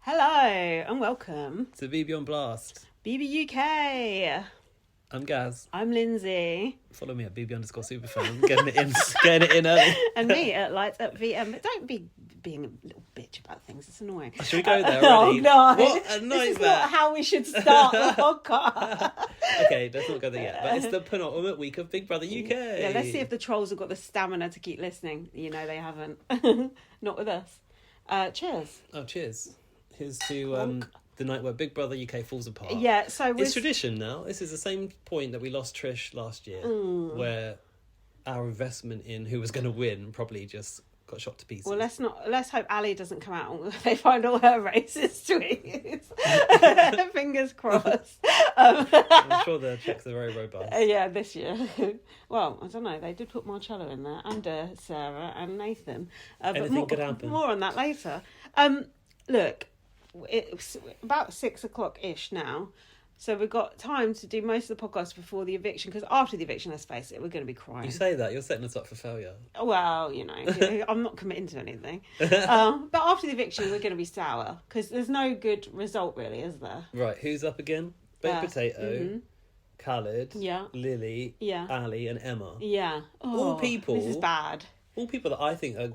Hello and welcome to BB on Blast. BBUK. I'm Gaz. I'm Lindsay. Follow me at BB_superfan. Getting it in early. And me at Lights Up VM. But don't be being a little bitch about things. It's annoying. Should we go there already? Oh no! What a nightmare! This is not how we should start the podcast. Okay, let's not go there yet. But it's the penultimate week of Big Brother UK. Yeah, let's see if the trolls have got the stamina to keep listening. You know they haven't. Not with us. Cheers. Oh, cheers. Here's to the night where Big Brother UK falls apart. Yeah, so it's tradition now. This is the same point that we lost Trish last year, where our investment in who was going to win probably just got shot to pieces. Well, let's hope Ali doesn't come out and they find all her racist tweets. Fingers crossed. I'm sure the checks are very robust. Yeah, this year. Well, I don't know. They did put Marcello in there, and Sarah and Nathan. Anything could happen. More on that later. Look, it's about 6 o'clock-ish now. So we've got time to do most of the podcast before the eviction, because after the eviction, let's face it, we're going to be crying. You say that, you're setting us up for failure. Well, you know, I'm not committing to anything. But after the eviction, we're going to be sour, because there's no good result, really, is there? Right, who's up again? Baked Potato, Khaled, Lily, Ali, and Emma. Yeah. All people... This is bad. All people that I think are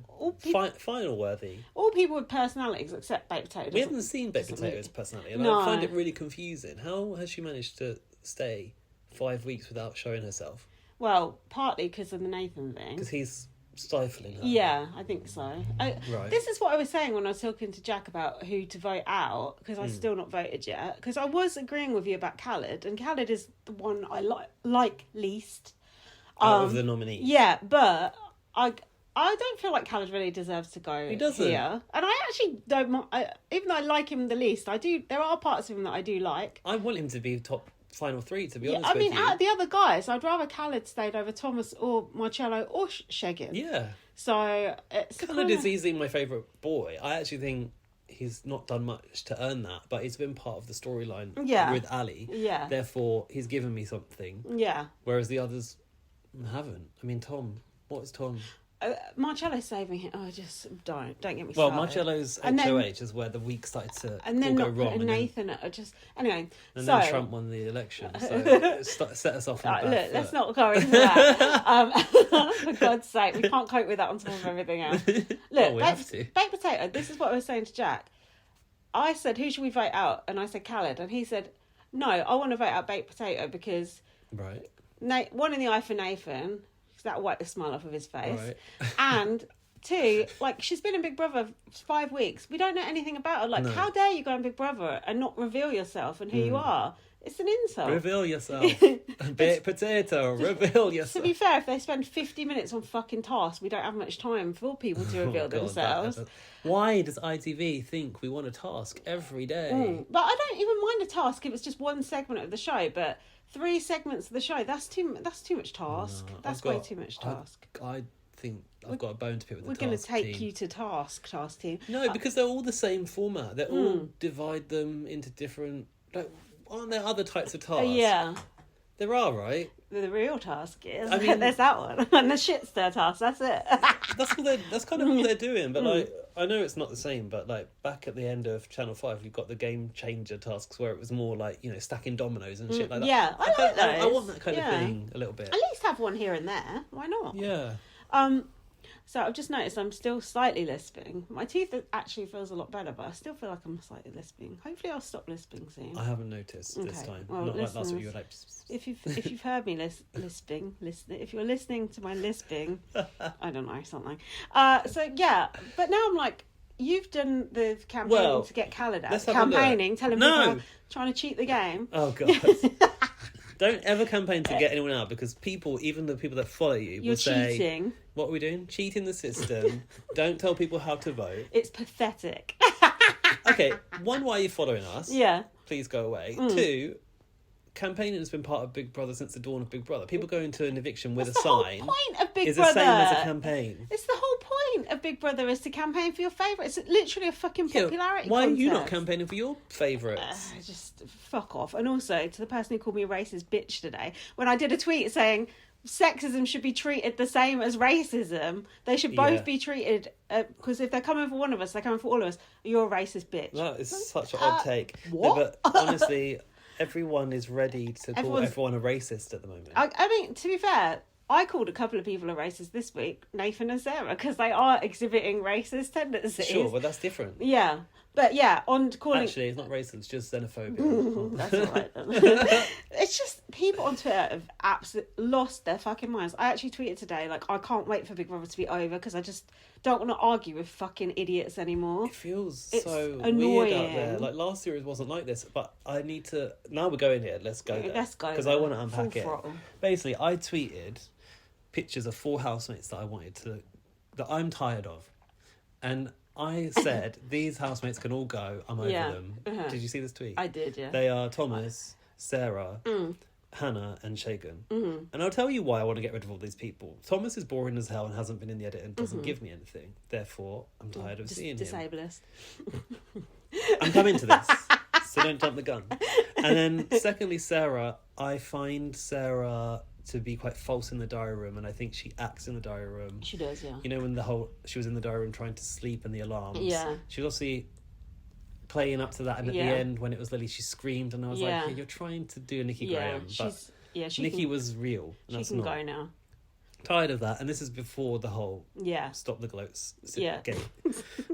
final worthy. All people with personalities except Baked Potato. We haven't seen Baked Potato's personality, and No. I find it really confusing. How has she managed to stay 5 weeks without showing herself? Well, partly because of the Nathan thing. Because he's stifling her. Yeah, I think so. Right. This is what I was saying when I was talking to Jack about who to vote out, because I've still not voted yet. Because I was agreeing with you about Khaled, and Khaled is the one I like least. Out of the nominees. Yeah, but I don't feel like Khaled really deserves to go. He doesn't. Here. And I actually don't. Even though I like him the least, I do. There are parts of him that I do like. I want him to be top final three, to be honest I with mean, you. out of the other guys, I'd rather Khaled stayed over Thomas or Marcello or Shaggin. Yeah. So Khaled is easily my favourite boy. I actually think he's not done much to earn that, but he's been part of the storyline with Ali. Yeah. Therefore, he's given me something. Yeah. Whereas the others haven't. I mean, Tom. What is Tom? Marcello's saving him. Oh, just don't get me started. Well, Marcello's HOH is where the week started to go wrong. And Nathan anyway. And then Trump won the election, so set us off on a bad foot. Let's not go into that. For God's sake, we can't cope with that on top of everything else. Look, we have to. Baked Potato, this is what I was saying to Jack. I said, who should we vote out? And I said, Khaled. And he said, no, I want to vote out Baked Potato because... Right. One in the eye for Nathan... that wiped the smile off of his face. Right. And two, like, she's been in Big Brother for 5 weeks. We don't know anything about her. Like, how dare you go in Big Brother and not reveal yourself and who you are? It's an insult. Reveal yourself. Baked Potato, reveal yourself. To be fair, if they spend 50 minutes on fucking tasks, we don't have much time for people to reveal themselves. Why does ITV think we want a task every day? But I don't even mind a task if it's just one segment of the show, but... 3 segments of the show, that's too much task. No, that's way too much task. I think I've got a bone to pick with the task team. We're going to take team. you to task team. No, because they're all the same format. They're all divide them into different... Like, aren't there other types of tasks? Yeah. There are, right? The real task is... I mean, there's that one. And the shit stir task, that's it. That's kind of all they're doing. But, like, I know it's not the same, but, like, back at the end of Channel 5, you've got the game changer tasks where it was more like, you know, stacking dominoes and shit like that. Yeah, I like those. I want that kind of thing a little bit. At least have one here and there. Why not? Yeah. So I've just noticed I'm still slightly lisping. My teeth actually feels a lot better, but I still feel like I'm slightly lisping. Hopefully I'll stop lisping soon. I haven't noticed this time. Well, not like last week. You were like... If you've heard me lisping, if you're listening to my lisping, I don't know, something. So yeah, but now I'm like, you've done the campaign to get Khaled out. Campaigning, telling people trying to cheat the game. Oh god. Don't ever campaign to get anyone out, because people, even the people that follow you, will say, cheating. What are we doing? Cheating the system. Don't tell people how to vote. It's pathetic. Okay, one, why are you following us? Yeah. Please go away. 2, campaigning has been part of Big Brother since the dawn of Big Brother. People go into an eviction with a sign. The whole point of Big is Brother. the same as a campaign. It's the whole point of Big Brother is to campaign for your favourite. It's literally a fucking popularity why contest. are you not campaigning for your favourites? Just fuck off. And also, to the person who called me a racist bitch today, when I did a tweet saying, sexism should be treated the same as racism. They should both be treated, because if they're coming for one of us, they're coming for all of us. You're a racist bitch. That is such an odd take. What? No, but honestly, everyone is ready to call everyone a racist at the moment. I mean, to be fair, I called a couple of people a racist this week, Nathan and Sarah, because they are exhibiting racist tendencies. Sure, but that's different. Yeah. But yeah, on calling... Actually, it's not racist, it's just xenophobic. That's all right then. It's just people on Twitter have absolutely lost their fucking minds. I actually tweeted today, like, I can't wait for Big Brother to be over because I just don't want to argue with fucking idiots anymore. It feels it's so annoying. weird out there. Like, last year it wasn't like this, but I need to... Now we're going here, let's go there. Let's go. Because I want to unpack it. Throttle. Basically, I tweeted pictures of 4 housemates that I'm tired of. And I said, these housemates can all go, I'm over them. Uh-huh. Did you see this tweet? I did, yeah. They are Thomas, Sarah, Hannah and Shagan. Mm-hmm. And I'll tell you why I want to get rid of all these people. Thomas is boring as hell and hasn't been in the edit and doesn't give me anything. Therefore, I'm tired of seeing him. Disablist. I'm coming to this, so don't jump the gun. And then secondly, Sarah, I find Sarah to be quite false in the diary room, and I think she acts in the diary room. She does, yeah. You know, when she was in the diary room trying to sleep and the alarms. Yeah. She was obviously playing up to that, and at the end, when it was Lily, she screamed, and I was like, yeah, you're trying to do a Nikki Graham, but Nikki was real. And she can go now. Tired of that, and this is before the whole stop the gloats gate.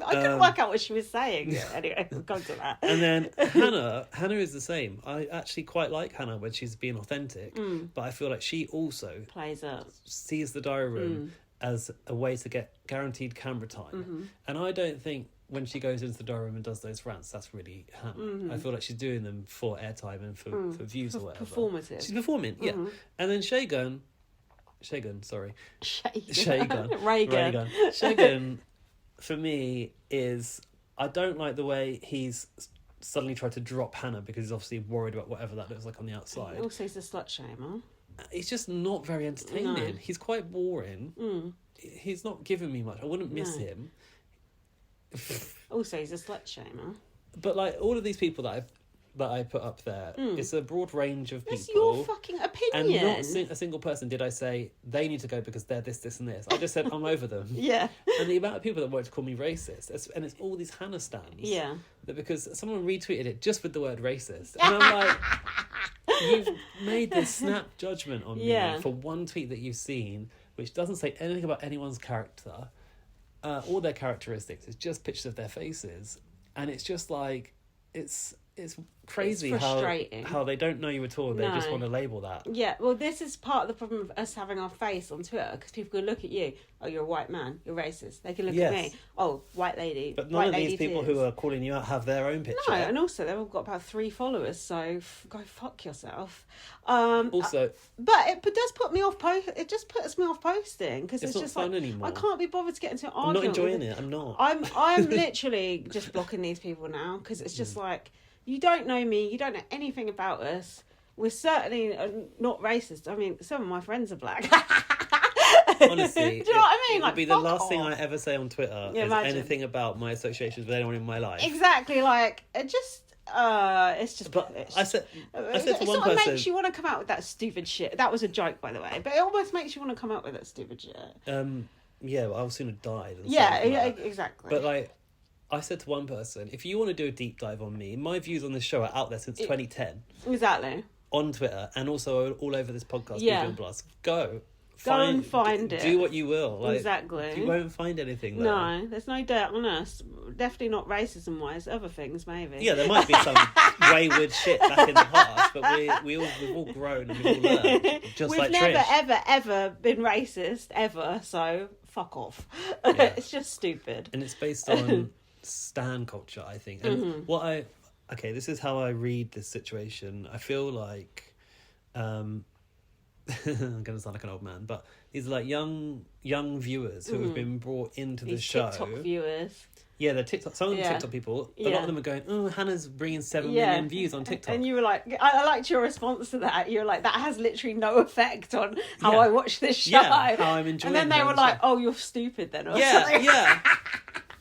I couldn't work out what she was saying. Anyway, we'll come to that. And then Hannah is the same. I actually quite like Hannah when she's being authentic, but I feel like she also plays up, sees the diary room as a way to get guaranteed camera time, and I don't think when she goes into the diary room and does those rants, that's really Hannah. I feel like she's doing them for airtime and for views or whatever. Performative. She's performing, and then Shagan, Reagan. Shagan, for me, is... I don't like the way he's suddenly tried to drop Hannah because he's obviously worried about whatever that looks like on the outside. Also, he's a slut shamer. He's just not very entertaining. No. He's quite boring. He's not giving me much. I wouldn't miss him. Also, he's a slut shamer. But, like, all of these people that I put up there, it's a broad range of people. It's your fucking opinion. And not a single person did I say, they need to go because they're this, this and this. I just said, I'm over them. Yeah. And the amount of people that wanted to call me racist, and it's all these Hannah stans. Yeah. That because someone retweeted it just with the word racist. And I'm like, you've made this snap judgment on me for one tweet that you've seen, which doesn't say anything about anyone's character or their characteristics. It's just pictures of their faces. And it's just like, it's crazy how they don't know you at all. They just want to label that. Yeah, well, this is part of the problem of us having our face on Twitter, because people can look at you, oh, you're a white man, you're racist. They can look at me, oh, white lady. But none of these people who are calling you out have their own picture. No, and also they've all got about 3 followers, so go fuck yourself. Also, but it does put me off. It just puts me off posting, because it's not just fun like anymore. I can't be bothered to get into an argument. I'm not enjoying it. I'm not. I'm literally just blocking these people now, because it's just like, you don't know me, you don't know anything about us. We're certainly not racist. I mean, some of my friends are black. Honestly, do you know what I mean? It would be the last thing I ever say on Twitter is anything about my associations with anyone in my life. Exactly, like, it's just But I said to one person, it sort of makes you want to come out with that stupid shit. That was a joke, by the way, but it almost makes you want to come out with that stupid shit. Yeah, well, I'll sooner die than exactly. But like, I said to one person, if you want to do a deep dive on me, my views on this show are out there since 2010. Exactly. On Twitter and also all over this podcast, Plus. Go and find it. Do what you will. Like, exactly. You won't find anything there. No, there's no dirt on us. Definitely not racism-wise. Other things, maybe. Yeah, there might be some wayward shit back in the past, but we've all grown and we've all learned. Just like Trish. We've never, ever been racist, ever, so fuck off. Yeah. It's just stupid. And it's based on stan culture, I think. And this is how I read this situation. I feel like I'm gonna sound like an old man, but these are like young viewers who have been brought into the show. TikTok viewers. Yeah, they're TikTok. Some of them TikTok people. A lot of them are going, "Oh, Hannah's bringing 7 million views on TikTok." And you were like, I liked your response to that. You were like, that has literally no effect on how I watch this show. Yeah, how I'm enjoying. And then they were like, "Oh, you're stupid then," or something. Yeah.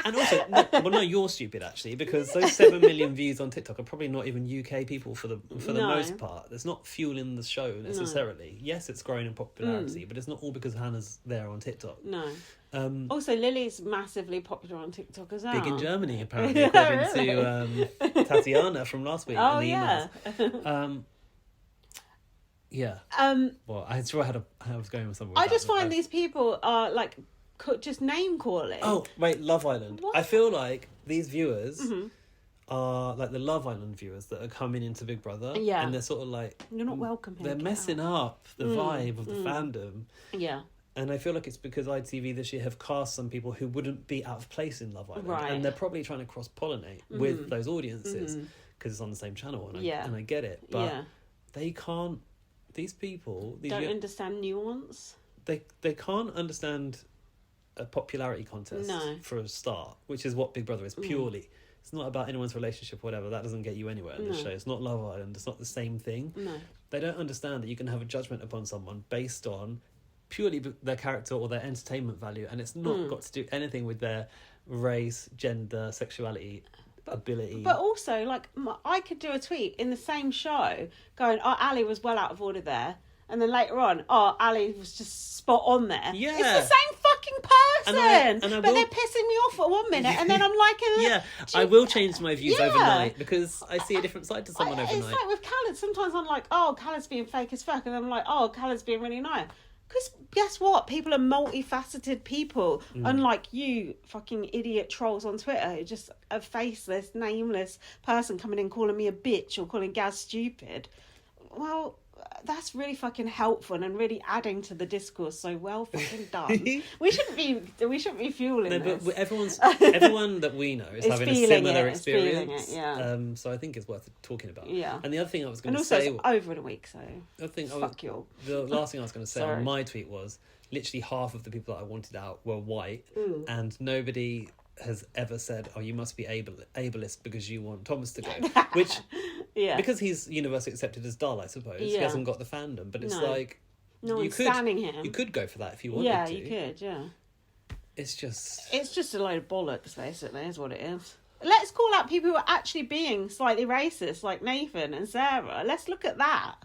And also, no, you're stupid actually, because those 7 million views on TikTok are probably not even UK people for the most part. It's not fueling the show necessarily. No. Yes, it's growing in popularity, but it's not all because Hannah's there on TikTok. No. Also, Lily's massively popular on TikTok as well. Big in Germany, apparently, according to Tatiana from last week. Oh, in the yeah. Emails. Yeah. Well, I was going with something. I just find these people are like just name calling. Oh wait, Love Island. What? I feel like these viewers are like the Love Island viewers that are coming into Big Brother. Yeah. And they're sort of like, you're not welcome here. They're messing up the vibe of the fandom. Yeah. And I feel like it's because ITV this year have cast some people who wouldn't be out of place in Love Island. Right. And they're probably trying to cross-pollinate with those audiences because it's on the same channel. And I get it. But they can't... These people... don't understand nuance. They can't understand a popularity contest for a start, which is what Big Brother is purely. It's not about anyone's relationship or whatever. That doesn't get you anywhere in the show. It's not Love Island. It's not the same thing. No. They don't understand that you can have a judgment upon someone based on purely their character or their entertainment value, and it's not got to do anything with their race, gender, sexuality, ability. But also, like, I could do a tweet in the same show going, oh, Ali was well out of order there, and then later on, oh, Ali was just spot on there. Yeah. It's the same fucking person! But they're pissing me off at 1 minute, and then I'm like... I will change my views overnight, because I see a different side to someone overnight. It's like with Khaled, sometimes I'm like, oh, Khaled's being fake as fuck, and I'm like, oh, Khaled's being really nice. Because guess what? People are multifaceted people. Unlike you fucking idiot trolls on Twitter. Just a faceless, nameless person coming in calling me a bitch or calling Gaz stupid. Well, that's really fucking helpful and really adding to the discourse. So well fucking done. we shouldn't be fueling this. But everyone that we know is having a similar experience. It, so I think it's worth talking about. Yeah. And the other thing I was going to say, it's over in a week, so fuck you. The last thing I was going to say on my tweet was literally half of the people that I wanted out were white, and nobody has ever said, oh, you must be ableist because you want Thomas to go, which because he's universally accepted as dull, I suppose. He hasn't got the fandom, but it's like no one's standing him. You could go for that if you wanted to. You could, It's just a load of bollocks, basically, is what it is. Let's call out people who are actually being slightly racist, like Nathan and Sarah. Let's look at that.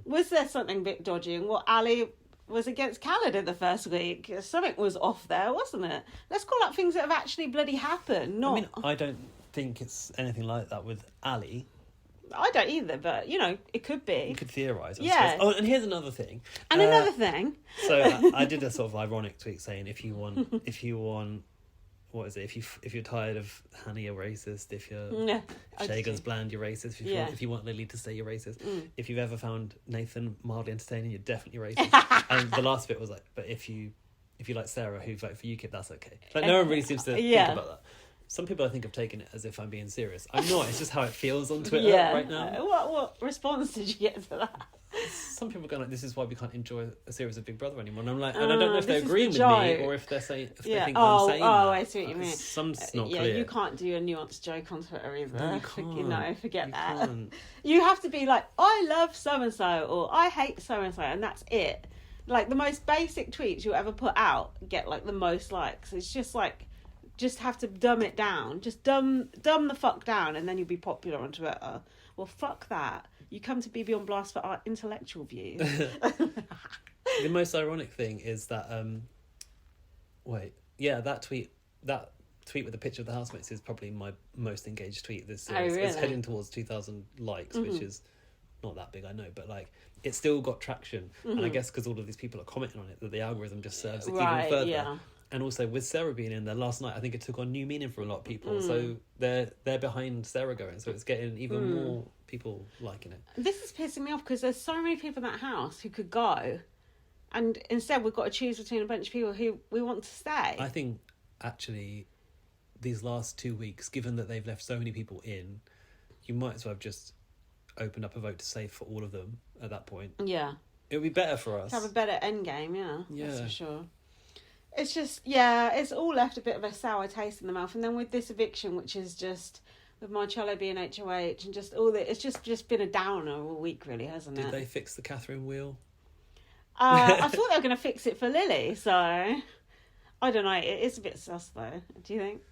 Was there something a bit dodgy in what Ali was against Khaled in the first week? Something was off there, wasn't it? Let's call out things that have actually bloody happened. I mean, I don't think it's anything like that with Ali. I don't either, but, it could be. You could theorise. Oh, and here's another thing. And another thing. So I did a sort of ironic tweet saying, if you want, what is it? If you're tired of Hannah, you're racist. If Shagan's bland, you're racist. If you want Lily to stay, you're racist. If you've ever found Nathan mildly entertaining, you're definitely racist. And the last bit was like, but if you like Sarah, who voted for UKIP, that's okay. Like no one really seems to think about that. Some people I think have taken it as if I'm being serious. I'm not. It's just how it feels on Twitter right now. What response did you get to that? Some people are going like, this is why we can't enjoy a series of Big Brother anymore. And I'm like, and I don't know if they're agreeing with me or if they're saying, if they think I'm saying that. I see what you mean. Some's not clear. You can't do a nuanced joke on Twitter either. No, you can't. Forget that. You have to be like, I love so-and-so or I hate so-and-so, and that's it. Like the most basic tweets you'll ever put out get like the most likes. It's just like, just have to dumb it down. Just dumb the fuck down, and then you'll be popular on Twitter. Well, fuck that. You come to BB on Blast for our intellectual views. The most ironic thing is that that tweet with the picture of the housemates is probably my most engaged tweet this series. Really? It's heading towards 2,000 likes, which is not that big, I know, but like it's still got traction. And I guess because all of these people are commenting on it, that the algorithm just serves it even further. Yeah. And also with Sarah being in there last night, I think it took on new meaning for a lot of people. So they're behind Sarah going, so it's getting even more people liking it. This is pissing me off because there's so many people in that house who could go, and instead we've got to choose between a bunch of people who we want to stay. I think actually these last 2 weeks, given that they've left so many people in, you might as well have just opened up a vote to save for all of them at that point. Yeah. It would be better for us. To have a better end game, yeah. That's for sure. It's just, it's all left a bit of a sour taste in the mouth. And then with this eviction, which is just, with Marcello being HOH and just all that, it's just been a downer all week, really, hasn't it? Did they fix the Catherine wheel? I thought they were going to fix it for Lily, so I don't know. It is a bit sus, though. Do you think?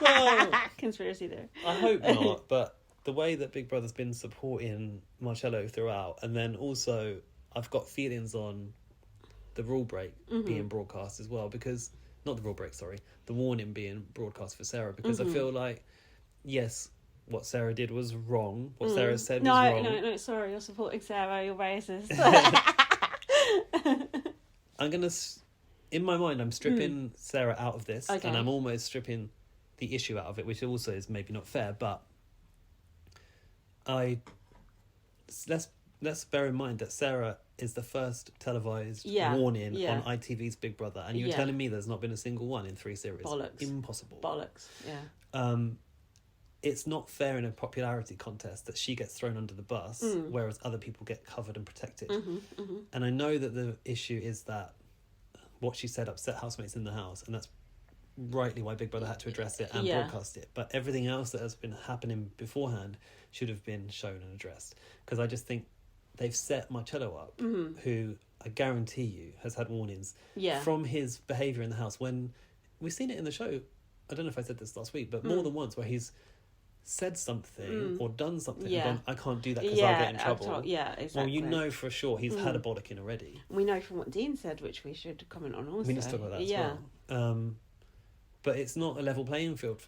Well, conspiracy theory. I hope not, but the way that Big Brother's been supporting Marcello throughout, and then also I've got feelings on the rule break being broadcast as well, because not the rule break, sorry, the warning being broadcast for Sarah, because I feel like, yes, what Sarah did was wrong. What Sarah said was wrong. No, sorry, you're supporting Sarah, you're racist. I'm gonna, in my mind, I'm stripping Sarah out of this, and I'm almost stripping the issue out of it, which also is maybe not fair, but let's bear in mind that Sarah is the first televised warning on ITV's Big Brother, and you're telling me there's not been a single one in 3 series. Bollocks. Impossible. Bollocks. Yeah. It's not fair in a popularity contest that she gets thrown under the bus, whereas other people get covered and protected. And I know that the issue is that what she said upset housemates in the house, and that's rightly why Big Brother had to address it and broadcast it. But everything else that has been happening beforehand should have been shown and addressed. Because I just think they've set Marcello up, who I guarantee you has had warnings from his behaviour in the house. When we've seen it in the show, I don't know if I said this last week, but more than once, where he's said something or done something and gone, I can't do that because I'll get in trouble. Exactly. Well, you know for sure he's had a bollocking already. We know from what Dean said, which we should comment on also. We need to talk about that as well. But it's not a level playing field.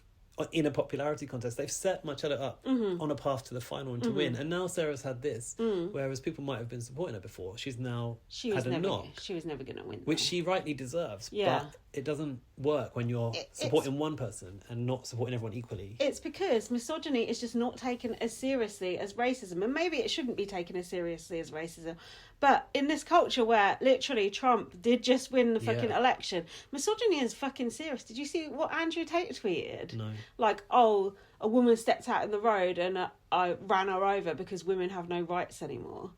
In a popularity contest, they've set Marcello up on a path to the final and to win. And now Sarah's had this, whereas people might have been supporting her before. She's now had a knock. She was never going to win. Which she rightly deserves. Yeah. But it doesn't work when you're supporting one person and not supporting everyone equally. It's because misogyny is just not taken as seriously as racism. And maybe it shouldn't be taken as seriously as racism. But in this culture where literally Trump did just win the fucking election, misogyny is fucking serious. Did you see what Andrew Tate tweeted? No. Like, oh, a woman stepped out in the road and I ran her over because women have no rights anymore.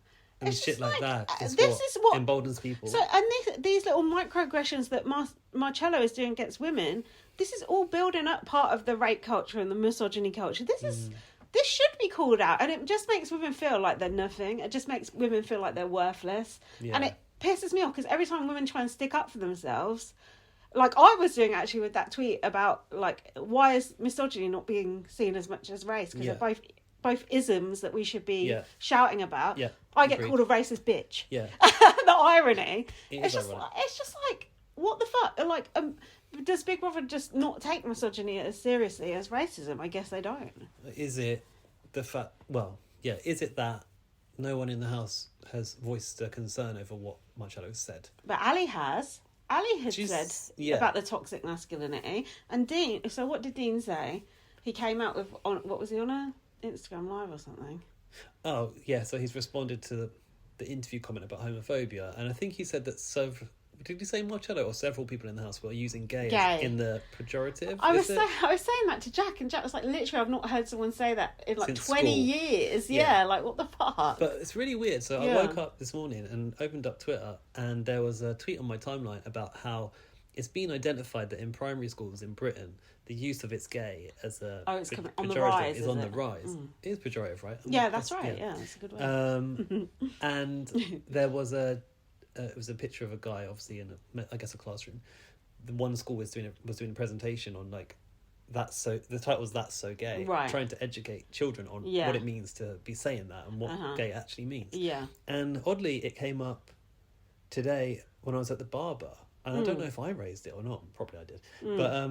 And it's shit like that is what emboldens people. So, and these little microaggressions that Marcello is doing against women, this is all building up part of the rape culture and the misogyny culture. This should be called out, and it just makes women feel like they're nothing. It just makes women feel like they're worthless. Yeah. And it pisses me off because every time women try and stick up for themselves, like I was doing actually with that tweet about, like, why is misogyny not being seen as much as race? Because they're both isms that we should be shouting about. Yeah. I get called a racist bitch. Yeah. The irony. It's just like, what the fuck? Like, does Big Brother just not take misogyny as seriously as racism? I guess they don't. Is it the fact... Well, yeah, is it that no one in the house has voiced a concern over what Marcello said? But Ali has. Ali had said about the toxic masculinity. And Dean... So what did Dean say? He came out with... What was he on a Instagram Live or something? Oh, yeah, so he's responded to the interview comment about homophobia. And I think he said that... Did he say Marcello or several people in the house were using gay in the pejorative? I was saying that to Jack, and Jack was like, literally, I've not heard someone say that in like since 20 school. Years. Yeah, like what the fuck? But it's really weird. So I woke up this morning and opened up Twitter, and there was a tweet on my timeline about how it's been identified that in primary schools in Britain, the use of it's gay as a pejorative is on the rise. It is pejorative, right? Yeah, that's right. Yeah, that's a good word. And there was it was a picture of a guy, obviously in a classroom. The one school was doing a presentation on like the title was "That's So Gay," trying to educate children on what it means to be saying that and what gay actually means. Yeah. And oddly, it came up today when I was at the barber, and I don't know if I raised it or not. Probably I did, but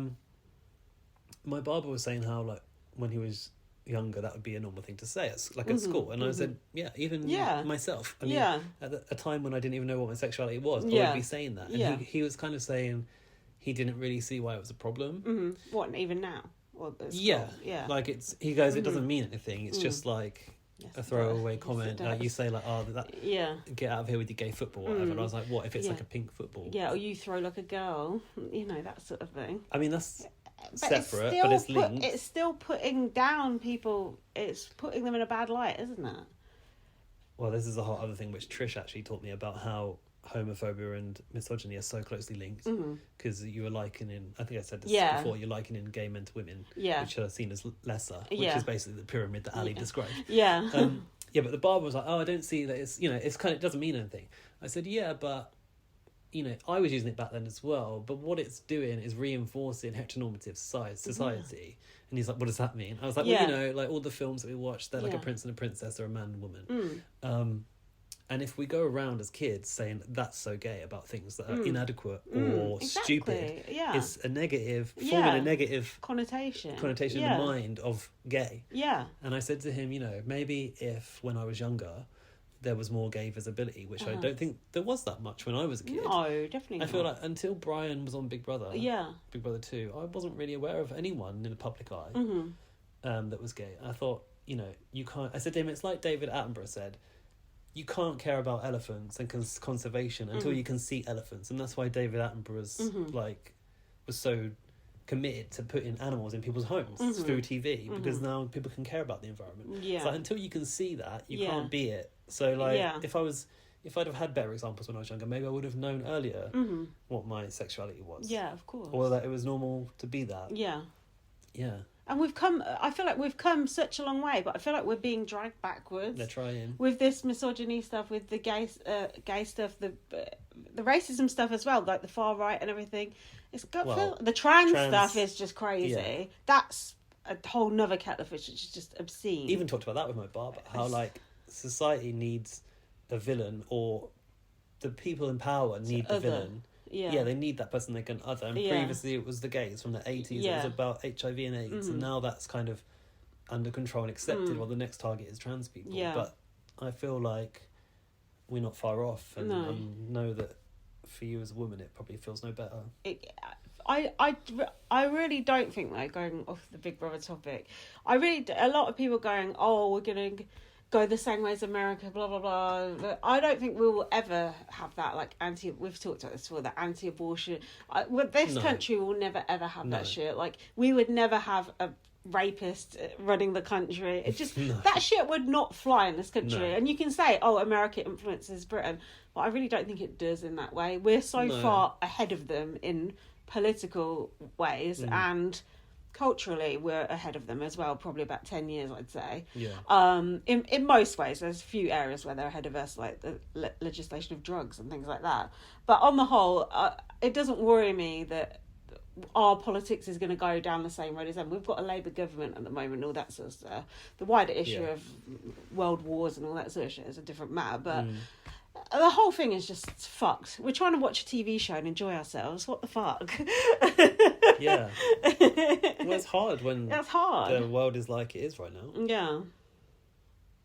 my barber was saying how like when he was younger that would be a normal thing to say at school, and I said myself, I mean at a time when I didn't even know what my sexuality was, I would be saying that, and he was kind of saying he didn't really see why it was a problem. What, even now? Like he goes, it doesn't mean anything, it's just like a throwaway comment, like you say like, oh, that get out of here with your gay football or whatever. And I was like, what if it's like a pink football, or you throw like a girl, that sort of thing. I mean, that's separate, but it's linked. It's still putting down people. It's putting them in a bad light, isn't it? Well, this is a whole other thing which Trish actually taught me about how homophobia and misogyny are so closely linked. Because you were likening, I think I said this before, you're likening gay men to women, which are seen as lesser, which is basically the pyramid that Ali described. But the barber was like, oh, I don't see that it's, it's kind of, it doesn't mean anything. I said, yeah, but you know, I was using it back then as well, but what it's doing is reinforcing heteronormative society. And he's like, what does that mean? I was like, well, you know, like all the films that we watch, they're like a prince and a princess, they're a man and woman. And if we go around as kids saying that's so gay about things that are inadequate or stupid, it's a negative, forming a negative connotation in the mind of gay. Yeah. And I said to him, you know, maybe if when I was younger there was more gay visibility, which I don't think there was that much when I was a kid. No, definitely not. I feel like until Brian was on Big Brother, Big Brother 2, I wasn't really aware of anyone in the public eye that was gay. I thought, you know, you can't... I said to him, it's like David Attenborough said, you can't care about elephants and conservation until you can see elephants. And that's why David Attenborough's was so committed to putting animals in people's homes through TV, because now people can care about the environment. Yeah. So until you can see that, you can't be it. So like if I'd have had better examples when I was younger, maybe I would have known earlier what my sexuality was. Yeah, of course. Or that it was normal to be that. Yeah. Yeah. And I feel like we've come such a long way, but I feel like we're being dragged backwards. They're trying. With this misogyny stuff, with the gay stuff, the racism stuff as well, like the far right and everything. The trans stuff is just crazy. Yeah. That's a whole nother kettle of fish, which is just obscene. Even talked about that with my barber, how like society needs a villain, or the people in power need the villain. Yeah, they need that person they can other. And previously it was the gays from the 80s. It was about HIV and AIDS. And now that's kind of under control and accepted. Well, the next target is trans people. Yeah. But I feel like we're not far off. And I know that for you as a woman, it probably feels no better. I really don't think, though, going off the Big Brother topic, a lot of people going, oh, we're going to go the same way as America, blah, blah, blah. But I don't think we will ever have that, like, we've talked about this before, the anti-abortion. This country will never, ever have that shit. Like, we would never have a rapist running the country. It just, that shit would not fly in this country. No. And you can say, oh, America influences Britain, but I really don't think it does in that way. We're so far ahead of them in political ways, and culturally we're ahead of them as well, probably about 10 years, I'd say. In most ways. There's a few areas where they're ahead of us, like the legislation of drugs and things like that, but on the whole, it doesn't worry me that our politics is going to go down the same road as them. We've got a Labour government at the moment, all that sort of stuff. The wider issue of world wars and all that sort of shit is a different matter, but the whole thing is just fucked. We're trying to watch a TV show and enjoy ourselves. What the fuck? Yeah. Well, it's hard when the world is like it is right now. Yeah.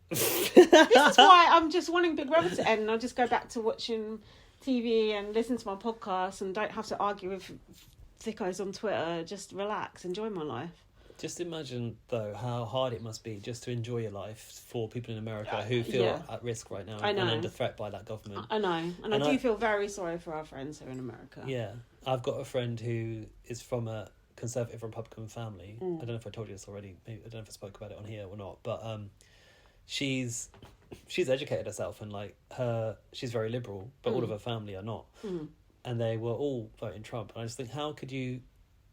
This is why I'm just wanting Big Brother to end, and I'll just go back to watching TV and listen to my podcast and don't have to argue with thickos on Twitter. Just relax, enjoy my life. Just imagine, though, how hard it must be just to enjoy your life for people in America who feel at risk right now and under threat by that government. I know. And I do feel very sorry for our friends who are in America. Yeah. I've got a friend who is from a conservative Republican family. I don't know if I told you this already. Maybe, I don't know if I spoke about it on here or not. But she's educated herself, and like she's very liberal, but all of her family are not. And they were all voting Trump. And I just think, how could you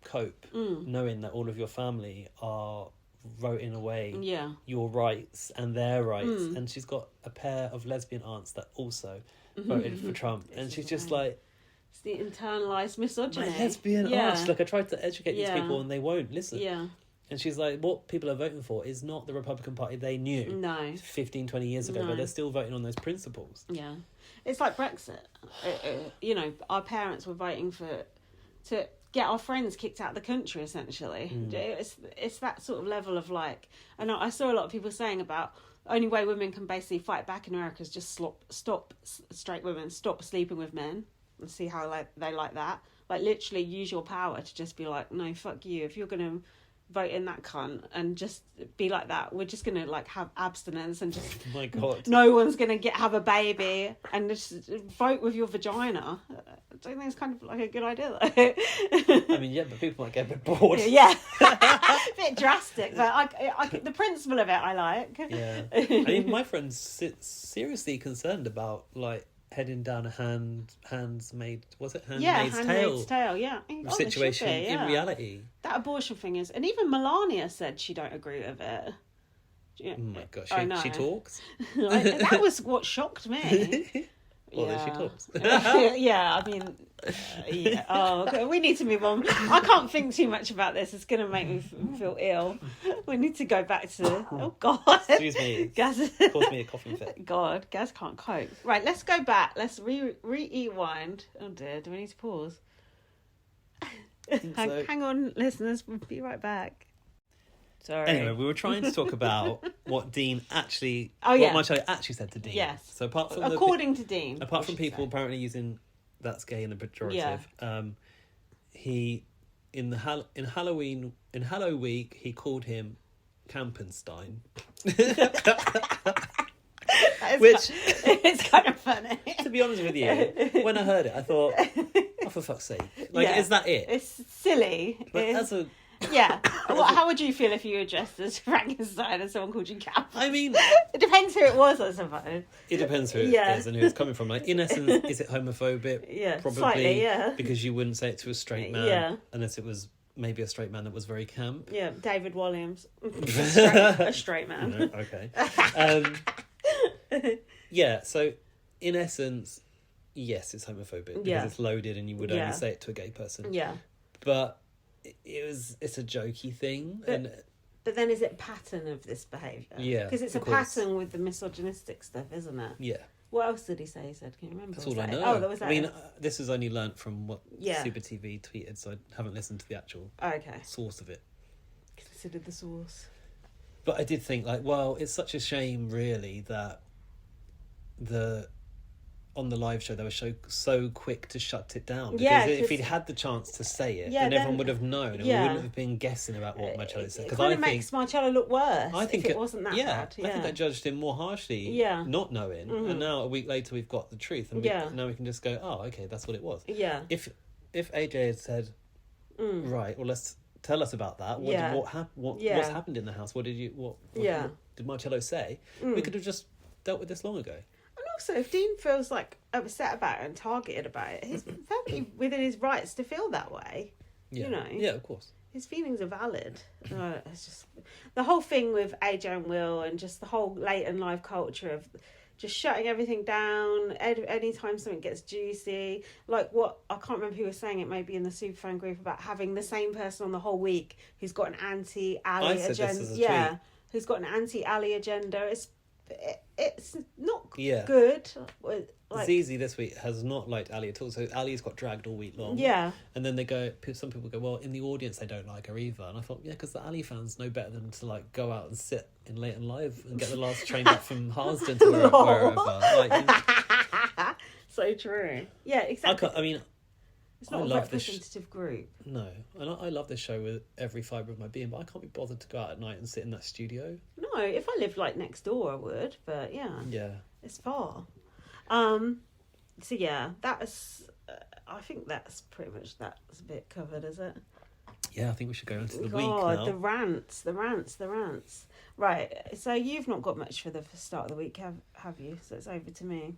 cope knowing that all of your family are voting away your rights and their rights? And she's got a pair of lesbian aunts that also voted for Trump, and she's just like, it's the internalized misogyny. My lesbian aunts, like, I tried to educate these people and they won't listen. And she's like, what people are voting for is not the Republican Party they knew 15, 20 years ago, but they're still voting on those principles. Yeah. It's like Brexit. You know, our parents were voting to get our friends kicked out of the country, essentially. It's that sort of level of, like... And I saw a lot of people saying about the only way women can basically fight back in America is just stop straight women, stop sleeping with men, and see how they like that. Like, literally use your power to just be like, no, fuck you. If you're going to vote in that cunt and just be like that, we're just going to, like, have abstinence and just... Oh my God. No one's going to have a baby and just vote with your vagina. I don't think it's kind of like a good idea, though. I mean, yeah, but people might get a bit bored. Yeah. A bit drastic, but I the principle of it I like. Yeah. I mean, my friend's seriously concerned about, like, heading down a handmaid's tale situation in reality. That abortion thing is, and even Melania said she don't agree with it. Oh my gosh, she talks. That was what shocked me. Well, then she talks. Yeah, I mean, yeah. Oh, okay. We need to move on. I can't think too much about this. It's going to make me feel ill. We need to go back to... Oh, God. Excuse me. Gaz caused me a coughing fit. God, Gaz can't cope. Right, let's go back. Let's rewind. Oh, dear. Do we need to pause? Hang on, listeners. We'll be right back. Sorry. Anyway, we were trying to talk about what Dean actually... what Marcello actually said to Dean. Yes. So apart from according to Dean. Apart from people apparently using that's gay in a pejorative, he in Halloween Week he called him Campenstein. Which it's kind of funny. To be honest with you, when I heard it, I thought, oh, for fuck's sake! Like, is that it? It's silly. But as a how would you feel if you were dressed as Frankenstein and someone called you Cap? I mean, it depends who it was, I suppose. It depends who it is and who it's coming from. Like, in essence, is it homophobic? Yeah, probably. Slightly, yeah. Because you wouldn't say it to a straight man, unless it was maybe a straight man that was very camp. Yeah, David Williams, a straight man. No, okay. Yeah. So, in essence, yes, it's homophobic because it's loaded, and you would only say it to a gay person. Yeah. But it's a jokey thing, but then is it a pattern of this behaviour? Yeah, because it's a pattern with the misogynistic stuff, isn't it? Yeah. What else did he say? He said, can you remember? That's all I know. Oh, that was that. I mean, this was only learnt from what Super TV tweeted, so I haven't listened to the actual source of it. Considered the source. But I did think, like, well, it's such a shame, really, that on the live show they were so quick to shut it down, because if he'd had the chance to say it, then everyone would have known, and we wouldn't have been guessing about what Marcello said. Because I think makes Marcello look worse. I think if it wasn't that bad. I think I judged him more harshly, not knowing, and now a week later we've got the truth, and now we can just go, oh, okay, that's what it was. Yeah. If AJ had said, right, well, tell us about that. What's happened in the house? What did Marcello say? We could have just dealt with this long ago. Also, if Dean feels like upset about it and targeted about it, he's perfectly within his rights to feel that way. Yeah. You know? Yeah, of course. His feelings are valid. It's just the whole thing with AJ and Will, and just the whole late and live culture of just shutting everything down anytime something gets juicy. Like what, I can't remember who was saying it, maybe in the Superfan group, about having the same person on the whole week who's got an anti-Ali agenda. Who's got an anti-Ali agenda. It's not good. Like, Zizi this week has not liked Ali at all. So Ali's got dragged all week long. Yeah. And then some people go, well, in the audience they don't like her either. And I thought, because the Ali fans know better than to like go out and sit in Late and Live and get the last train back from Harsden to wherever. Like, so true. Yeah, exactly. It's not a representative group. No. And I love this show with every fibre of my being, but I can't be bothered to go out at night and sit in that studio. No, if I lived like next door I would, but yeah. It's far. So yeah, that is I think that's pretty much that's a bit covered, is it? Yeah, I think we should go into the week now. The rants. Right, so you've not got much for the start of the week, have you? So it's over to me.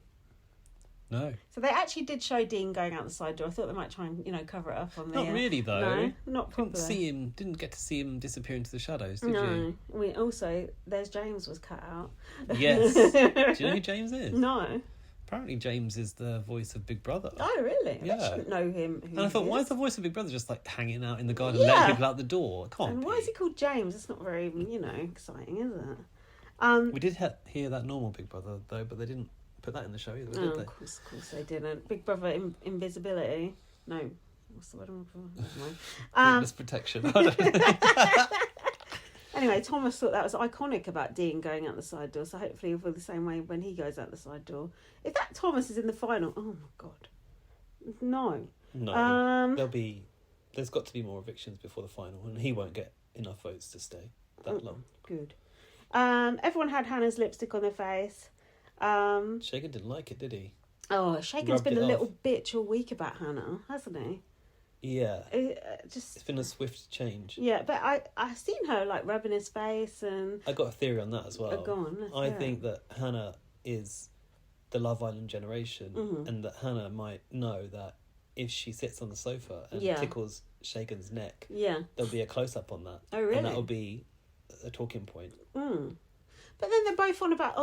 No. So they actually did show Dean going out the side door. I thought they might try and, cover it up on the... Not really, though. No, not properly. Didn't get to see him disappear into the shadows, did you? No. Also, there's James was cut out. Yes. Do you know who James is? No. Apparently James is the voice of Big Brother. Oh, really? Yeah. I shouldn't know him. And I thought, why is the voice of Big Brother just like hanging out in the garden letting people out the door? And why is he called James? It's not very, exciting, is it? We did hear that normal Big Brother, though, but they didn't put that in the show either, did they? Of course they didn't. Big Brother Invisibility. No. What's the word I'm looking for? Witness protection. I don't know. Anyway, Thomas thought that was iconic about Dean going out the side door, so hopefully he'll feel the same way when he goes out the side door. If that Thomas is in the final, oh my God. No. No. There's got to be more evictions before the final, and he won't get enough votes to stay that long. Good. Everyone had Hannah's lipstick on their face. Shagan didn't like it, did he? Oh, Shagan's been a little bitch all week about Hannah, hasn't he? Yeah. It's been a swift change. Yeah, but I seen her like rubbing his face, and I got a theory on that as well. Go on. I think that Hannah is the Love Island generation, and that Hannah might know that if she sits on the sofa and tickles Shagan's neck, there'll be a close up on that. Oh, really? And that'll be a talking point. But then they're both on about,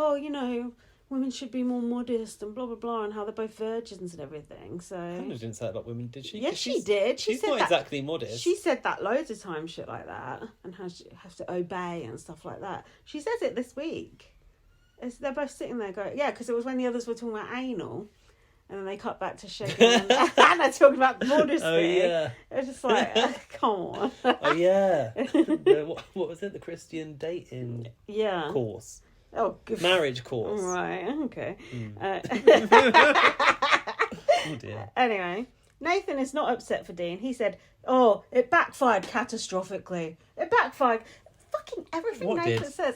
women should be more modest and blah blah blah, and how they're both virgins and everything. So Hannah didn't say that about women, did she? Yes, she did. She's not exactly modest. She said that loads of times, shit like that, and how she has to obey and stuff like that. She says it this week. They're both sitting there going, yeah, because it was when the others were talking about anal, and then they cut back to Soggy and Hannah talking about modesty. Oh yeah. It was just like, come on. Oh yeah. What was it? The Christian dating course. Oh, good. Marriage course. Right, okay. Oh dear. Anyway, Nathan is not upset for Dean. He said, oh, it backfired catastrophically. It backfired. Fucking everything What Nathan did? says.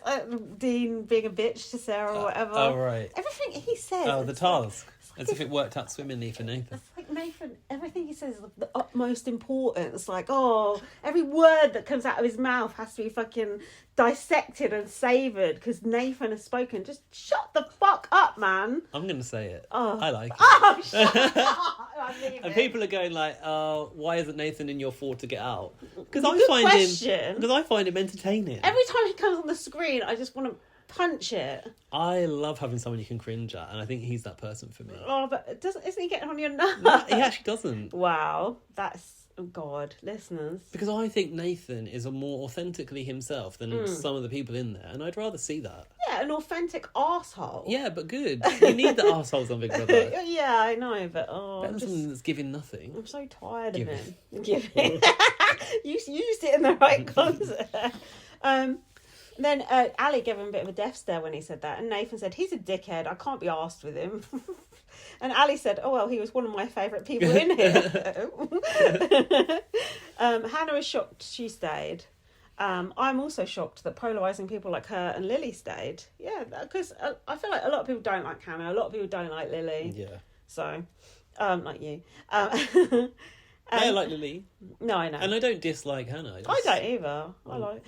Dean being a bitch to Sarah or whatever. Oh, right. Everything he says. Oh, the task. As if it worked out swimmingly for Nathan. It's like Nathan, everything he says is of the utmost importance. Like, oh, every word that comes out of his mouth has to be fucking dissected and savoured because Nathan has spoken. Just shut the fuck up, man. I'm going to say it. Oh. I like it. Oh, shut up. And people are going like, why isn't Nathan in your 4 to get out? Because Good question. I find him entertaining. Every time he comes on the screen, I just want to punch it. I love having someone you can cringe at, and I think he's that person for me. Oh, but isn't he getting on your nerves? No, he actually doesn't. Wow, that's God, listeners. Because I think Nathan is a more authentically himself than some of the people in there, and I'd rather see that. Yeah, an authentic arsehole. Yeah, but good. You need the arseholes on Big Brother. Yeah, I know, but Better than someone that's giving nothing. I'm so tired of him. Giving. You used it in the right concept. Then Ali gave him a bit of a death stare when he said that, and Nathan said, he's a dickhead, I can't be arsed with him. And Ali said, oh well, he was one of my favourite people in here. Hannah is shocked she stayed. I'm also shocked that polarising people like her and Lily stayed. Yeah, because I feel like a lot of people don't like Hannah, a lot of people don't like Lily. Yeah. So, like you. I like Lily. No, I know. And I don't dislike Hannah. I don't either. I like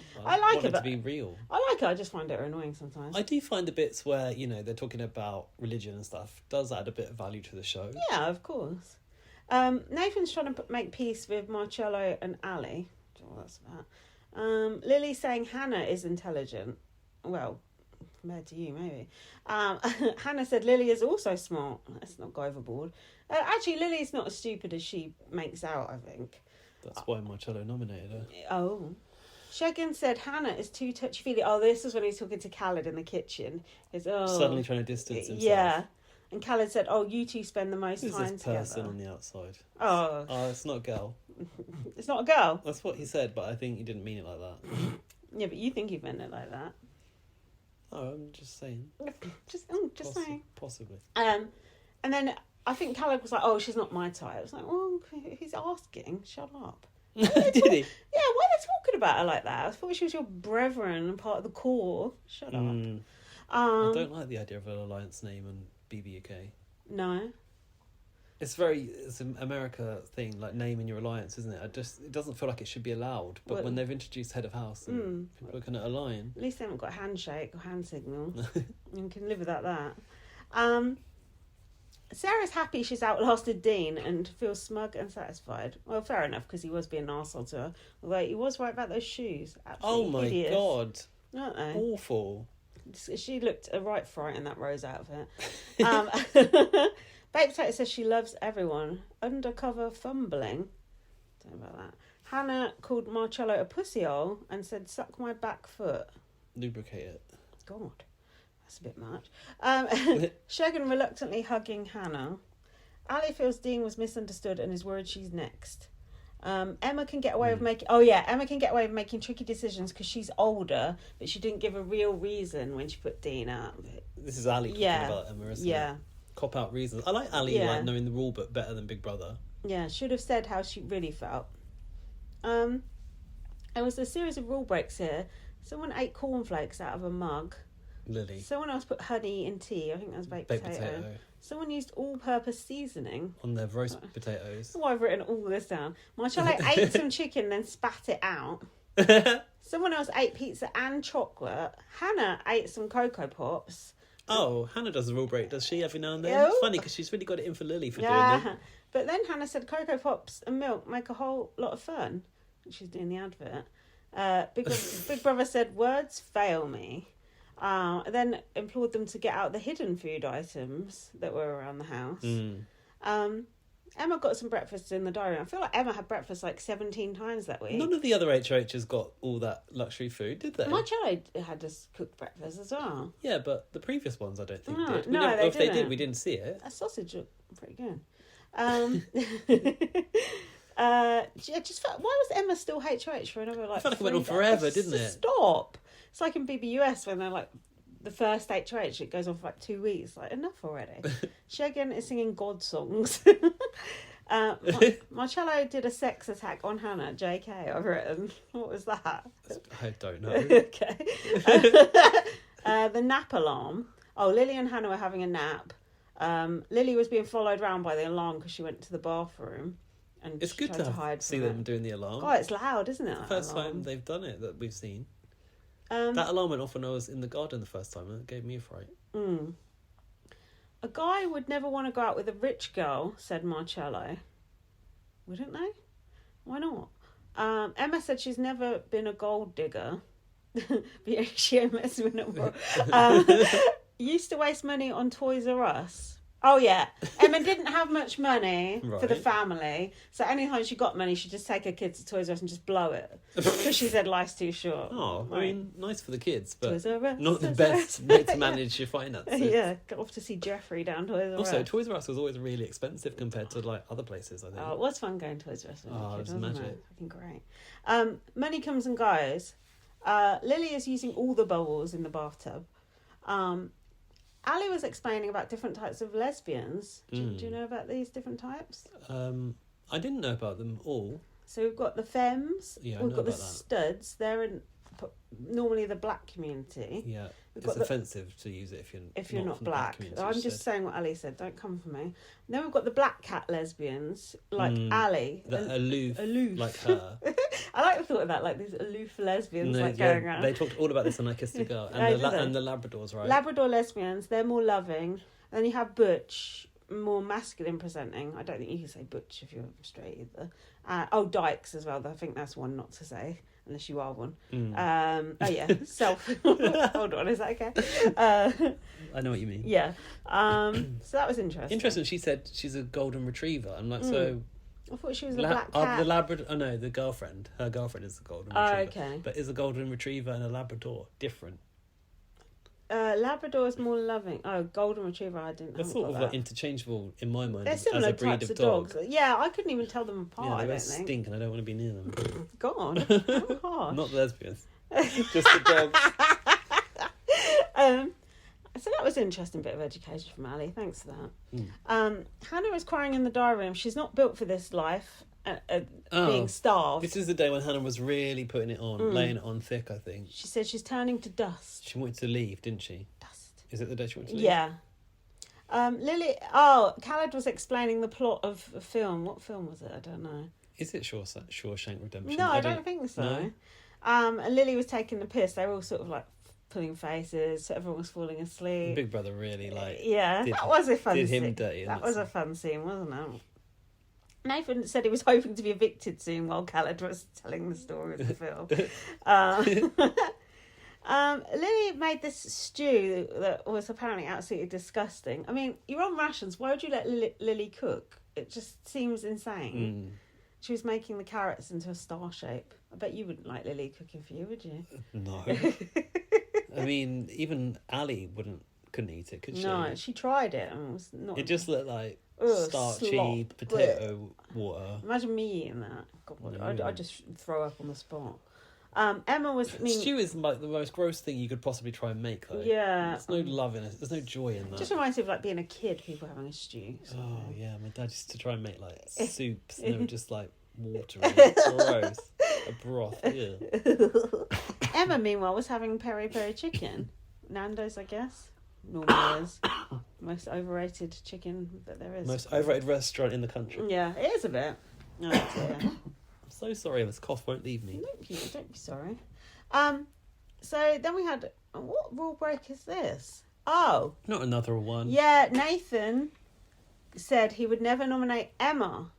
want it, to be real. I like her. I just find it annoying sometimes. I do find the bits where, they're talking about religion and stuff does add a bit of value to the show. Yeah, of course. Nathan's trying to make peace with Marcello and Ali. I don't know what that's about. Lily's saying Hannah is intelligent. Well, compared to you, maybe. Hannah said Lily is also smart. Let's not go overboard. Actually, Lily's not as stupid as she makes out, I think. That's why Marcello nominated her. Oh. Shagan said Hannah is too touchy-feely. Oh, this was when he was talking to Khaled in the kitchen. Suddenly trying to distance himself. Yeah. And Khaled said, oh, you two spend the most Who's time this together. person on the outside? Oh, it's not a girl. It's not a girl? That's what he said, but I think he didn't mean it like that. Yeah, but you think he meant it like that. Oh, I'm just saying. Just saying. Possibly. And then I think Khaled was like, oh, she's not my type. I was like, well, he's asking. Shut up. Did he? Yeah, why are they talking about her like that? I thought she was your brethren and part of the core. Shut up. I don't like the idea of an alliance name and BBUK. No. It's an America thing, like naming your alliance, isn't it? It doesn't feel like it should be allowed. But when they've introduced head of house and people are going to align. At least they haven't got a handshake or hand signal. You can live without that. Sarah's happy she's outlasted Dean and feels smug and satisfied. Well, fair enough, because he was being an arsehole to her. Although he was right about those shoes. Absolutely oh my hideous, God. Aren't they? Awful. She looked a right fright in that rose outfit. Baked Potato says she loves everyone. Undercover fumbling. Don't know about that. Hannah called Marcello a pussyhole and said, suck my back foot. Lubricate it. God. That's a bit much. Shagan reluctantly hugging Hannah. Ali feels Dean was misunderstood and is worried she's next. Emma can get away with making... Oh, yeah. Emma can get away with making tricky decisions because she's older, but she didn't give a real reason when she put Dean up. This is Ali talking about Emma, isn't it? Cop-out reasons. I like Ali knowing the rule book better than Big Brother. Yeah, should have said how she really felt. There was a series of rule breaks here. Someone ate cornflakes out of a mug. Lily. Someone else put honey in tea. I think that was baked potato. Someone used all-purpose seasoning on their roast potatoes. Oh, I've written all this down. Marcello ate some chicken, then spat it out. Someone else ate pizza and chocolate. Hannah ate some Cocoa Pops. Oh, Hannah does the rule break, does she, every now and then? It's funny because she's really got it in for Lily for doing them. But then Hannah said Cocoa Pops and milk make a whole lot of fun. She's doing the advert. Big Brother said, words fail me. Then implored them to get out the hidden food items that were around the house. Emma got some breakfast in the diary. I feel like Emma had breakfast like 17 times that week. None of the other HOHs got all that luxury food, did they? My child had to cook breakfast as well. Yeah, but the previous ones I don't think did. If they did, we didn't see it. A sausage looked pretty good. Just felt, why was Emma still HOH for another like? I felt like it went on forever, didn't it? Stop! It's like in BBUS when they're like the first HOH, it goes on for like 2 weeks. Like, enough already. Shagan is singing God songs. Marcello did a sex attack on Hannah. JK, I've written. What was that? I don't know. Okay. The nap alarm. Oh, Lily and Hannah were having a nap. Lily was being followed around by the alarm because she went to the bathroom. And it's good to hide see them doing the alarm. Oh, it's loud, isn't it? First time they've done it that we've seen. That alarm went off when I was in the garden the first time, and it gave me a fright. A guy would never want to go out with a rich girl, said Marcello. Wouldn't they? Why not? Emma said she's never been a gold digger. But yeah, she messed with it. Used to waste money on Toys R Us. Oh, yeah. Emma didn't have much money for the family. So anytime she got money, she'd just take her kids to Toys R Us and just blow it. Because she said life's too short. Oh, right. I mean, nice for the kids, but Toys R Us, not the best way to manage your finances. Yeah, go off to see Jeffrey down Toys R Us. Also, Toys R Us was always really expensive compared to like other places, I think. Oh, it was fun going to Toys R Us. It was magic. It? Fucking great. Money comes and goes. Lily is using all the bubbles in the bathtub. Ali was explaining about different types of lesbians. Do you know about these different types? I didn't know about them all. So we've got the femmes. Yeah, we've got the studs. They're in normally the black community. Yeah, it's offensive to use it if you're not black. I'm just saying what Ali said. Don't come for me. Then we've got the black cat lesbians, like Ali. Aloof, like her. I like the thought of that, like these aloof lesbians going around. They talked all about this on I Kissed a Girl. And the Labradors, right? Labrador lesbians, they're more loving. Then you have butch, more masculine presenting. I don't think you can say butch if you're straight either. Dykes as well. I think that's one not to say. Unless you are one. Self. Hold on, is that okay? I know what you mean. Yeah. So that was interesting. Interesting, she said she's a golden retriever. I'm like, so... I thought she was a black cat. The Labrador... Oh, no, the girlfriend. Her girlfriend is the golden retriever. Oh, okay. But is a golden retriever and a Labrador different? Labrador is more loving. Oh, golden retriever, I didn't know. They're sort of like interchangeable in my mind. They're similar as a breed types of dogs. Yeah, I couldn't even tell them apart. Yeah, they stink and I don't want to be near them. Go on. Harsh. Not lesbians. Just the dogs. So that was an interesting bit of education from Ali. Thanks for that. Hannah is crying in the diary room. She's not built for this life. Being starved. This is the day when Hannah was really putting it on, laying it on thick, I think. She said she's turning to dust. She wanted to leave, didn't she? Dust. Is it the day she wanted to leave? Yeah. Khaled was explaining the plot of a film. What film was it? I don't know. Is it Shawshank Redemption? No, I don't think so. No? And Lily was taking the piss. They were all sort of like pulling faces. So everyone was falling asleep. Big Brother really that was a fun scene. Did him dirty. That was a fun scene, wasn't it? Nathan said he was hoping to be evicted soon while Khaled was telling the story of the film. Lily made this stew that was apparently absolutely disgusting. I mean, you're on rations. Why would you let Lily cook? It just seems insane. She was making the carrots into a star shape. I bet you wouldn't like Lily cooking for you, would you? No. I mean, even Ali couldn't eat it, could she? No, she tried it and it was not. It just looked like starchy slop, potato water. Imagine me eating that. God, I'd just throw up on the spot. Emma was... Stew is like the most gross thing you could possibly try and make, though. Yeah. There's no love in it. There's no joy in that. Just reminds me of like being a kid, people having a stew. Oh, yeah. My dad used to try and make like soups and they were just like watery. Gross. A broth. Yeah. Emma, meanwhile, was having peri-peri chicken. Nando's, I guess. Normally is. Most overrated chicken that there is. Most overrated restaurant in the country. Yeah, it is a bit. Oh, dear. I'm so sorry, this cough won't leave me. Don't be sorry. So then we had... What rule break is this? Oh. Not another one. Yeah, Nathan said he would never nominate Emma.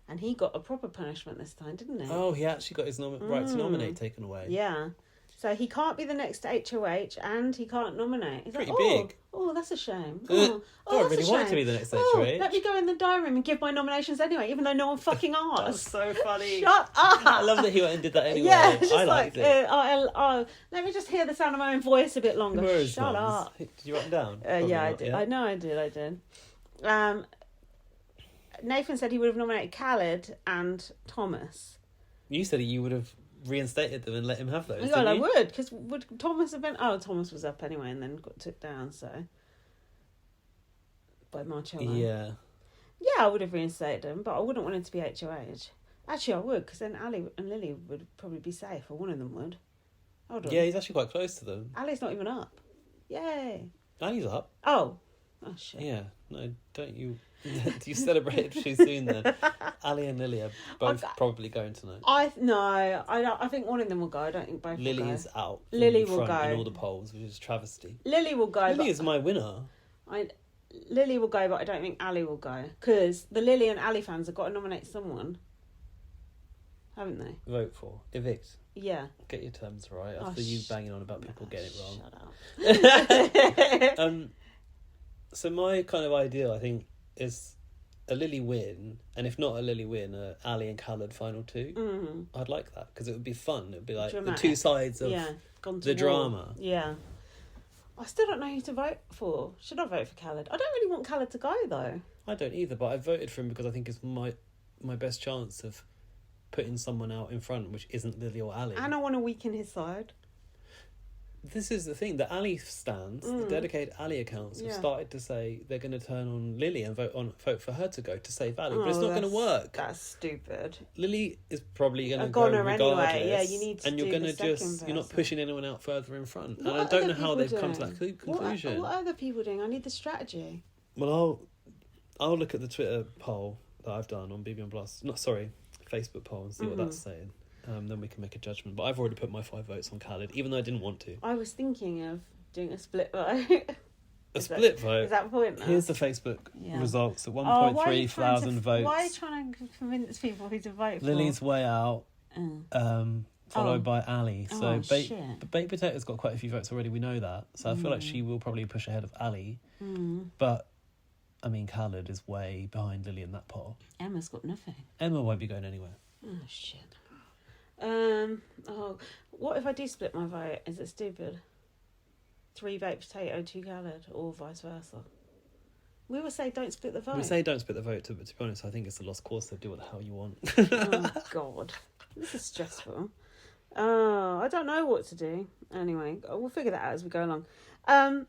And he got a proper punishment this time, didn't he? Oh, he actually got his right to nominate taken away. Yeah. So he can't be the next HOH and he can't nominate. He's pretty like, big. Oh, that's a shame. I that's really a want shame. to be the next HOH. Let me go in the diary room and give my nominations anyway, even though no one fucking asked. That's so funny. Shut up. I love that he went and did that anyway. Yeah, just I liked it. Let me just hear the sound of my own voice a bit longer. Where is Shut mum's? up. Did you write them down? Yeah, I did. Yeah? I know I did. Nathan said he would have nominated Khaled and Thomas. You said you would have reinstated them and let him have those. Yeah, I would, because would Thomas have been? Oh, Thomas was up anyway and then got took down. So by Marcello. Yeah. Yeah, I would have reinstated him, but I wouldn't want him to be HOH. Actually, I would, because then Ali and Lily would probably be safe, or one of them would. Hold on. Yeah, he's actually quite close to them. Ali's not even up. Yay. Ali's up. Oh shit. Yeah. No, don't you? You celebrated too soon then. Ali and Lily are both probably going tonight. I think one of them will go. I don't think both Lily will go. is out. Lily will go in all the polls, which is a travesty. Lily will go. Lily is my winner. Lily will go, but I don't think Ali will go, because the Lily and Ali fans have got to nominate someone, haven't they? Vote for evict. Yeah. Get your terms right after you banging on about people getting it wrong. Shut up. So my kind of ideal, I think, is a Lily win, and if not a Lily win, a Ali and Khaled final two. Mm-hmm. I'd like that because it would be fun. It'd be like Dramatic. the two sides of the drama. Yeah. I still don't know who to vote for. Should I vote for Khaled? I don't really want Khaled to go though. I don't either, but I voted for him because I think it's my best chance of putting someone out in front which isn't Lily or Ali. And I want to weaken his side. This is the thing. The Ali stands, the dedicated Ali accounts, have started to say they're going to turn on Lily and vote for her to go to save Ali, but it's not going to work. That's stupid. Lily is probably going to go regardless. Anyway. Yeah, you need to. And you're going to you're not pushing anyone out further in front. And I don't know how they've come to that conclusion. What are other people doing? I need the strategy. Well, I'll look at the Twitter poll that I've done on BB Plus. Facebook poll and see what that's saying. Then we can make a judgment. But I've already put my 5 votes on Khaled, even though I didn't want to. I was thinking of doing a split vote. Split vote? Is that pointless? Here's the Facebook results at 1.3 thousand votes. Why are you trying to convince people who to vote for? Lily's way out, followed by Ali. So Baked Potato's got quite a few votes already, we know that. So I feel like she will probably push ahead of Ali. But, I mean, Khaled is way behind Lily in that poll. Emma's got nothing. Emma won't be going anywhere. Oh, shit. What if I do split my vote? Is it stupid? 3 Baked Potato, 2 Khaled, or vice versa? We would say don't split the vote. We say don't split the vote, but to be honest, I think it's a lost cause, so do what the hell you want. Oh, God. This is stressful. I don't know what to do. Anyway, we'll figure that out as we go along.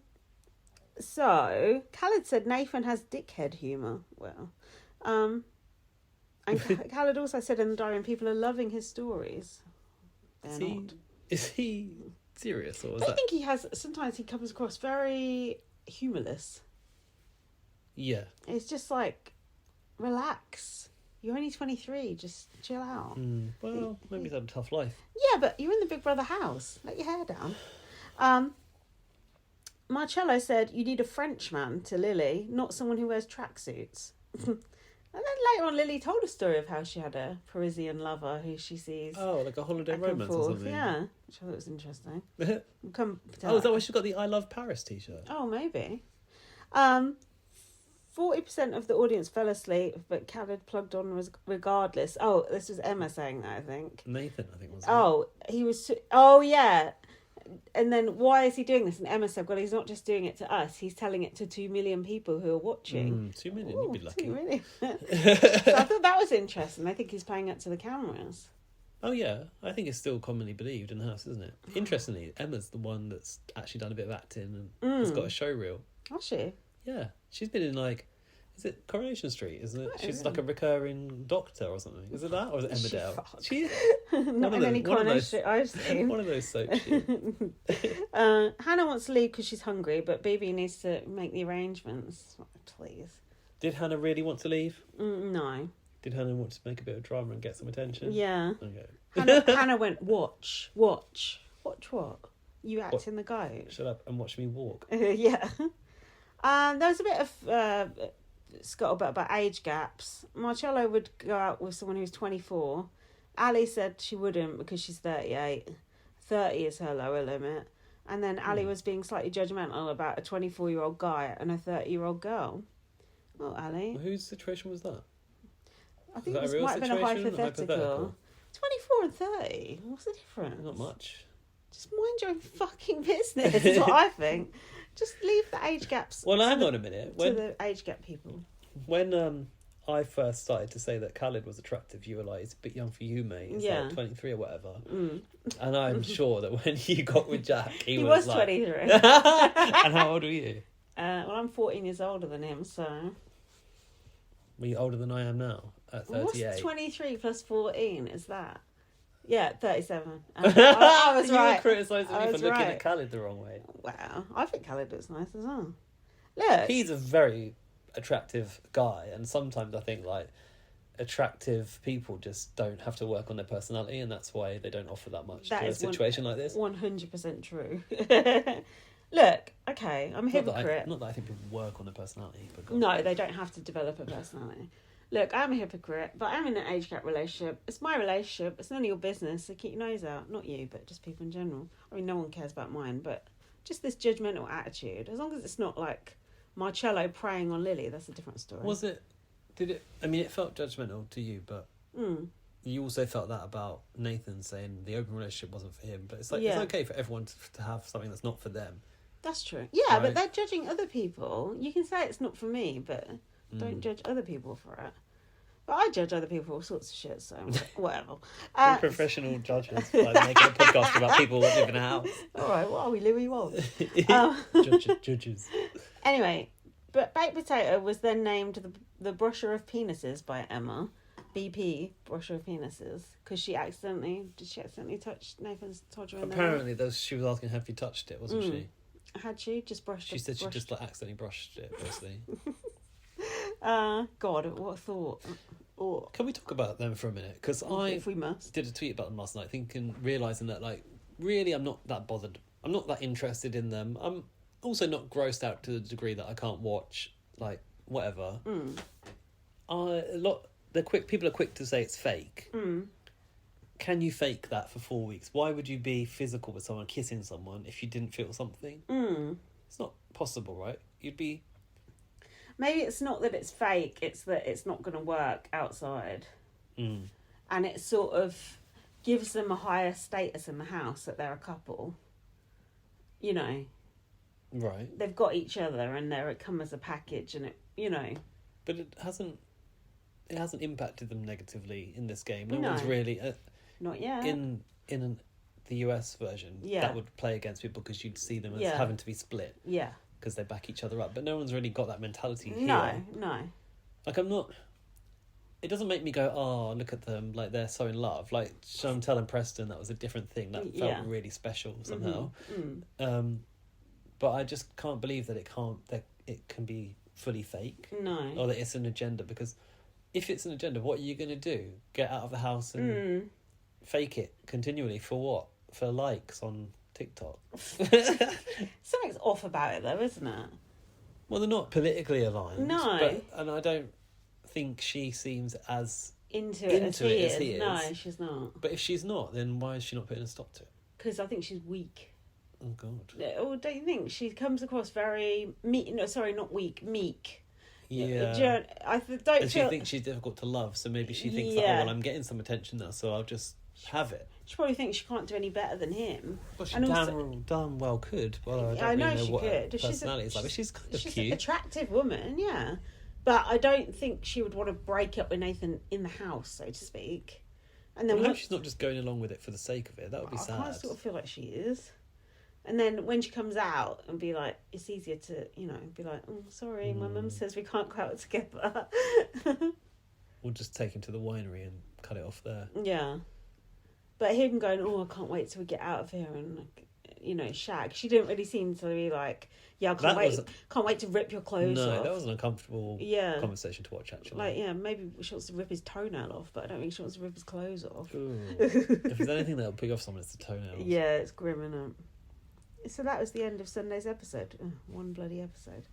So, Khaled said Nathan has dickhead humour. Well, and Khaled also said in the diary, people are loving his stories. Is he serious? Or I think he has. Sometimes he comes across very humourless. Yeah. It's just like, relax. You're only 23. Just chill out. Well, maybe he's had a tough life. Yeah, but you're in the Big Brother house. Let your hair down. Marcello said you need a Frenchman to Lily, not someone who wears tracksuits. And then later on, Lily told a story of how she had a Parisian lover who she sees. Oh, like a holiday romance or something. Yeah, which I thought was interesting. Is that why she's got the I Love Paris t-shirt? Oh, maybe. 40% of the audience fell asleep, but Khaled plugged on regardless. Oh, this was Emma saying that, I think. Nathan, I think, was he was... Oh, yeah. And then, why is he doing this? And Emma said, well, he's not just doing it to us. He's telling it to 2 million people who are watching. 2 million, you'd be lucky. 2 million. So I thought that was interesting. I think he's playing it to the cameras. Oh, yeah. I think it's still commonly believed in the house, isn't it? Interestingly, Emma's the one that's actually done a bit of acting and has got a show reel. Has she? Yeah. She's been in, like... Is it Coronation Street, isn't it? She's really? like a recurring doctor or something. Is it that? Or is it Emmerdale? She's not in any Coronation Street I've seen. One of those soap Hannah wants to leave because she's hungry, but BB needs to make the arrangements. Please. Did Hannah really want to leave? No. Did Hannah want to make a bit of drama and get some attention? Yeah. Okay. Hannah went, watch. Watch what? You act in the goat. Shut up and watch me walk. Yeah. There was a bit of... scuttlebutt about age gaps. Marcello would go out with someone who's 24. Ali said she wouldn't because she's 38. 30 is her lower limit. And then Ali was being slightly judgmental about a 24-year-old guy and a 30-year-old girl. Oh, Ali. Well, whose situation was that? I think this might have been a hypothetical. 24 and 30? What's the difference? Not much. Just mind your own fucking business, is what I think. Just leave the age gaps. Well, hang on a minute. To the age gap people. When I first started to say that Khaled was attractive, you were like, it's a bit young for you, mate. It's like 23 or whatever. And I'm sure that when you got with Jack, he was like... 23. And how old were you? Well, I'm 14 years older than him, so... Were you older than I am now, at 38? What's 23 plus 14, is that? Yeah, 37. I was right. You were criticising me for looking at Khaled the wrong way. Wow, I think Khaled looks nice as well. Look. He's a very attractive guy, and sometimes I think, like, attractive people just don't have to work on their personality, and that's why they don't offer that much to a situation like this. 100% true. Look, okay, I'm a hypocrite. Not that I think people work on their personality. But no, they don't have to develop a personality. Look, I'm a hypocrite, but I'm in an age gap relationship. It's my relationship. It's none of your business, so keep your nose out. Not you, but just people in general. I mean, no one cares about mine, but just this judgmental attitude. As long as it's not like Marcello preying on Lily, that's a different story. It felt judgmental to you, but you also felt that about Nathan saying the open relationship wasn't for him. But it's like, it's okay for everyone to have something that's not for them. That's true. Yeah, right? But they're judging other people. You can say it's not for me, but don't judge other people for it. But I judge other people for all sorts of shit, so whatever. We're professional judges, like making a podcast about people that live in a house. All right, what are we, Louis Walsh? Judges. Anyway, but Baked Potato was then named the Brusher of Penises by Emma. BP, Brusher of Penises, because she accidentally touch Nathan's Todger in there? Apparently, she was asking, have you touched it, wasn't she? Had she? Just brushed it? She said she just accidentally brushed it, basically. God, what a thought. Oh. Can we talk about them for a minute? Because if we must. Did a tweet about them last night, realising that, like, really I'm not that bothered. I'm not that interested in them. I'm also not grossed out to the degree that I can't watch, like, whatever. People are quick to say it's fake. Can you fake that for 4 weeks? Why would you be physical with someone, kissing someone, if you didn't feel something? It's not possible, right? You'd be... Maybe it's not that it's fake, it's that it's not going to work outside. And it sort of gives them a higher status in the house that they're a couple. You know. Right. They've got each other and it come as a package and it, you know. But it hasn't impacted them negatively in this game. No one's really... not yet. In the US version, that would play against people because you'd see them as having to be split. Yeah. Because they back each other up. But no one's really got that mentality here. No. Like, I'm not... It doesn't make me go, oh, look at them, like, they're so in love. Like, Chantel and Preston, that was a different thing. That felt really special somehow. But I just can't believe that it can be fully fake. No. Or that it's an agenda. Because if it's an agenda, what are you going to do? Get out of the house and fake it continually for what? For likes on TikTok. Something's off about it though, isn't it? Well, they're not politically aligned. No. And I don't think she seems as into it as he is. No, she's not. But if she's not, then why is she not putting a stop to it? Because I think she's weak. Oh, God. Or don't you think? She comes across very... meek. Yeah. Don't she thinks she's difficult to love, so maybe she thinks that, I'm getting some attention now, so I'll just have it. She probably thinks she can't do any better than him. Well, she damn well could. Well, I know she could. Her personality is like, but she's kind of cute. She's an attractive woman, yeah. But I don't think she would want to break up with Nathan in the house, so to speak. And then I hope she's not just going along with it for the sake of it. That would be sad. I sort of feel like she is. And then when she comes out and be like, it's easier to, be like, oh, sorry, my mum says we can't go out together. Or just take him to the winery and cut it off there. Yeah. But him going, I can't wait till we get out of here and, shag. She didn't really seem to be like, I can't wait to rip your clothes off. No, that was an uncomfortable conversation to watch, actually. Like, maybe she wants to rip his toenail off, but I don't think she wants to rip his clothes off. If there's anything that'll pick off someone, it's the toenails. Yeah, it's grim, isn't it? So that was the end of Sunday's episode. One bloody episode.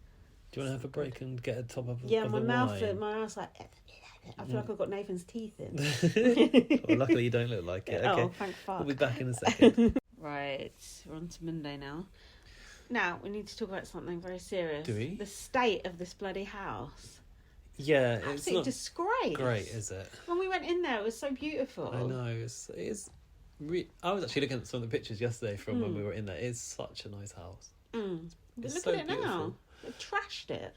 Do you want to have a break and get a top up of my mouth's like... I feel like I've got Nathan's teeth in. Well, luckily you don't look like it. Okay. Oh, thank fuck. We'll be back in a second. Right, we're on to Monday now. Now, we need to talk about something very serious. Do we? The state of this bloody house. Yeah, it's absolute not disgrace. Great, is it? When we went in there, it was so beautiful. I know, I was actually looking at some of the pictures yesterday from when we were in there. It's such a nice house. But look so at it beautiful. now. They've trashed it.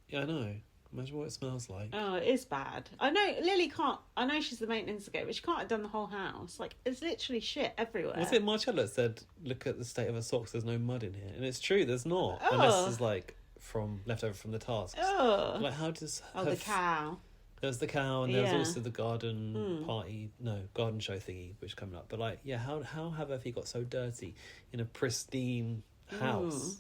Yeah, I know. Imagine what it smells like. Oh, it is bad. I know Lily can't. I know she's the maintenance guy, but she can't have done the whole house. Like, it's literally shit everywhere. Was it Marcella that said, "Look at the state of her socks. There's no mud in here," and it's true. There's not, unless it's like from leftover from the tasks. Oh, like how does? the cow. There was the cow, and there was also the garden garden show thingy, which is coming up. But like, yeah, how have Effie got so dirty in a pristine house?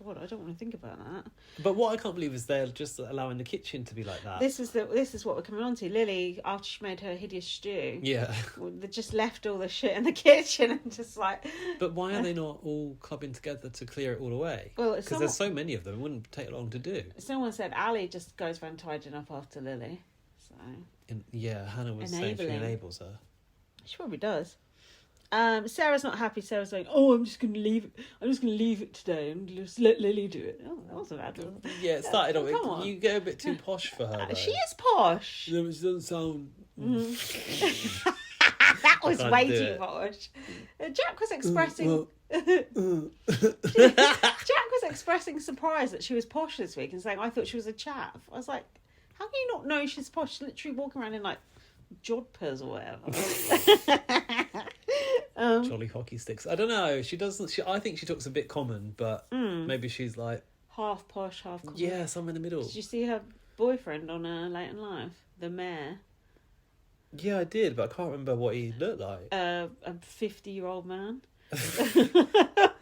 God, I don't want to think about that. But what I can't believe is they're just allowing the kitchen to be like that. This is what we're coming on to. Lily, after she made her hideous stew, they just left all the shit in the kitchen and just like. But why are they not all clubbing together to clear it all away? Well, because there's so many of them, it wouldn't take long to do. Someone said Ali just goes around tidying up after Lily. So. Hannah was saying she enables her. She probably does. Sarah's not happy. Sarah's saying, "Oh, I'm just going to leave it. I'm just going to leave it today and just let Lily do it." Oh, that wasn't bad. Yeah, it started off. You get a bit too posh for her. She is posh. No, it doesn't sound. That was way too posh. Jack was expressing. Jack was expressing surprise that she was posh this week and saying, "I thought she was a chav." I was like, "How can you not know she's posh? She's literally walking around in like jodhpurs or whatever." Jolly hockey sticks. I don't know. She doesn't. I think she talks a bit common, but maybe she's like half posh, half common. Yeah, somewhere in the middle. Did you see her boyfriend on Late in Life, the mayor? Yeah, I did, but I can't remember what he looked like. A 50-year-old man.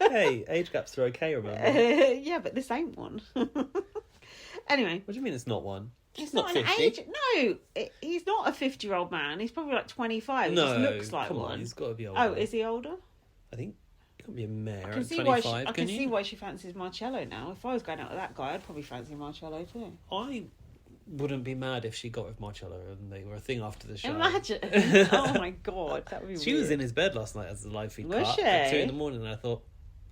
Hey, age gaps are okay, remember? Yeah, but this ain't one. Anyway. What do you mean it's not one? It's not 50. An age. No, he's not a 50-year-old man. He's probably like 25. He just looks like come one. On, he's got to be older. Oh, is he older? I think he can't be a mayor at 25. I can see why she fancies Marcello now. If I was going out with that guy, I'd probably fancy Marcello too. I wouldn't be mad if she got with Marcello and they were a thing after the show. Imagine. Oh my God, that would be She weird. was in his bed last night as the live feed was cut she? at 2 a.m, and I thought,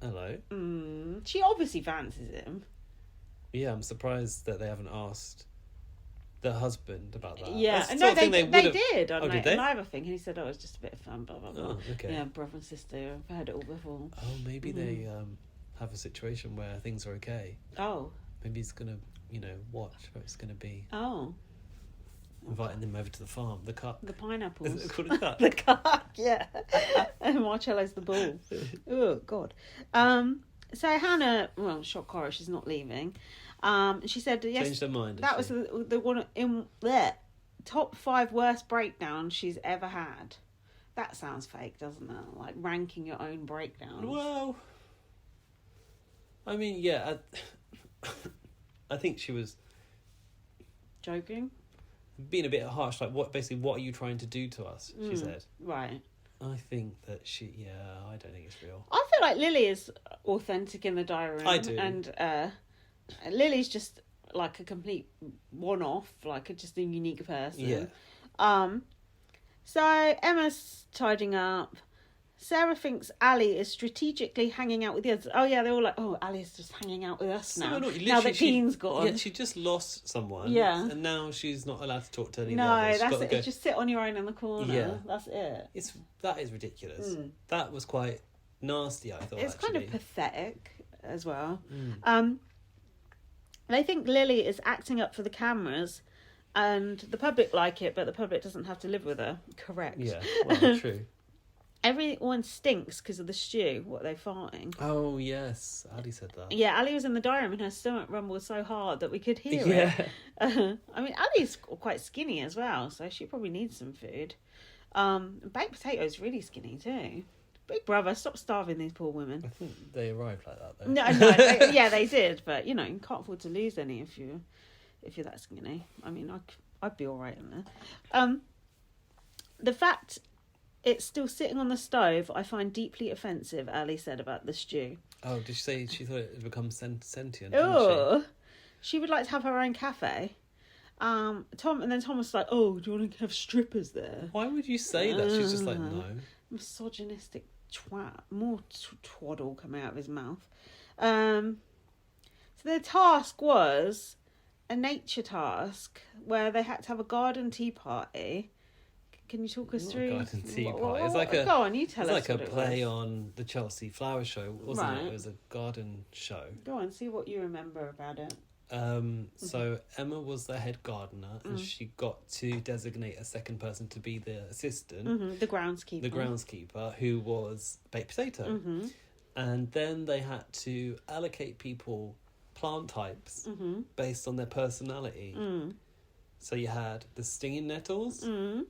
hello. She obviously fancies him. Yeah, I'm surprised that they haven't asked the husband about that. Yeah, no, they did. Did they? Another thing. He said, "Oh, it's just a bit of fun." Blah blah blah. Oh, okay. Yeah, brother and sister. I've heard it all before. Oh, maybe they have a situation where things are okay. Oh. Maybe he's gonna, watch what it's gonna be. Oh. Inviting them over to the farm. The cuck. The pineapples. Is it called a cuck? The cuck. Yeah. And Marcello's the bull. Oh God. So Hannah, shock horror. She's not leaving. She said yes. Changed her mind. That was the one in there. Top 5 worst breakdowns she's ever had. That sounds fake, doesn't it? Like ranking your own breakdowns. Well, I mean, yeah. I think she was joking, being a bit harsh. Like, what are you trying to do to us? She said. Right. I think that I don't think it's real. I feel like Lily is authentic in the diary room. I do. And Lily's just like a complete one-off, like just a unique person. Yeah. So Emma's tidying up. Sarah thinks Ali is strategically hanging out with the others. Oh yeah, they're all like, "Oh, Ali's just hanging out with us now." Now that Dean's gone. Yeah, she just lost someone. Yeah. And now she's not allowed to talk to any of the No, others. that's it. Go... Just sit on your own in the corner. Yeah. That's it. That is ridiculous. That was quite nasty, I thought. It's actually. kind of pathetic as well. They think Lily is acting up for the cameras, and the public like it, but the public doesn't have to live with her. Correct. Yeah, well, true. Everyone stinks because of the stew. What are they farting? Oh, yes. Ali said that. Yeah, Ali was in the diary room and her stomach rumbled so hard that we could hear it. I mean, Ali's quite skinny as well, so she probably needs some food. Baked potato's really skinny too. Big brother, stop starving these poor women. I think they arrived like that, though. No, they did, but you can't afford to lose any if you're that skinny. I mean, I'd be all right in there. The fact it's still sitting on the stove, I find deeply offensive. Ali said about the stew. Oh, did she say she thought it had become sentient? Oh, she would like to have her own cafe. Tom was like, "Oh, do you want to have strippers there?" Why would you say that? She's just like, no. Misogynistic twaddle coming out of his mouth. So their task was a nature task where they had to have a garden tea party. Can you talk us through? Garden tea party. It's like go on, you tell us. It's like a play on the Chelsea Flower Show, wasn't it? It was a garden show. Go on, see what you remember about it. So Emma was the head gardener, and she got to designate a second person to be the assistant, the groundskeeper, who was baked potato. And then they had to allocate people plant types based on their personality. So you had the stinging nettles. Do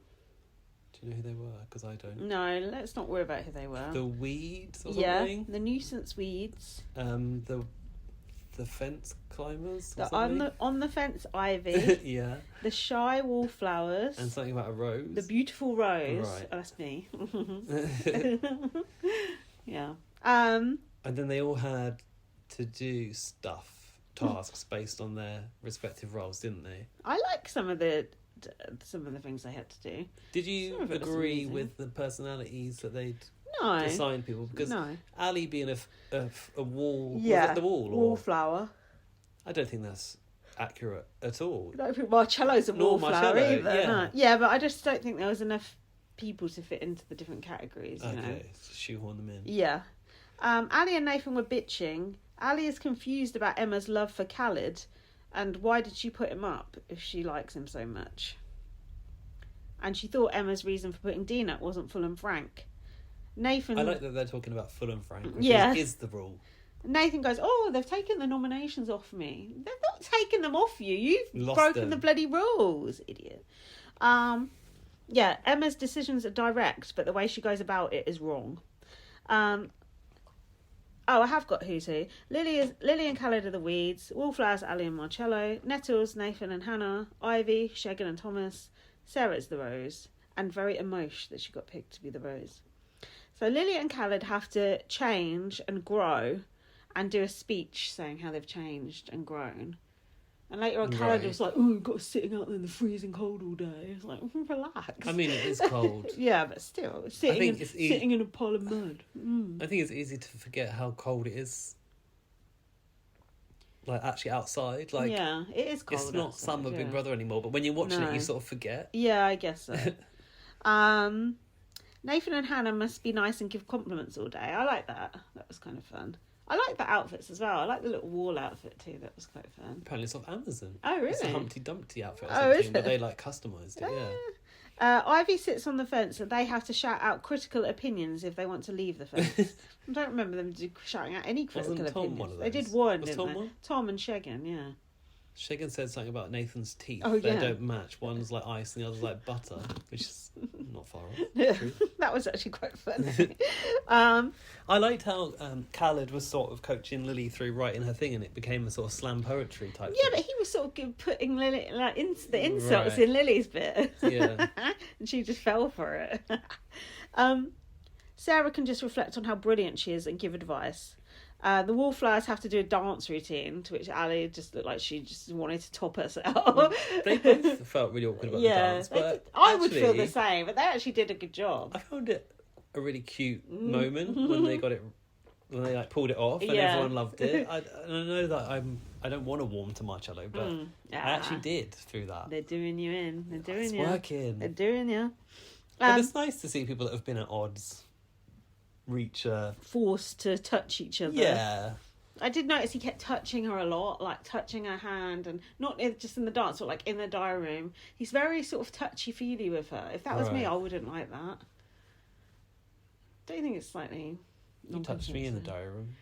you know who they were? Because I don't. No, let's not worry about who they were. The weeds or something? Yeah, the nuisance weeds. The fence climbers or on the fence ivy. Yeah. The shy wallflowers. And something about a rose. The beautiful rose. Right. Oh, that's me. Yeah. And then they all had to do tasks based on their respective roles, didn't they? I like some of the things they had to do. Did you agree with the personalities that they'd assigned people? Because Ali being a wall, was it the wall? Wallflower. I don't think that's accurate at all. I don't think Marcello's a wallflower either. Yeah. No. Yeah, but I just don't think there was enough people to fit into the different categories. You know? Shoehorn them in. Yeah. Ali and Nathan were bitching. Ali is confused about Emma's love for Khaled, and why did she put him up if she likes him so much? And she thought Emma's reason for putting Dean up wasn't full and frank. Nathan... I like that they're talking about full and frank, which is the rule. Nathan goes, they've taken the nominations off me. They've not taken them off you. You've broken the bloody rules, idiot. Emma's decisions are direct, but the way she goes about it is wrong. I have got who's who. Lily and Khaled are the weeds. Wallflowers, Ali and Marcello. Nettles, Nathan and Hannah. Ivy, Shagan and Thomas. Sarah's the rose. And very emosh that she got picked to be the rose. So Lily and Khaled have to change and grow and do a speech saying how they've changed and grown. And later on, Khaled was like, we've got sitting out there in the freezing cold all day. It's like, relax. I mean, it is cold. Yeah, but still, sitting in a pile of mud. I think it's easy to forget how cold it is. Like, actually outside. Like, yeah, it is cold. It's not outside, summer Big Brother anymore, but when you're watching it, you sort of forget. Yeah, I guess so. Nathan and Hannah must be nice and give compliments all day. I like that. That was kind of fun. I like the outfits as well. I like the little wall outfit too. That was quite fun. Apparently it's off Amazon. Oh, really? It's a Humpty Dumpty outfit or something, is it? but they customised it, Ivy sits on the fence and they have to shout out critical opinions if they want to leave the fence. I don't remember them shouting out any critical opinions. opinions. One of those? They did one, Was didn't Tom they? one? Tom and Shagan, yeah. Shagan said something about Nathan's teeth. Oh, They yeah. don't match. One's like ice and the other's like butter, which is not far off. Yeah. That was actually quite funny. I liked how Khaled was sort of coaching Lily through writing her thing, and it became a sort of slam poetry type Yeah, thing. but he was sort of putting Lily, the insults in Lily's bit. Yeah. And she just fell for it. Sarah can just reflect on how brilliant she is and give advice. The wallflowers have to do a dance routine, to which Ali just looked like she just wanted to top herself. They both felt really awkward about the dance. But I would feel the same, but they actually did a good job. I found it a really cute moment when they got it, when they pulled it off, and everyone loved it. I know that I don't want to warm to Marcello, but I actually did through that. They're doing you in. They're doing it's you. working. They're doing you. But it's nice to see people that have been at odds reach forced to touch each other. Yeah. I did notice he kept touching her a lot, like touching her hand, and not just in the dance, but like in the diary room. He's very sort of touchy-feely with her. If that was me, I wouldn't like that. Don't you think it's slightly... You touched me in the diary room.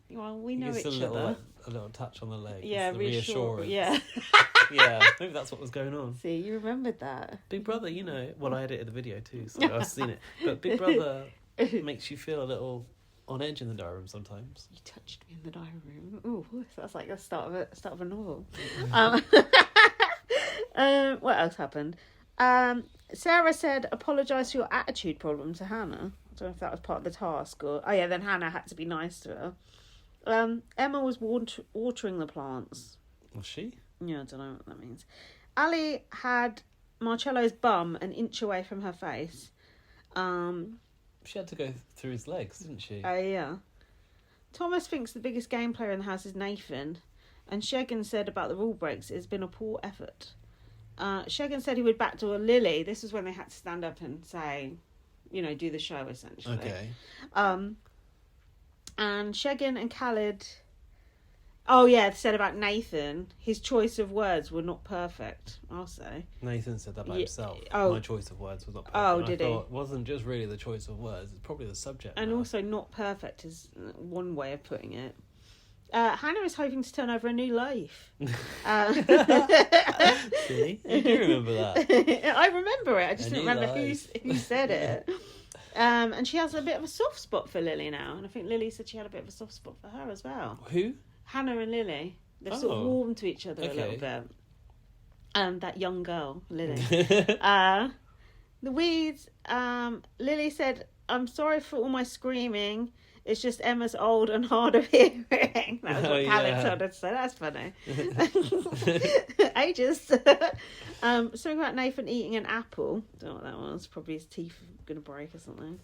Well, we know each other. A little touch on the leg. Yeah, reassurance. Yeah. Yeah, maybe that's what was going on. See, you remembered that. Big Brother, well, I edited the video too, so I've seen it. But Big Brother makes you feel a little on edge in the diary room sometimes. You touched me in the diary room. Ooh, that's like the start of a novel. What else happened? Sarah said, apologise for your attitude problem to Hannah. I don't know if that was part of the task or... Oh, yeah, then Hannah had to be nice to her. Emma was watering the plants. Was she? Yeah, I don't know what that means. Ali had Marcello's bum an inch away from her face. She had to go through his legs, didn't she? Oh, yeah. Thomas thinks the biggest game player in the house is Nathan, and Shegan said about the rule breaks, it's been a poor effort. Shegan said he would backdoor Lily. This was when they had to stand up and say, do the show, essentially. Okay. And Shegan and Khaled... Oh, yeah, they said about Nathan, his choice of words were not perfect, I'll say. Nathan said that about himself. Oh. My choice of words was not perfect. Oh, did he? It wasn't just really the choice of words, it's probably the subject. And also not perfect is one way of putting it. Hannah is hoping to turn over a new leaf. See? You do remember that. I remember it, I just didn't remember who said it. And she has a bit of a soft spot for Lily now, and I think Lily said she had a bit of a soft spot for her as well. Who? Hannah and Lily. They've sort of warmed to each other a little bit. That young girl, Lily. The Weeds, Lily said, I'm sorry for all my screaming. It's just Emma's old and hard of hearing. That was what Khaled told her to say. That's funny. Ages. Something about Nathan eating an apple. Don't know what that was. Probably his teeth were going to break or something.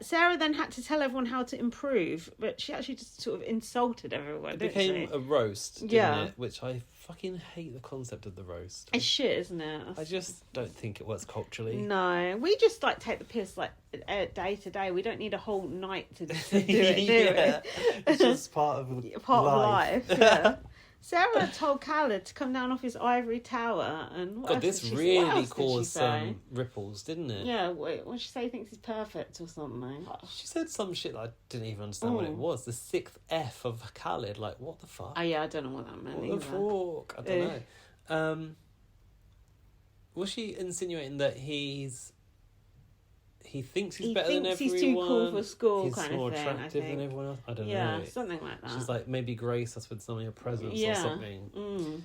Sarah then had to tell everyone how to improve, but she actually just sort of insulted everyone. It became a roast, didn't it? Which I fucking hate the concept of the roast. It's shit, isn't it? I just don't think it works culturally. No, we just take the piss day to day. We don't need a whole night to do it, do we? It's just part of life. Yeah. Sarah told Khaled to come down off his ivory tower, and this really caused some ripples, didn't it? Yeah, what did she say? He thinks he's perfect or something. She said some shit that I didn't even understand what it was. The 6th F of Khaled, what the fuck? Oh yeah, I don't know what that meant. What the fuck? I don't know. Was she insinuating that he thinks he's better than everyone? He's too cool for school, he's kind of more thing. attractive than everyone else. I don't know. Yeah, something like that. She's like, maybe grace us with some of your presents or something.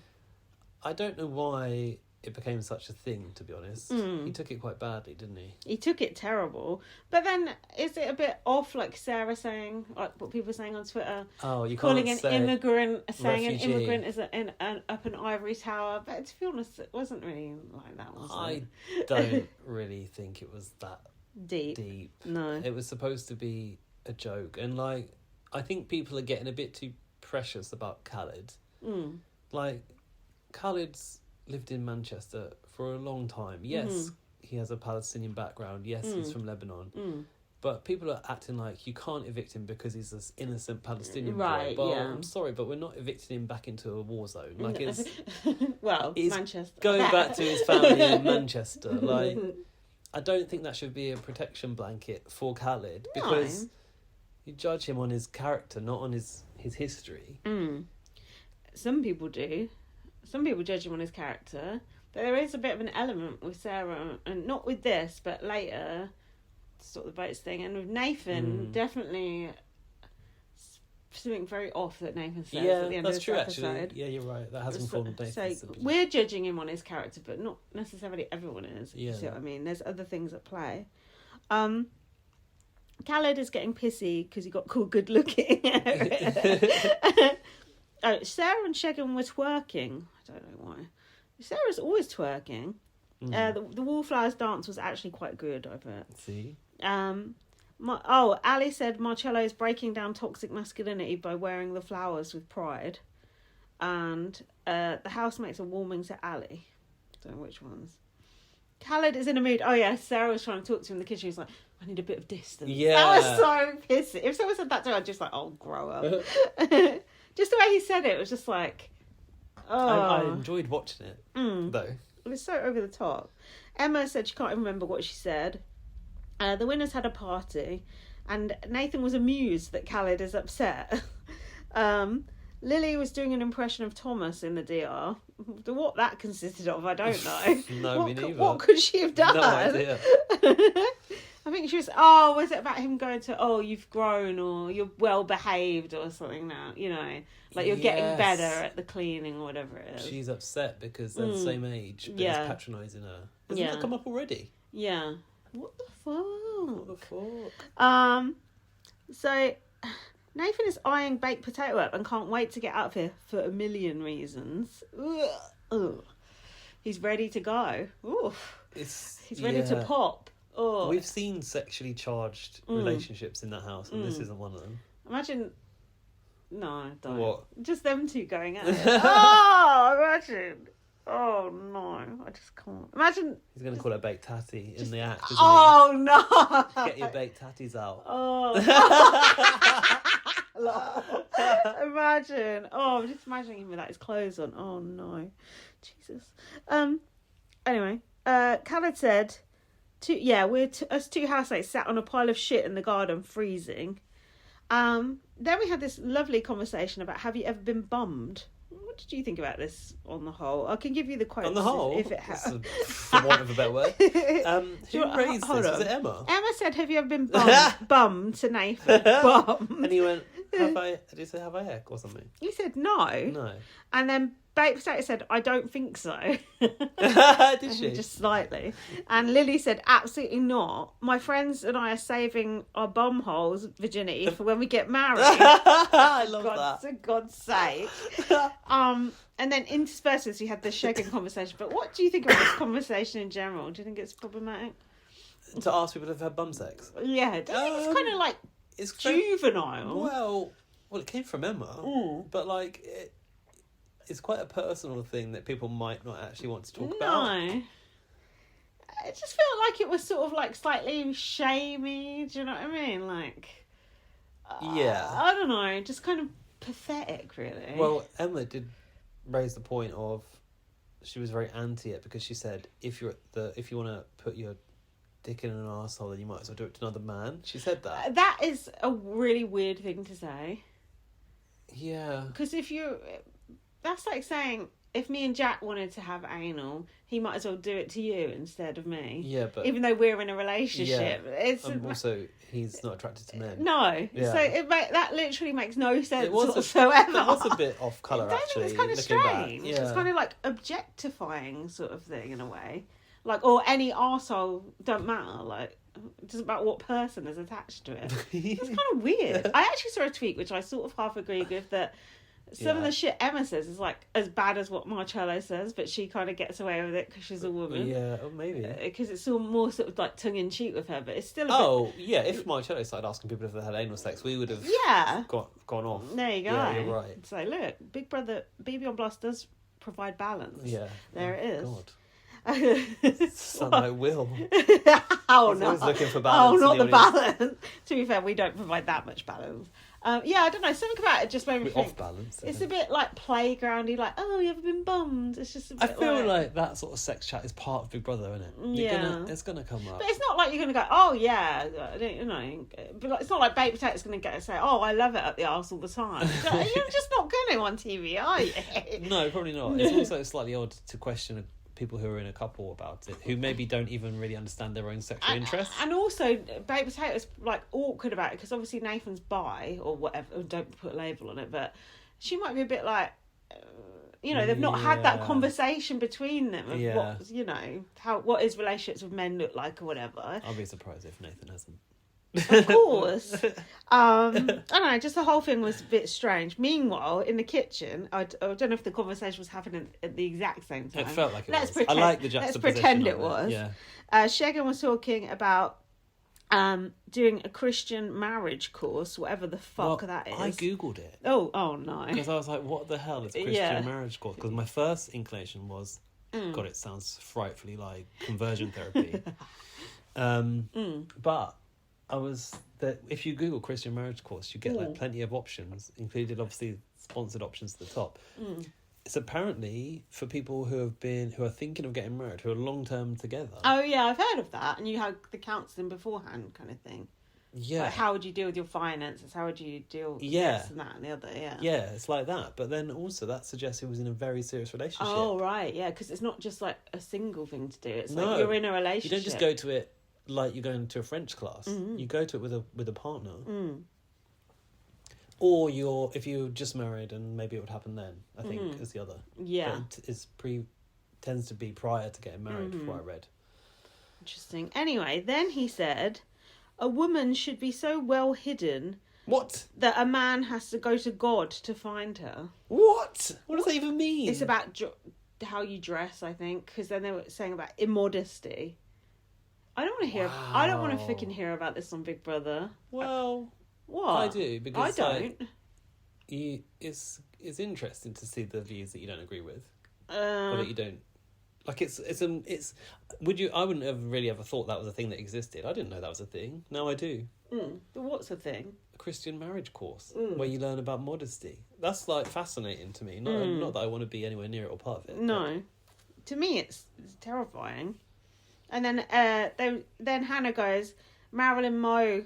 I don't know why it became such a thing, to be honest. He took it quite badly, didn't he? He took it terrible. But then, is it a bit off, like Sarah saying, like what people are saying on Twitter? Oh, you calling can't an immigrant, saying refugee. an immigrant is up an ivory tower. But to be honest, it wasn't really like that, was it? I don't really think it was that deep. No. It was supposed to be a joke. And, I think people are getting a bit too precious about Khaled. Khaled's lived in Manchester for a long time. Yes, he has a Palestinian background. Yes, he's from Lebanon. But people are acting like you can't evict him because he's this innocent Palestinian boy. Well, I'm sorry, but we're not evicting him back into a war zone. It's Manchester. Going back to his family in Manchester. I don't think that should be a protection blanket for Khaled because you judge him on his character, not on his history. Some people do. Some people judge him on his character. But there is a bit of an element with Sarah, and not with this, but later, sort of the boats thing. And with Nathan, definitely something very off that Nathan says at the end of this episode. Actually. Yeah, you're right. That has informed Nathan. So we're judging him on his character, but not necessarily everyone is. Yeah. You see what I mean? There's other things at play. Khaled is getting pissy because he got called good looking. Sarah and Shegan were twerking. I don't know why. Sarah's always twerking. The Wallflowers dance was actually quite good, I bet. See? Ali said Marcello is breaking down toxic masculinity by wearing the flowers with pride. And the housemates are warming to Ali. Don't know which ones. Khaled is in a mood. Oh yeah, Sarah was trying to talk to him in the kitchen. He's like, I need a bit of distance. Yeah. That was so pissy. If someone said that to her, I'd just like, oh, grow up. Just the way he said it was just like, oh. I enjoyed watching it, though. It was so over the top. Emma said she can't even remember what she said. The winners had a party, and Nathan was amused that Khaled is upset. Lily was doing an impression of Thomas in the DR. What that consisted of, I don't know. Me neither. What could she have done? No idea. I think she was, was it about him going to, you've grown, or you're well behaved, or something now, you're getting better at the cleaning, or whatever it is. She's upset because they're the same age, but he's patronising her. Hasn't that come up already? Yeah. What the fuck? So Nathan is eyeing baked potato up and can't wait to get out of here for a million reasons. Ugh. He's ready to go. Oof. He's ready to pop. Oh. We've seen sexually charged relationships in that house, and this isn't one of them. Imagine... No, don't. What? Just them two going at it. Oh, imagine. Oh, no. I just can't. Imagine... He's going to call her baked tatty in the act, isn't Oh, no. Get your baked tatties out. Oh. Imagine. Oh, I'm just imagining him without his clothes on. Oh, no. Jesus. Anyway, Khaled said, us two housemates sat on a pile of shit in the garden freezing. Then we had this lovely conversation about, have you ever been bummed? What did you think about this on the whole? I can give you the quotes. On the whole? If it has. For want of a better word. Who raised this? Was it Emma? Emma said, have you ever been bummed to Nathan? Bummed. And he went, did he say, have I heck or something? You said no. No. And then Baked Potato said, I don't think so. Did she? Just slightly. And Lily said, absolutely not. My friends and I are saving our bumholes virginity for when we get married. I love that. For God's sake. And then interspersed with this, we had the shagging conversation. But what do you think about this conversation in general? Do you think it's problematic? To ask people if they've had bum sex? Yeah. Do you think it's kind of like it's juvenile? Well, it came from Emma. But like... It's quite a personal thing that people might not actually want to talk about. No. It just felt like it was sort of like slightly shamey. Do you know what I mean? Like, yeah. I don't know. Just kind of pathetic, really. Well, Emma did raise the point of she was very anti it because she said if you want to put your dick in an arsehole, then you might as well do it to another man. She said that. That is a really weird thing to say. Yeah. Because that's like saying, if me and Jack wanted to have anal, he might as well do it to you instead of me. Yeah, but... Even though we're in a relationship. Yeah. Also, he's not attracted to men. No. Yeah. So that literally makes no sense whatsoever. It was a bit off colour, actually. It's kind of strange. Yeah. It's kind of like objectifying sort of thing in a way. Like, or any arsehole, don't matter. Like, it doesn't matter what person is attached to it. It's kind of weird. I actually saw a tweet, which I sort of half agreed with, that... Some of the shit Emma says is like as bad as what Marcello says, but she kind of gets away with it because she's a woman. Yeah, maybe. Because it's all more sort of like tongue in cheek with her, but it's still. Yeah. If Marcello started asking people if they had anal sex, we would have. Gone off. There you go. Yeah, you're right. So look, Big Brother BB on Blast does provide balance. Yeah. There it is. God. Sound like Will. Oh He's no! Always looking for balance. Oh, not the balance. To be fair, we don't provide that much balance. Yeah, I don't know. Something about it just made me think. Off balance. It's a bit like playgroundy, like, oh, you ever been bummed? It's just a bit I feel like that sort of sex chat is part of Big Brother, isn't it? Yeah. It's going to come up. But it's not like you're going to go, oh, yeah, you know. But like, it's not like Baked Potato's going to get to say, oh, I love it up the arse all the time. You're just not going to on TV, are you? No, probably not. It's also slightly odd to question people who are in a couple about it, who maybe don't even really understand their own sexual interests. And also, Baked Potato's like awkward about it because obviously Nathan's bi or whatever. Don't put a label on it, but she might be a bit like, they've not had that conversation between them of what his relationships with men look like or whatever. I'll be surprised if Nathan hasn't. Of course. I don't know, just the whole thing was a bit strange. Meanwhile, in the kitchen, I don't know if the conversation was happening at the exact same time. It felt like it was. Pretend, I like the juxtaposition. Let's pretend it was. Yeah. Shagan was talking about doing a Christian marriage course, whatever the fuck that is. I googled it. Oh no. Because I was like, what the hell is a Christian marriage course? Because my first inclination was, God, it sounds frightfully like conversion therapy. But if you Google Christian marriage course, you get like plenty of options, included obviously sponsored options at the top. It's apparently for people who are thinking of getting married, who are long term together. Oh yeah, I've heard of that. And you have the counselling beforehand, kind of thing. Yeah. Like, how would you deal with your finances? How would you deal with this and that and the other? Yeah. Yeah, it's like that. But then also that suggests he was in a very serious relationship. Oh right, yeah, because it's not just like a single thing to do. It's like you're in a relationship. You don't just go to it like you're going to a French class. You go to it with a partner. Or if you're just married, and maybe it would happen then, I think, is the other. Yeah. But tends to be prior to getting married, from what I read. Interesting. Anyway, then he said, a woman should be so well hidden... What? That a man has to go to God to find her. What? What does that even mean? It's about how you dress, I think, because then they were saying about immodesty. I don't want to hear. Wow. I don't want to freaking hear about this on Big Brother. Well, what? I do, because I don't. It's interesting to see the views that you don't agree with, or that you don't. Like it's. Would you? I wouldn't have really ever thought that was a thing that existed. I didn't know that was a thing. Now I do. But what's a thing? A Christian marriage course where you learn about modesty. That's like fascinating to me. Not that I want to be anywhere near it or part of it. No, to me it's terrifying. And then then Hannah goes, Marilyn Monroe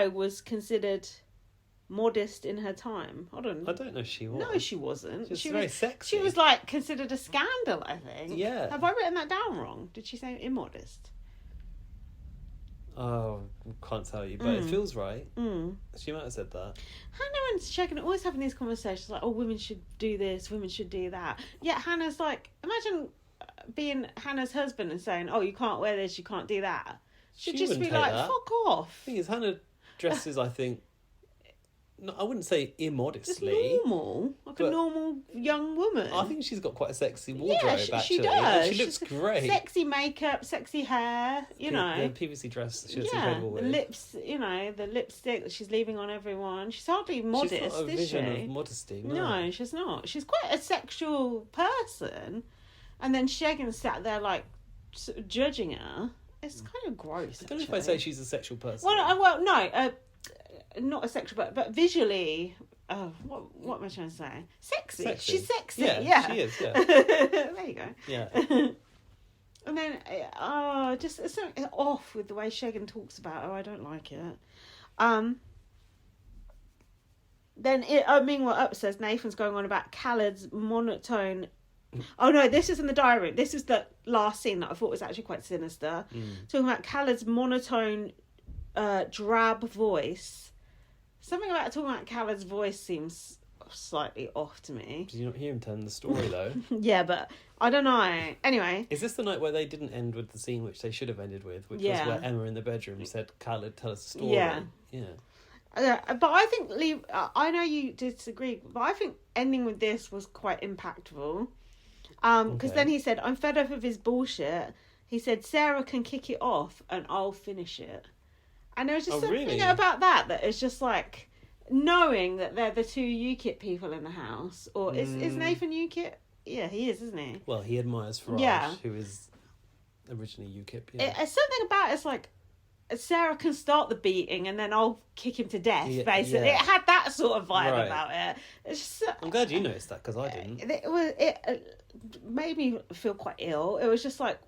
was considered modest in her time. Hold on. I don't know if she was. No, she wasn't. She was very sexy. She was like considered a scandal, I think. Yeah. Have I written that down wrong? Did she say immodest? Oh, can't tell you, but it feels right. She might have said that. Hannah and Shagan are always having these conversations like, oh, women should do this, women should do that. Yet Hannah's like, imagine being Hannah's husband and saying, oh, you can't wear this, you can't do that. She'd just be like, fuck off. The thing is, Hannah dresses, I think, no, I wouldn't say immodestly. Just normal, like a normal young woman. I think she's got quite a sexy wardrobe, actually. She does. She looks great. Sexy makeup, sexy hair, you know. The PVC dress she looks incredible with. The lips, you know, the lipstick that she's leaving on everyone. She's hardly modest, she's not a vision of modesty, no, she's not. She's quite a sexual person. And then Shagan sat there, like, sort of judging her. It's kind of gross, I don't know if I say she's a sexual person. Well, no, not a sexual, but visually. Oh, what am I trying to say? Sexy. She's sexy. Yeah, she is. Yeah. There you go. Yeah. And then, just it's something off with the way Shagan talks about her. I don't like it. Then meanwhile, up says Nathan's going on about Khaled's monotone. Oh no, this is in the diary. This is the last scene that I thought was actually quite sinister. Talking about Khaled's monotone, drab voice. Something about talking about Khaled's voice seems slightly off to me. Did you not hear him telling the story though? Yeah, but I don't know. Anyway. Is this the night where they didn't end with the scene which they should have ended with, which was where Emma in the bedroom said, Khaled, tell us a story? Yeah. But I think, I know you disagree, but I think ending with this was quite impactful. Because then he said, I'm fed up of his bullshit. He said, Sarah can kick it off and I'll finish it. And there was just something about that is just like, knowing that they're the two UKIP people in the house. Or is Nathan UKIP? Yeah, he is, isn't he? Well, he admires Farage, who is originally UKIP. Yeah. It's something about it's like, Sarah can start the beating and then I'll kick him to death, basically. Yeah. It had that sort of vibe about it. It's just, I'm glad you noticed that, because I didn't. It made me feel quite ill. It was just like,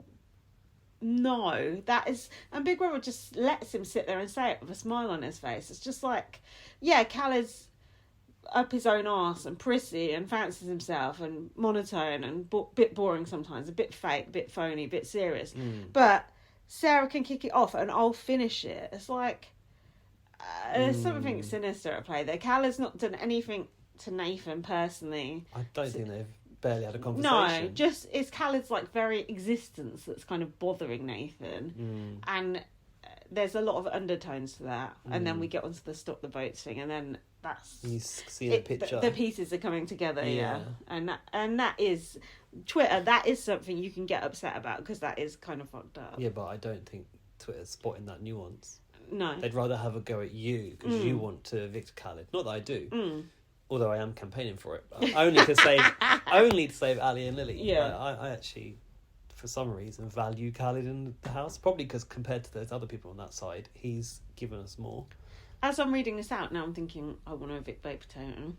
no, that is... And Big Brother just lets him sit there and say it with a smile on his face. It's just like, yeah, Khaled's up his own arse and prissy and fancies himself and monotone and bit boring sometimes, a bit fake, a bit phony, a bit serious. But Sarah can kick it off and I'll finish it. It's like, there's something sinister at play there. Khaled's not done anything to Nathan personally. I don't think they've barely had a conversation. No, just it's Khaled's like very existence that's kind of bothering Nathan. And there's a lot of undertones to that. And then we get onto the stop the votes thing, and then that's... You see the picture. The pieces are coming together, And that is... Twitter, that is something you can get upset about, because that is kind of fucked up. Yeah, but I don't think Twitter's spotting that nuance. No. They'd rather have a go at you, because you want to evict Khaled. Not that I do. Although I am campaigning for it. Only to save Ali and Lily. Yeah. I actually, for some reason, value Khaled in the house. Probably because compared to those other people on that side, he's given us more. As I'm reading this out now, I'm thinking, I want to evict Baked Potato.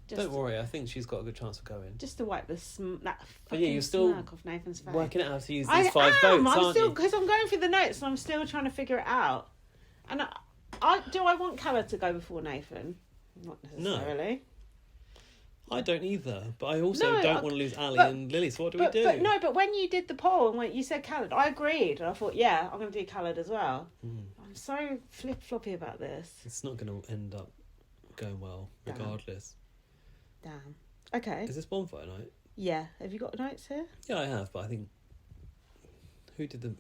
Don't worry, I think she's got a good chance of going. Just to wipe that fucking smirk off Nathan's face. Working out how to use these 5 votes, aren't you? Because I'm going through the notes and I'm still trying to figure it out. And do I want Khaled to go before Nathan? Not necessarily. No. I don't either, but I also don't want to lose Ali and Lily, so what do we do? But when you did the poll and when you said Khaled, I agreed. And I thought, yeah, I'm going to do Khaled as well. I'm so flip-floppy about this. It's not going to end up going well, regardless. Damn. Okay. Is this bonfire night? Yeah. Have you got notes here? Yeah, I have, but I think... Who did the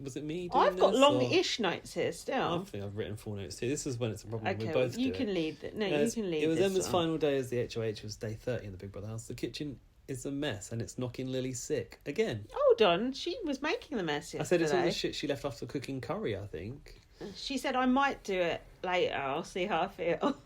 Was it me doing I've got this, long-ish notes here I still. think I've written full notes too. This is when it's a problem we Okay, both you do can it. lead it. No, Yeah, you can lead It was this Emma's one. final day as the HOH. It was day 30 in the Big Brother house. The kitchen is a mess and it's knocking Lily sick. Again. Hold on, she was making the mess yesterday. I said it's all the shit she left after cooking curry, I think. She said, I might do it later. I'll see how I feel.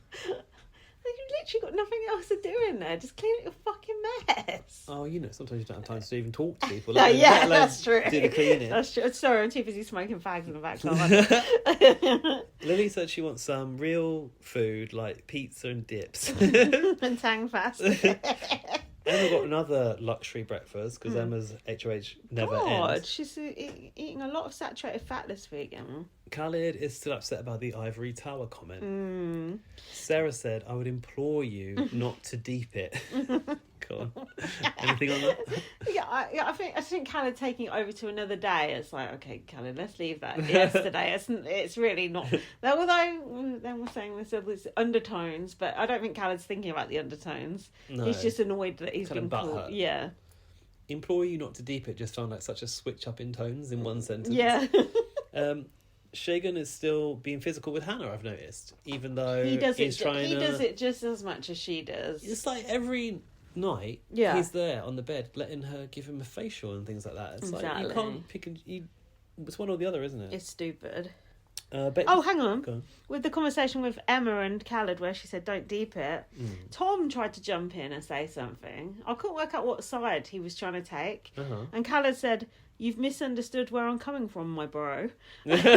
You've literally got nothing else to do in there. Just clean up your fucking mess. Oh, you know, sometimes you don't have time to even talk to people. No, yeah, that's true. Do the cleaning. That's true. Sorry, I'm too busy smoking fags in the background. Lily said she wants some real food like pizza and dips. And Tang fast. Emma got another luxury breakfast because Emma's HOH never ends. She's eating a lot of saturated fat this week, Emma. Khaled is still upset about the ivory tower comment. Sarah said, I would implore you not to deep it. Go on. Anything on that? I think Khaled taking it over to another day, it's like, okay, Khaled, let's leave that yesterday. It's really not. Although then we're saying there's undertones, but I don't think Khaled's thinking about the undertones. No, he's just annoyed that he's been called. Yeah. Implore you not to deep it just found like such a switch up in tones in one sentence. Yeah. Shagan is still being physical with Hannah, I've noticed, even though he does does it just as much as she does. It's like every night he's there on the bed letting her give him a facial and things like that. It's like you can't pick and it's one or the other, isn't it? It's stupid. Hang on. With the conversation with Emma and Khaled where she said don't deep it, Tom tried to jump in and say something. I couldn't work out what side he was trying to take. And Khaled said, you've misunderstood where I'm coming from, my bro. I couldn't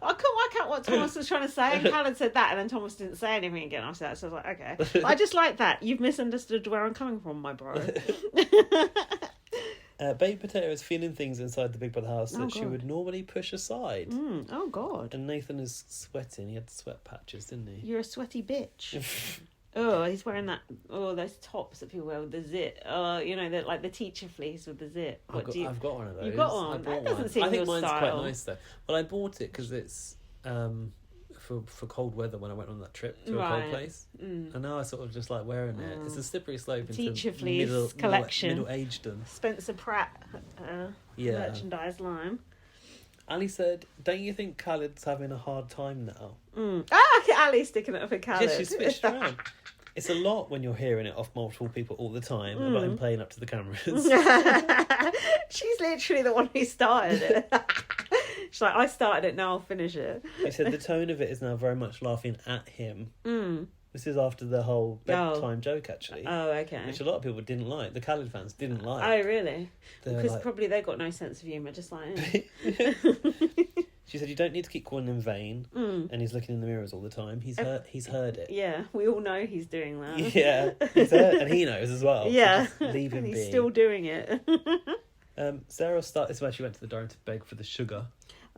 work out what Thomas was trying to say, and Khaled said that, and then Thomas didn't say anything again after that, so I was like, okay. But I just like that. You've misunderstood where I'm coming from, my bro. Baby Potato is feeling things inside the Big Brother house that she would normally push aside. Oh, God. And Nathan is sweating. He had sweat patches, didn't he? You're a sweaty bitch. Oh, he's wearing those tops that people wear with the zit. You know, like the teacher fleece with the zit. I've got one of those. You've got one? That doesn't seem your style. I think mine's quite nice, though. Well, I bought it because it's for cold weather when I went on that trip to a cold place. And now I sort of just like wearing it. It's a slippery slope into teacher fleece collection. Middle-agedom. Spencer Pratt merchandise line. Ali said, don't you think Khaled's having a hard time now? Ali sticking it up for Khaled. Yeah, she switched around. It's a lot when you're hearing it off multiple people all the time about him playing up to the cameras. She's literally the one who started it. She's like, I started it, now I'll finish it. She said the tone of it is now very much laughing at him. This is after the whole bedtime joke, actually. Oh, okay. Which a lot of people didn't like. The Khaled fans didn't like. Oh, really? Because probably they got no sense of humour, just like him. She said, you don't need to keep calling him vain. And he's looking in the mirrors all the time. He's heard it. Yeah, we all know he's doing that. Yeah, he's heard, and he knows as well. Yeah. So leave him and he's be. still doing it. Sarah started. This is where she went to the diary to beg for the sugar.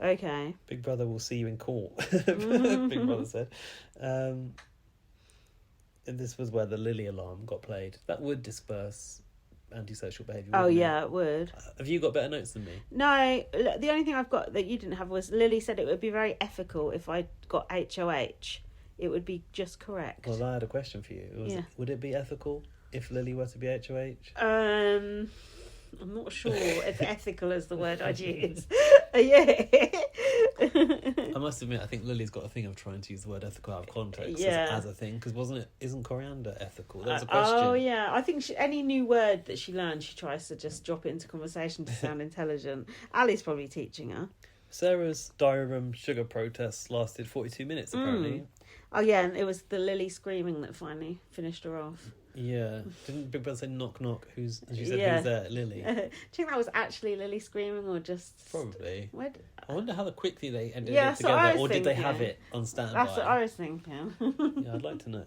Okay. Big Brother will see you in court. Big Brother said. And this was where the Lily alarm got played. That would disperse antisocial behaviour. Oh, yeah, it would. Have you got better notes than me? No, the only thing I've got that you didn't have was Lily said it would be very ethical if I got HOH. It would be just correct. Well, I had a question for you. Would it be ethical if Lily were to be HOH? I'm not sure if ethical is the word I'd use. Yeah. I must admit, I think Lily's got a thing of trying to use the word ethical out of context as a thing, because isn't coriander ethical? That was a question. Oh, yeah. I think any new word that she learns, she tries to just drop it into conversation to sound intelligent. Ali's probably teaching her. Sarah's diary room sugar protest lasted 42 minutes, apparently. Oh, yeah, and it was the Lily screaming that finally finished her off. Yeah. Didn't Big Brother say knock knock? She said who's there? Lily. Do you think that was actually Lily screaming or just... Probably. I wonder how quickly they ended it together, or did they have it on standby? That's what I was thinking. Yeah, I'd like to know.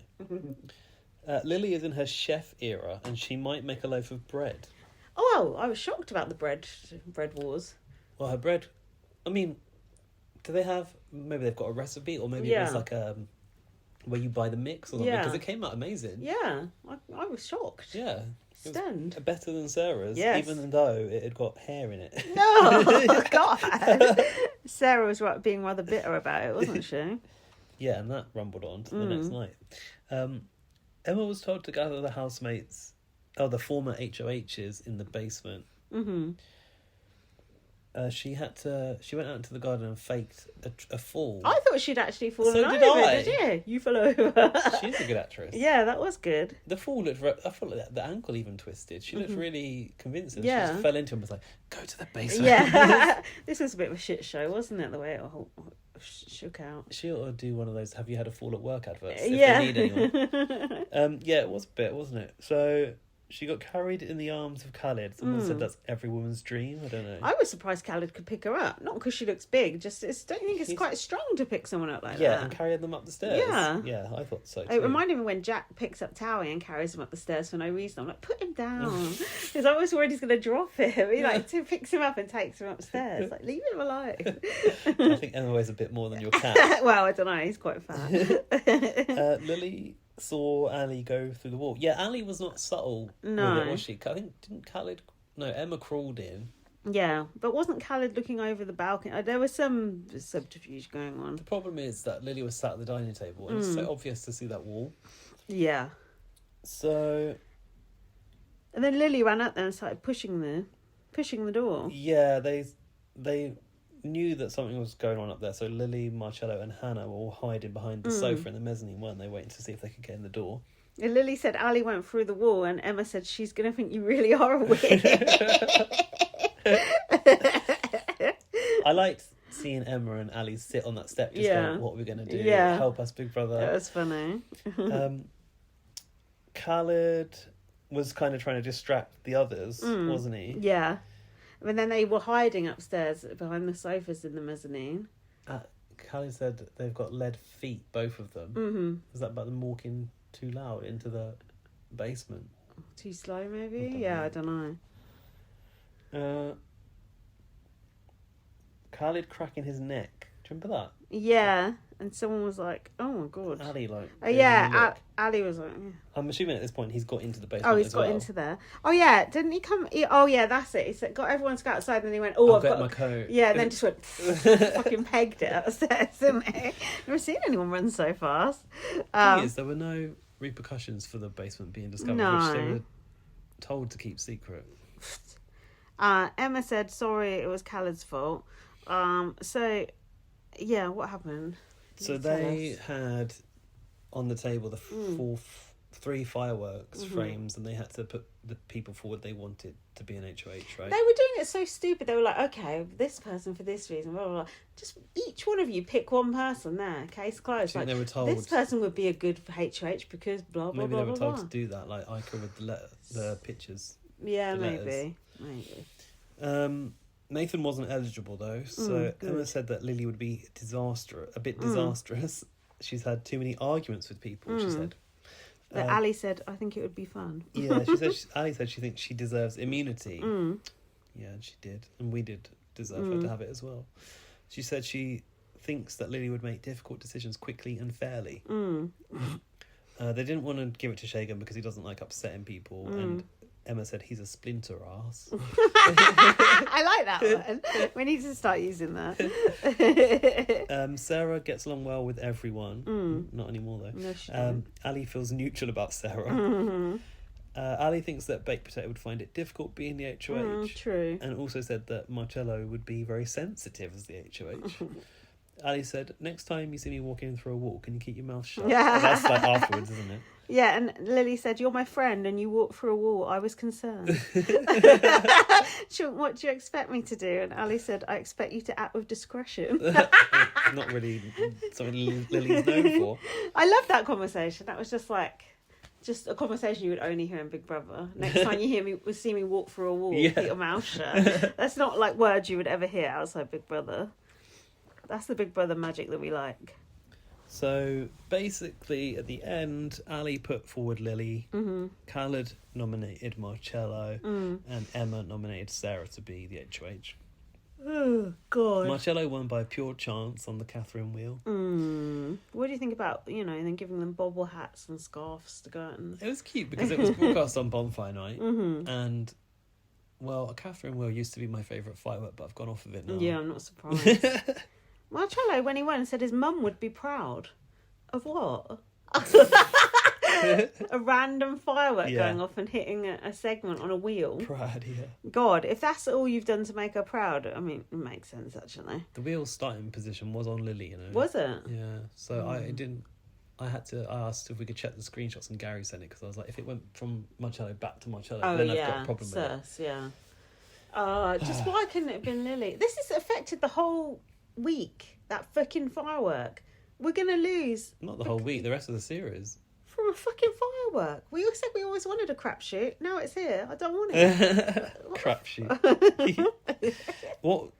Lily is in her chef era, and she might make a loaf of bread. Oh, well, I was shocked about the bread wars. Well, her bread... I mean, do they have... Maybe they've got a recipe, or maybe it was like where you buy the mix or something, because it came out amazing. Yeah, I was shocked. Yeah. Stunned. Better than Sarah's, even though it had got hair in it. No, God. Sarah was being rather bitter about it, wasn't she? Yeah, and that rumbled on to the next night. Emma was told to gather the housemates, the former HOHs in the basement. she went out into the garden and faked a fall. I thought she'd actually fallen over. So did I. Did you? You fell over. She's a good actress. Yeah, that was good. The fall looked... I thought like the ankle even twisted. She looked really convincing. Yeah. She just fell into him and was like, go to the basement. Yeah. This was a bit of a shit show, wasn't it? The way it all shook out. She ought to do one of those have you had a fall at work adverts if Yeah. they need anyone. Yeah, it was a bit, wasn't it? So she got carried in the arms of Khaled. Someone said that's every woman's dream. I don't know. I was surprised Khaled could pick her up. Not because she looks big, just don't you think it's quite strong to pick someone up like that? Yeah, and carry them up the stairs. Yeah. Yeah, I thought so too. It reminded me when Jack picks up Towie and carries him up the stairs for no reason. I'm like, put him down. Because I was worried he's going to drop him. He picks him up and takes him upstairs. Like, leave him alone. I think Emma weighs a bit more than your cat. Well, I don't know. He's quite fat. Lily saw Ali go through the wall. Yeah, Ali was not subtle with it, was she? I think, didn't Khaled... No, Emma crawled in. Yeah, but wasn't Khaled looking over the balcony? There was some subterfuge going on. The problem is that Lily was sat at the dining table and it's so obvious to see that wall. Yeah. So... And then Lily ran up there and started pushing the door. Yeah, they knew that something was going on up there, so Lily, Marcello and Hannah were all hiding behind the sofa in the mezzanine, weren't they, waiting to see if they could get in the door. And Lily said Ali went through the wall, and Emma said she's going to think you really are a witch. I liked seeing Emma and Ali sit on that step just going, what are we going to do? Yeah. Help us, big brother. That was funny. Khaled was kind of trying to distract the others, wasn't he? Yeah. And then they were hiding upstairs behind the sofas in the mezzanine. Khaled said they've got lead feet, both of them. Mm-hmm. Was that about them walking too loud into the basement? Too slow, maybe? I don't know. Khaled cracking his neck. Do you remember that? Yeah. And someone was like, oh my God. Ali, like... Oh, yeah. Ali was like... Yeah. I'm assuming at this point he's got into the basement. Oh, he's got into there. Oh, yeah. Didn't he come... Oh, yeah, that's it. He said, got everyone to go outside, and then he went, I've got my coat. Yeah, and then just went... fucking pegged it upstairs, didn't he? Never seen anyone run so fast. The thing is, there were no repercussions for the basement being discovered, which they were told to keep secret. Emma said, sorry, it was Khaled's fault. So, yeah, what happened? So they had on the table the three fireworks frames, and they had to put the people forward they wanted to be an HOH, right? They were doing it so stupid. They were like, okay, this person for this reason, blah, blah, blah. Just each one of you pick one person there, case closed. I think like, they were told this person would be a good for HOH because blah, blah, maybe blah, they were blah, told blah. to do that, like Ica with the pictures. Yeah, the maybe. Nathan wasn't eligible though, so Emma said that Lily would be a bit disastrous. She's had too many arguments with people, she said. But Ali said, I think it would be fun. Yeah, Ali said she thinks she deserves immunity. Yeah, and she did. And we did deserve her to have it as well. She said she thinks that Lily would make difficult decisions quickly and fairly. They didn't want to give it to Shagan because he doesn't like upsetting people, and Emma said he's a splinter ass. I like that one. We need to start using that. Sarah gets along well with everyone. Not anymore though. No, she doesn't. Ali feels neutral about Sarah. Ali thinks that Baked Potato would find it difficult being the HOH. True. And also said that Marcello would be very sensitive as the HOH. Ali said, next time you see me walking through a wall, can you keep your mouth shut? Yeah. And that's like afterwards, isn't it? Yeah, and Lily said, you're my friend and you walk through a wall. I was concerned. What do you expect me to do? And Ali said, I expect you to act with discretion. Not really something Lily's known for. I love that conversation. That was just a conversation you would only hear in Big Brother. Next time you see me walk through a wall, keep your mouth shut. That's not like words you would ever hear outside Big Brother. That's the Big Brother magic that we like. So basically, at the end, Ali put forward Lily, Khaled nominated Marcello, and Emma nominated Sarah to be the HOH. Oh, God. Marcello won by pure chance on the Catherine wheel. What do you think about, then giving them bobble hats and scarves to go out and... It was cute because it was broadcast on Bonfire Night, and... Well, a Catherine wheel used to be my favourite firework, but I've gone off of it now. Yeah, I'm not surprised. Marcello, when he went, said his mum would be proud. Of what? A random firework going off and hitting a segment on a wheel. Proud, yeah. God, if that's all you've done to make her proud, I mean, it makes sense, actually. The wheel starting position was on Lily, Was it? Yeah. So I asked if we could check the screenshots and Gary sent it because I was like, if it went from Marcello back to Marcello, then I've got a problem with it. Yeah. Just why couldn't it have been Lily? This has affected the whole week, that fucking firework. We're going to lose. Not the whole week, the rest of the series. From a fucking firework. We all said we always wanted a crapshoot. Now it's here. I don't want it. Crapshoot.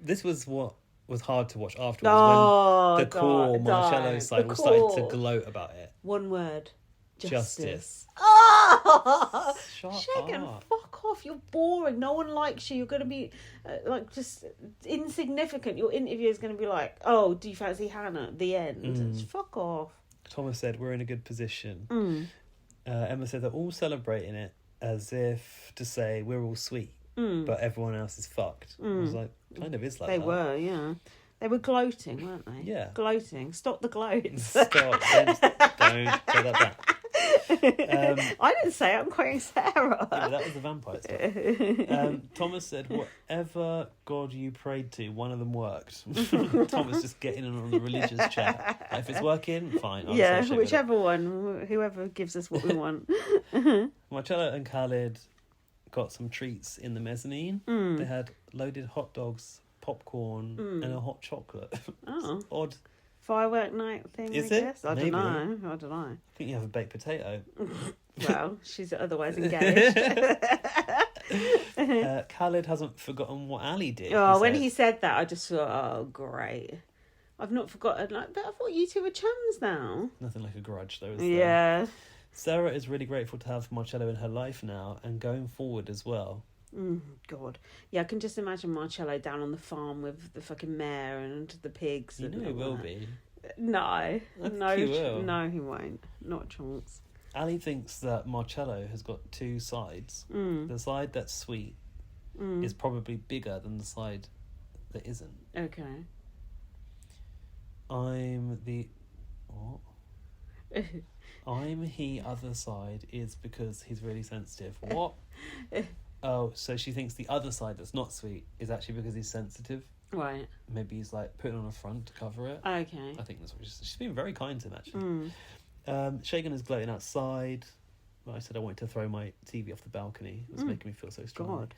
This was what was hard to watch afterwards when the core Marcello side all started to gloat about it. One word. Justice. Shut Shagan, up. fuck off. You're boring. No one likes you. You're going to be just insignificant. Your interview is going to be like, oh, do you fancy Hannah? The end. Just fuck off. Thomas said, we're in a good position. Emma said they're all celebrating it as if to say we're all sweet, but everyone else is fucked. I was like, kind of is like they that. They were, yeah. They were gloating, weren't they? Yeah. Gloating. Stop the gloats. Stop. Don't say that back. I didn't say it, I'm quoting Sarah. Yeah, that was the vampire stuff. Thomas said, whatever God you prayed to, one of them worked. Thomas just getting in on the religious chat. If it's working, fine. Whichever one, whoever gives us what we want. Marcello and Khaled got some treats in the mezzanine. They had loaded hot dogs, popcorn, and a hot chocolate. Oh. Odd. Firework night thing, Is I it? guess. I don't know. I think you have a baked potato. Well, she's otherwise engaged. Khaled hasn't forgotten what Ali did. When he said that, I just thought, oh, great. I've not forgotten. But I thought you two were chums now. Nothing like a grudge, though, is there? Yeah. Sarah is really grateful to have Marcello in her life now and going forward as well. God. Yeah, I can just imagine Marcello down on the farm with the fucking mare and the pigs. You know he will be. No. I think he will. No, he won't. Not a chance. Ali thinks that Marcello has got two sides. The side that's sweet is probably bigger than the side that isn't. Okay. I'm the other side is because he's really sensitive. What? Oh, so she thinks the other side that's not sweet is actually because he's sensitive. Right. Maybe he's like putting on a front to cover it. Okay. I think that's what she's been very kind to him, actually. Shagan is gloating outside. Well, I said I wanted to throw my TV off the balcony. It was making me feel so strong.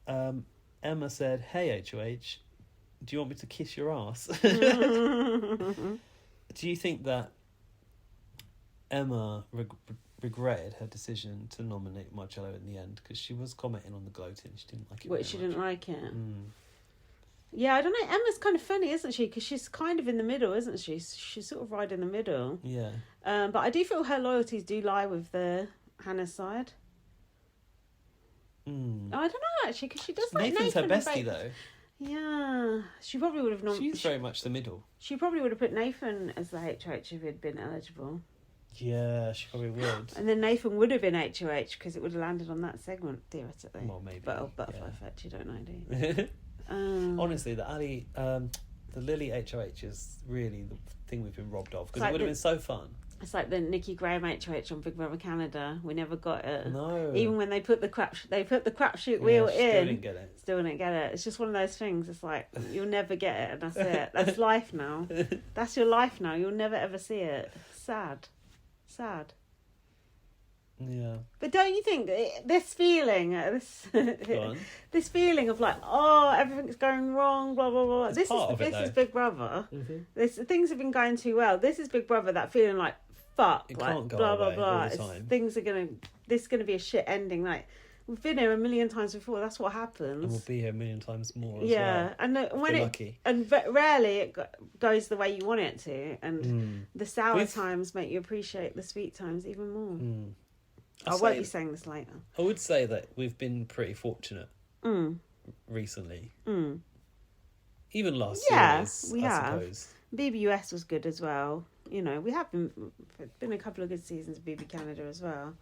Emma said, hey, HOH, do you want me to kiss your ass? Do you think that Emma regretted her decision to nominate Marcello in the end? Because she was commenting on the gloating. She didn't like it. She didn't like it. Yeah, I don't know. Emma's kind of funny, isn't she? Because she's kind of in the middle, isn't she? She's sort of right in the middle. Yeah. But I do feel her loyalties do lie with the Hannah's side. I don't know, actually, because she does like Nathan's Nathan. her bestie, though. Yeah. She probably would have... She's very much the middle. She probably would have put Nathan as the HOH if he'd been eligible. Yeah, she probably would. And then Nathan would have been HOH because it would have landed on that segment, theoretically. Well, maybe. But butterfly effect, you don't know, do you? Honestly, the Ali, the Lily HOH is really the thing we've been robbed of, because it would have been so fun. It's like the Nikki Graham HOH on Big Brother Canada. We never got it. No. Even when they put the crapshoot wheel in. Still didn't get it. Still didn't get it. It's just one of those things. It's like, you'll never get it, and that's it. That's life now. That's your life now. You'll never ever see it. Sad. Yeah. But don't you think this feeling, this feeling of like, oh, everything's going wrong, blah blah blah. This is Big Brother. Things have been going too well. This is Big Brother. That feeling like, fuck, it like can't go blah away blah blah. all the time. This is gonna be a shit ending. Like, we've been here a million times before. That's what happens. And we'll be here a million times more. Yeah, as well. And when lucky. And rarely it goes the way you want it to. And the sour times make you appreciate the sweet times even more. I won't be saying this later. I would say that we've been pretty fortunate recently. Even last series, we I have. suppose. BBUS was good as well. You know, we have been a couple of good seasons of BB Canada as well.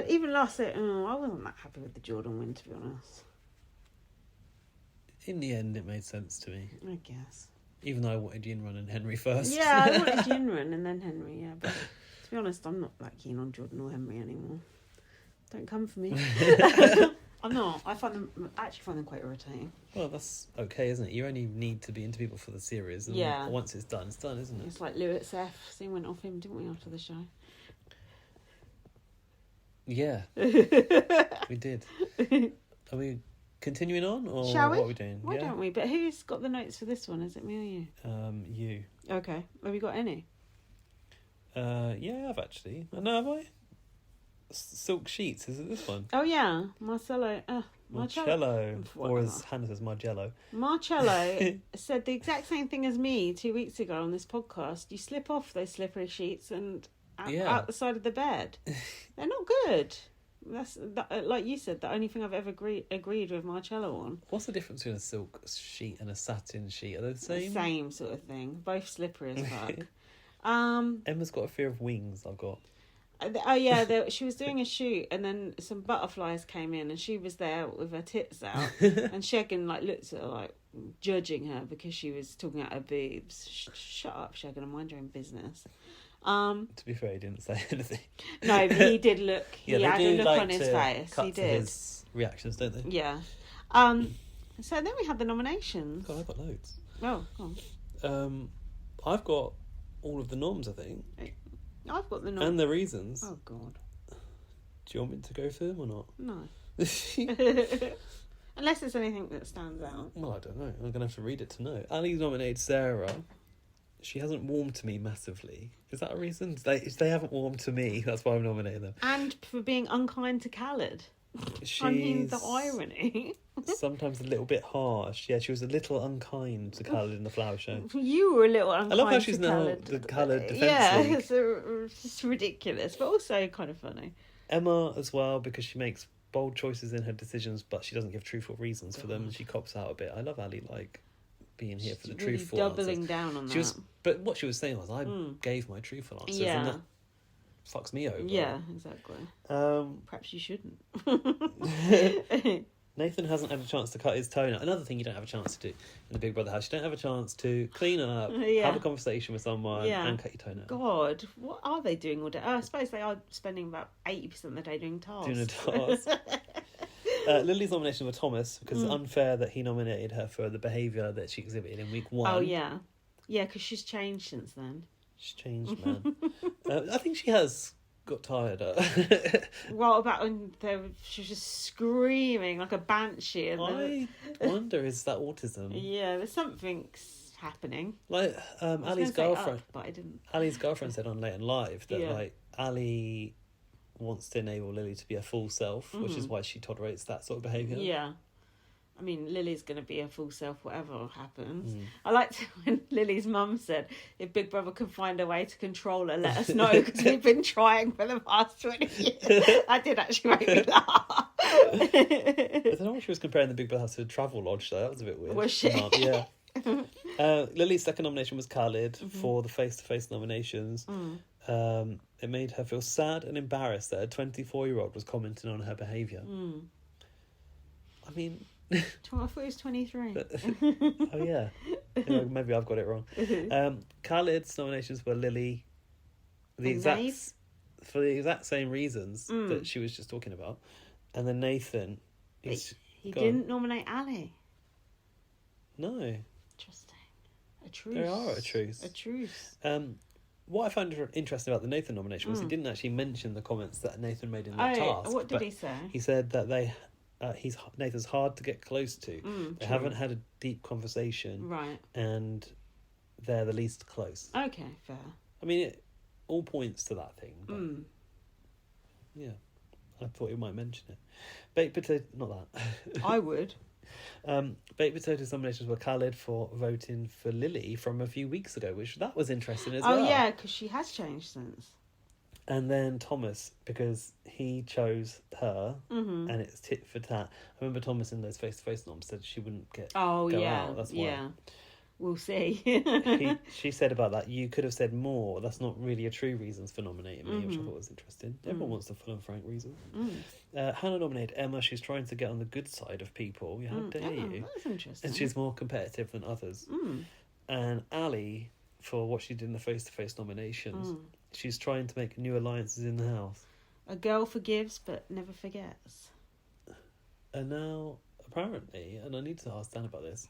Even last year, I wasn't that happy with the Jordan win, to be honest. In the end, it made sense to me. I guess. Even though I wanted Yinrun and Henry first. Yeah, I wanted Yinrun and then Henry, yeah. But to be honest, I'm not that keen on Jordan or Henry anymore. Don't come for me. I'm not. I actually find them quite irritating. Well, that's okay, isn't it? You only need to be into people for the series. And once it's done, isn't it? It's like Lewis F. Soon went off him, didn't we, after the show? Yeah. We did. Are we continuing on? Or shall we? What are we doing? Why don't we? But who's got the notes for this one? Is it me or you? You. Okay. Have you got any? Yeah, I have actually. No, have I? Silk Sheets, is it this one? Oh yeah, Marcello. Marcello, or as Hannah says, Margello. Marcello said the exact same thing as me 2 weeks ago on this podcast. You slip off those slippery sheets and out the side of the bed. They're not good. That's like you said, the only thing I've ever agreed with Marcello on. What's the difference between a silk sheet and a satin sheet? Are they the same? Same sort of thing. Both slippery as fuck. Emma's got a fear of wings. I've got. Oh yeah, she was doing a shoot and then some butterflies came in and she was there with her tits out and Shagan looked at her judging her because she was talking about her boobs. Shut up, Shagan, mind your own business. To be fair, he didn't say anything. No, but he did look. He had a look on his face. He did. His reactions, don't they? Yeah. So then we had the nominations. God, I've got loads. Oh, go on. I've got all of the norms, I think. I've got the norms. And the reasons. Oh, God. Do you want me to go through them or not? No. Unless there's anything that stands out. Well, I don't know. I'm going to have to read it to know. Ali's nominated Sarah. She hasn't warmed to me massively. Is that a reason? They haven't warmed to me. That's why I'm nominating them. And for being unkind to Khaled. I mean, the irony. Sometimes a little bit harsh. Yeah, she was a little unkind to Khaled in the flower show. You were a little unkind. I love how she's now the Khaled defence league. Yeah, it's ridiculous, but also kind of funny. Emma as well, because she makes bold choices in her decisions, but she doesn't give truthful reasons for them, and she cops out a bit. I love Ali being here for the really truthful doubling answers. Down on that. But what she was saying was, I gave my truthful answers, and that fucks me over. Yeah, exactly. Perhaps you shouldn't. Nathan hasn't had a chance to cut his toenail. Another thing you don't have a chance to do in the Big Brother house. You don't have a chance to clean up, have a conversation with someone, and cut your toenail. God, what are they doing all day? I suppose they are spending about 80% of the day doing tasks. Doing a task. Lily's nomination for Thomas, because it's unfair that he nominated her for the behaviour that she exhibited in week 1. Oh, yeah. Yeah, because she's changed since then. She's changed, man. I think she has got tired. What about when she was just screaming like a banshee? And I wonder, is that autism? Yeah, there's something's happening. Like Ali's girlfriend, but I didn't. Ali's girlfriend said on Late and Live that Ali wants to enable Lily to be her full self, which is why she tolerates that sort of behaviour. Yeah. I mean, Lily's going to be her full self, whatever happens. I liked when Lily's mum said, if Big Brother can find a way to control her, let us know, because we've been trying for the past 20 years. That did actually make me laugh. I don't know why she was comparing the Big Brother house to a travel lodge, though. That was a bit weird. Was she? Yeah. Lily's second nomination was Khaled for the face-to-face nominations. It made her feel sad and embarrassed that a 24-year-old was commenting on her behaviour. I mean... I thought it was 23. Oh, yeah. Maybe I've got it wrong. Khaled's nominations were Lily, for the exact same reasons that she was just talking about. And then Nathan... He didn't nominate Ali. No. Interesting. A truce. They are a truce. A truce. What I found interesting about the Nathan nomination was he didn't actually mention the comments that Nathan made in that task. What did he say? He said that Nathan's hard to get close to. They haven't had a deep conversation. Right. And they're the least close. Okay, fair. I mean, it all points to that thing. But yeah, I thought you might mention it. Baked potato, not that. I would. Baked Potato's nominations were Khaled for voting for Lily from a few weeks ago, which that was interesting as well. Oh yeah, because she has changed since. And then Thomas, because he chose her, and it's tit for tat. I remember Thomas in those face-to-face noms said she wouldn't go out. That's why. Yeah. We'll see. She said about that, you could have said more. That's not really a true reasons for nominating me, which I thought was interesting. Everyone wants the full and frank reason. Hannah nominated Emma. She's trying to get on the good side of people. How dare you? That's interesting. And she's more competitive than others. And Ali for what she did in the face-to-face nominations. She's trying to make new alliances in the house. A girl forgives but never forgets. And now, apparently, and I need to ask Dan about this,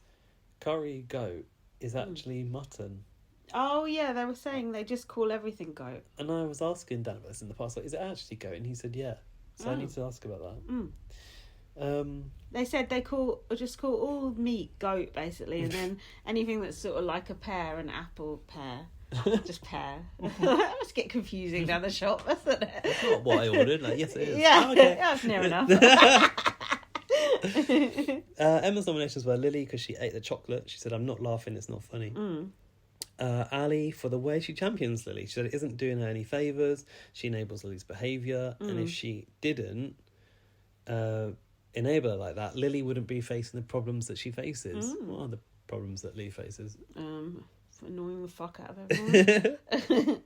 curry goat is actually mutton. Oh, yeah, they were saying they just call everything goat. And I was asking Dan about this in the past, like, is it actually goat? And he said, yeah. So I need to ask about that. They said they just call all meat goat, basically, and then anything that's sort of like a pear, an apple, pear. Just pear. That must get confusing down the shop, doesn't it? That's not what I ordered. Like, yes, it is. Yeah, okay. That's near enough. Emma's nominations were Lily because she ate the chocolate. She said, I'm not laughing, it's not funny. Ali for the way she champions Lily. She said it isn't doing her any favours. She enables Lily's behaviour. And if she didn't enable her like that, Lily wouldn't be facing the problems that she faces. What are the problems that Lily faces? Annoying the fuck out of everyone.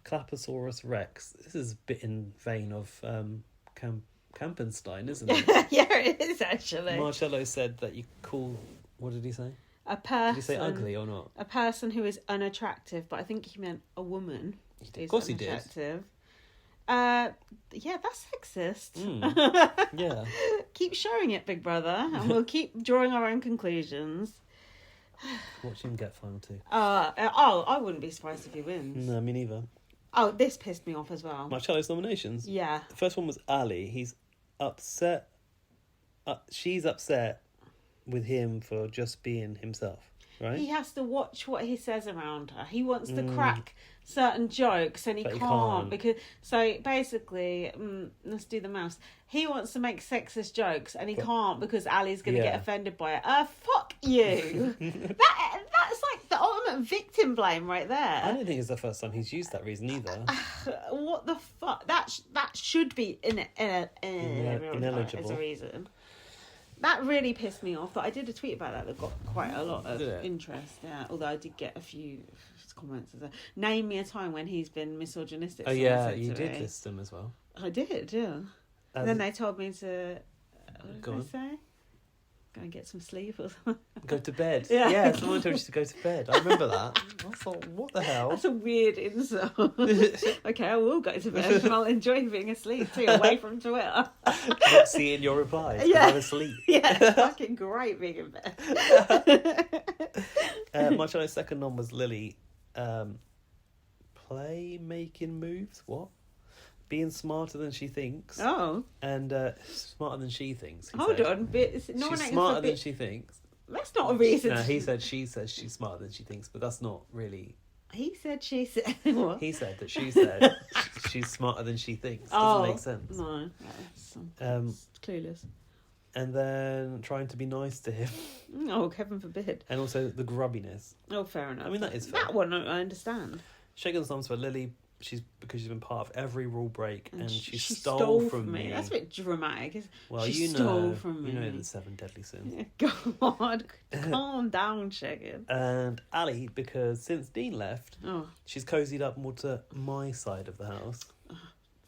Clappersaurus Rex. This is a bit in vein of Campenstein, isn't it? Yeah, it is actually. Marcello said that you call... What did he say? A person. Did he say ugly or not? A person who is unattractive, but I think he meant a woman. Of course he did. Yeah, that's sexist. Yeah. Keep showing it, Big Brother, and we'll keep drawing our own conclusions. Watch him get final 2. I wouldn't be surprised if he wins. No, me neither. Oh, this pissed me off as well. Marcello's nominations? Yeah. The first one was Ali. He's upset. She's upset with him for just being himself, right? He has to watch what he says around her. He wants to crack certain jokes and he can't because... So basically, let's do the mouse. He wants to make sexist jokes and he can't because Ali's going to get offended by it. Fuck you. That's like the ultimate victim blame right there. I don't think it's the first time he's used that reason either. What the fuck? That should be ineligible as a reason. That really pissed me off. But I did a tweet about that got quite a lot of interest. Yeah, although I did get a few comments. Name me a time when he's been misogynistic. Oh yeah, you did list them as well. I did, yeah. And then they told me to. What did they say? Go and get some sleep or something. Go to bed. Yeah, someone told you to go to bed. I remember that. I thought, what the hell? That's a weird insult. Okay, I will go to bed and I'll enjoy being asleep too, away from Twitter. Not seeing your replies because I'm asleep. Yeah, it's fucking great being in bed. Marcello's second nom was Lily. Making moves? What? Being smarter than she thinks. Oh. And smarter than she thinks. Hold on. She's smarter than she thinks. That's not a reason. No, he said she says she's smarter than she thinks, but that's not really... He said she said... What? He said that she said she's smarter than she thinks. Doesn't make sense. No. That's clueless. And then trying to be nice to him. Oh, heaven forbid. And also the grubbiness. Oh, fair enough. I mean, that is fair. That one I understand. Shagan's noms for Lily... because she's been part of every rule break and she stole from me. That's a bit dramatic. Well, she stole from me. You know the 7 deadly sins. God, calm down, Shagan. And Ali, because since Dean left, she's cozied up more to my side of the house.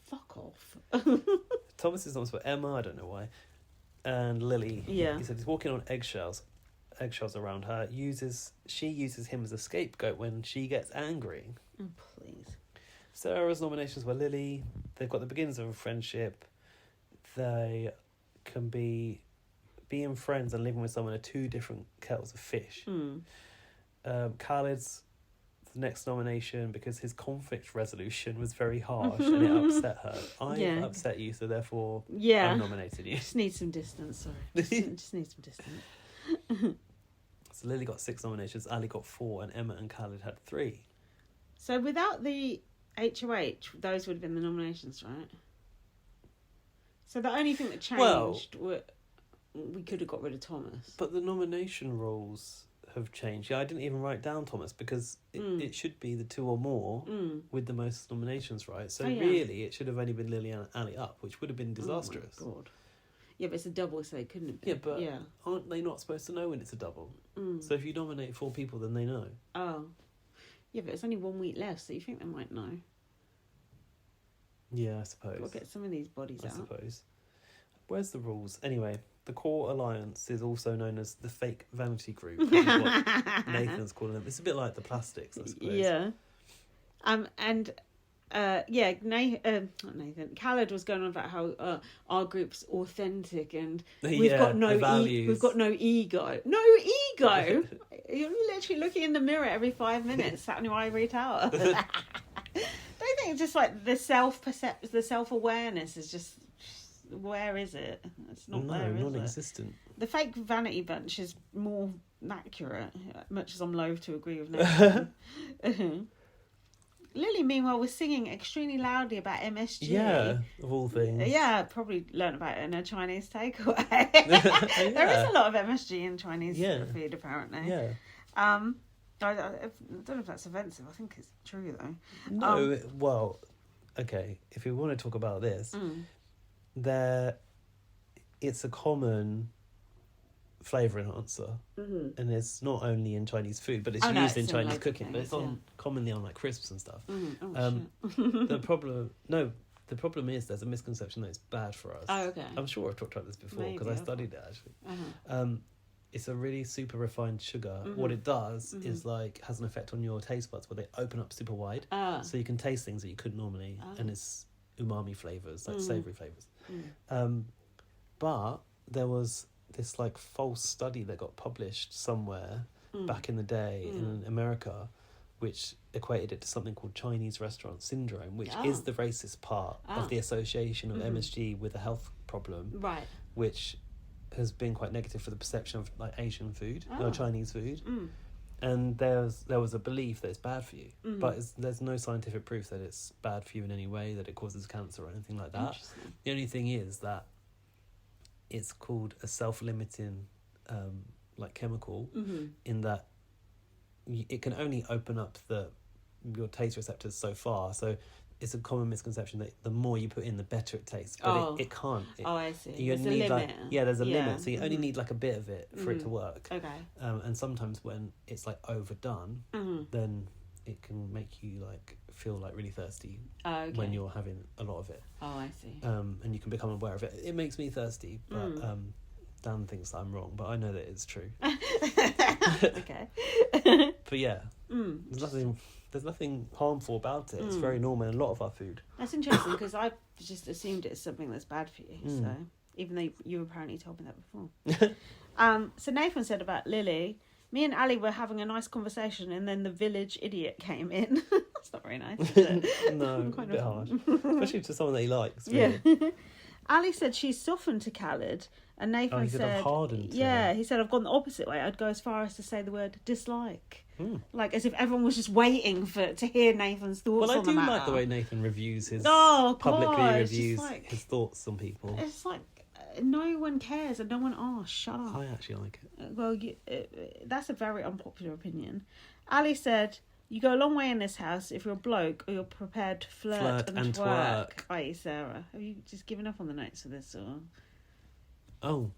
Fuck off. Thomas's noms for Emma, I don't know why. And Lily, he said he's walking on eggshells around her. She uses him as a scapegoat when she gets angry. Oh, please. Sarah's nominations were Lily. They've got the beginnings of a friendship. They can be being friends and living with someone are 2 different kettles of fish. Khaled's the next nomination because his conflict resolution was very harsh and it upset her. I upset you, so therefore I nominated you. Just need some distance, sorry. Just need some distance. So Lily got 6 nominations, Ali got 4, and Emma and Khaled had 3. So without the HOH, those would have been the nominations, right? So the only thing that changed were we could have got rid of Thomas. But the nomination rules have changed. Yeah, I didn't even write down Thomas because it should be the 2 or more with the most nominations, right? So really, it should have only been Lily and Ali up, which would have been disastrous. Oh my God. Yeah, but it's a double, so it couldn't be. Yeah, but aren't they not supposed to know when it's a double? So if you nominate 4 people, then they know. Oh. Yeah, but it's only 1 week left, so you think they might know. Yeah, I suppose. We'll get some of these bodies out. I suppose. Where's the rules? Anyway, the core alliance is also known as the fake vanity group. Is what Nathan's calling them. It's a bit like the plastics, I suppose. Yeah. And not Nathan. Khaled was going on about how our group's authentic and we've got no we've got no ego. No ego. You're literally looking in the mirror every 5 minutes, sat on your ivory tower. Don't you think it's just like the self-awareness is just, where is it? It's not there, is non-existent. The fake vanity bunch is more accurate, much as I'm loath to agree with Nathan. Lily, meanwhile, was singing extremely loudly about MSG. Yeah, of all things. Yeah, probably learned about it in a Chinese takeaway. There is a lot of MSG in Chinese food, apparently. Yeah. I don't know if that's offensive. I think it's true, though. No, well, okay, if we want to talk about this, it's a common flavour enhancer, and it's not only in Chinese food, but it's used in Chinese cooking, but it's commonly on like crisps and stuff. The problem is there's a misconception that it's bad for us. Oh, okay. I'm sure I've talked about this before because I studied it actually. It's a really super refined sugar. What it does is like has an effect on your taste buds where they open up super wide, so you can taste things that you couldn't normally, and it's umami flavours, like savoury flavours. But there was this like false study that got published somewhere back in the day in America, which equated it to something called Chinese restaurant syndrome, which is the racist part of the association of MSG with a health problem, right? Which has been quite negative for the perception of like Asian food or Chinese food. And there was a belief that it's bad for you, but there's no scientific proof that it's bad for you in any way, that it causes cancer or anything like that. The only thing is that it's called a self-limiting like chemical, in that it can only open up your taste receptors so far. So it's a common misconception that the more you put in, the better it tastes, but it can't. I see. There's a limit. There's a limit. So you only need like a bit of it for it to work. Okay. And sometimes when it's like overdone, then it can make you like feel like really thirsty when you're having a lot of it. Oh, I see. And you can become aware of it. It makes me thirsty, but Dan thinks that I'm wrong, but I know that it's true. Okay. But yeah, there's nothing harmful about it. It's very normal in a lot of our food. That's interesting because I just assumed it's something that's bad for you. So even though you apparently told me that before. So Nathan said about Lily, me and Ali were having a nice conversation and then the village idiot came in. That's not very nice, is it? No, a bit harsh. Especially to someone that he likes, really. Yeah. Ali said she's softened to Khaled, and Nathan he said I've hardened to her. he said I've gone the opposite way. I'd go as far as to say the word dislike. Like as if everyone was just waiting to hear Nathan's thoughts on the matter. Well, I do like the way Nathan reviews publicly reviews his thoughts on people. It's like no one cares and no one asks. Shut up. I actually like it. Well, that's a very unpopular opinion. Ali said, you go a long way in this house if you're a bloke or you're prepared to flirt and twerk. Aye, Sarah. Have you just given up on the notes for this? Or? Oh.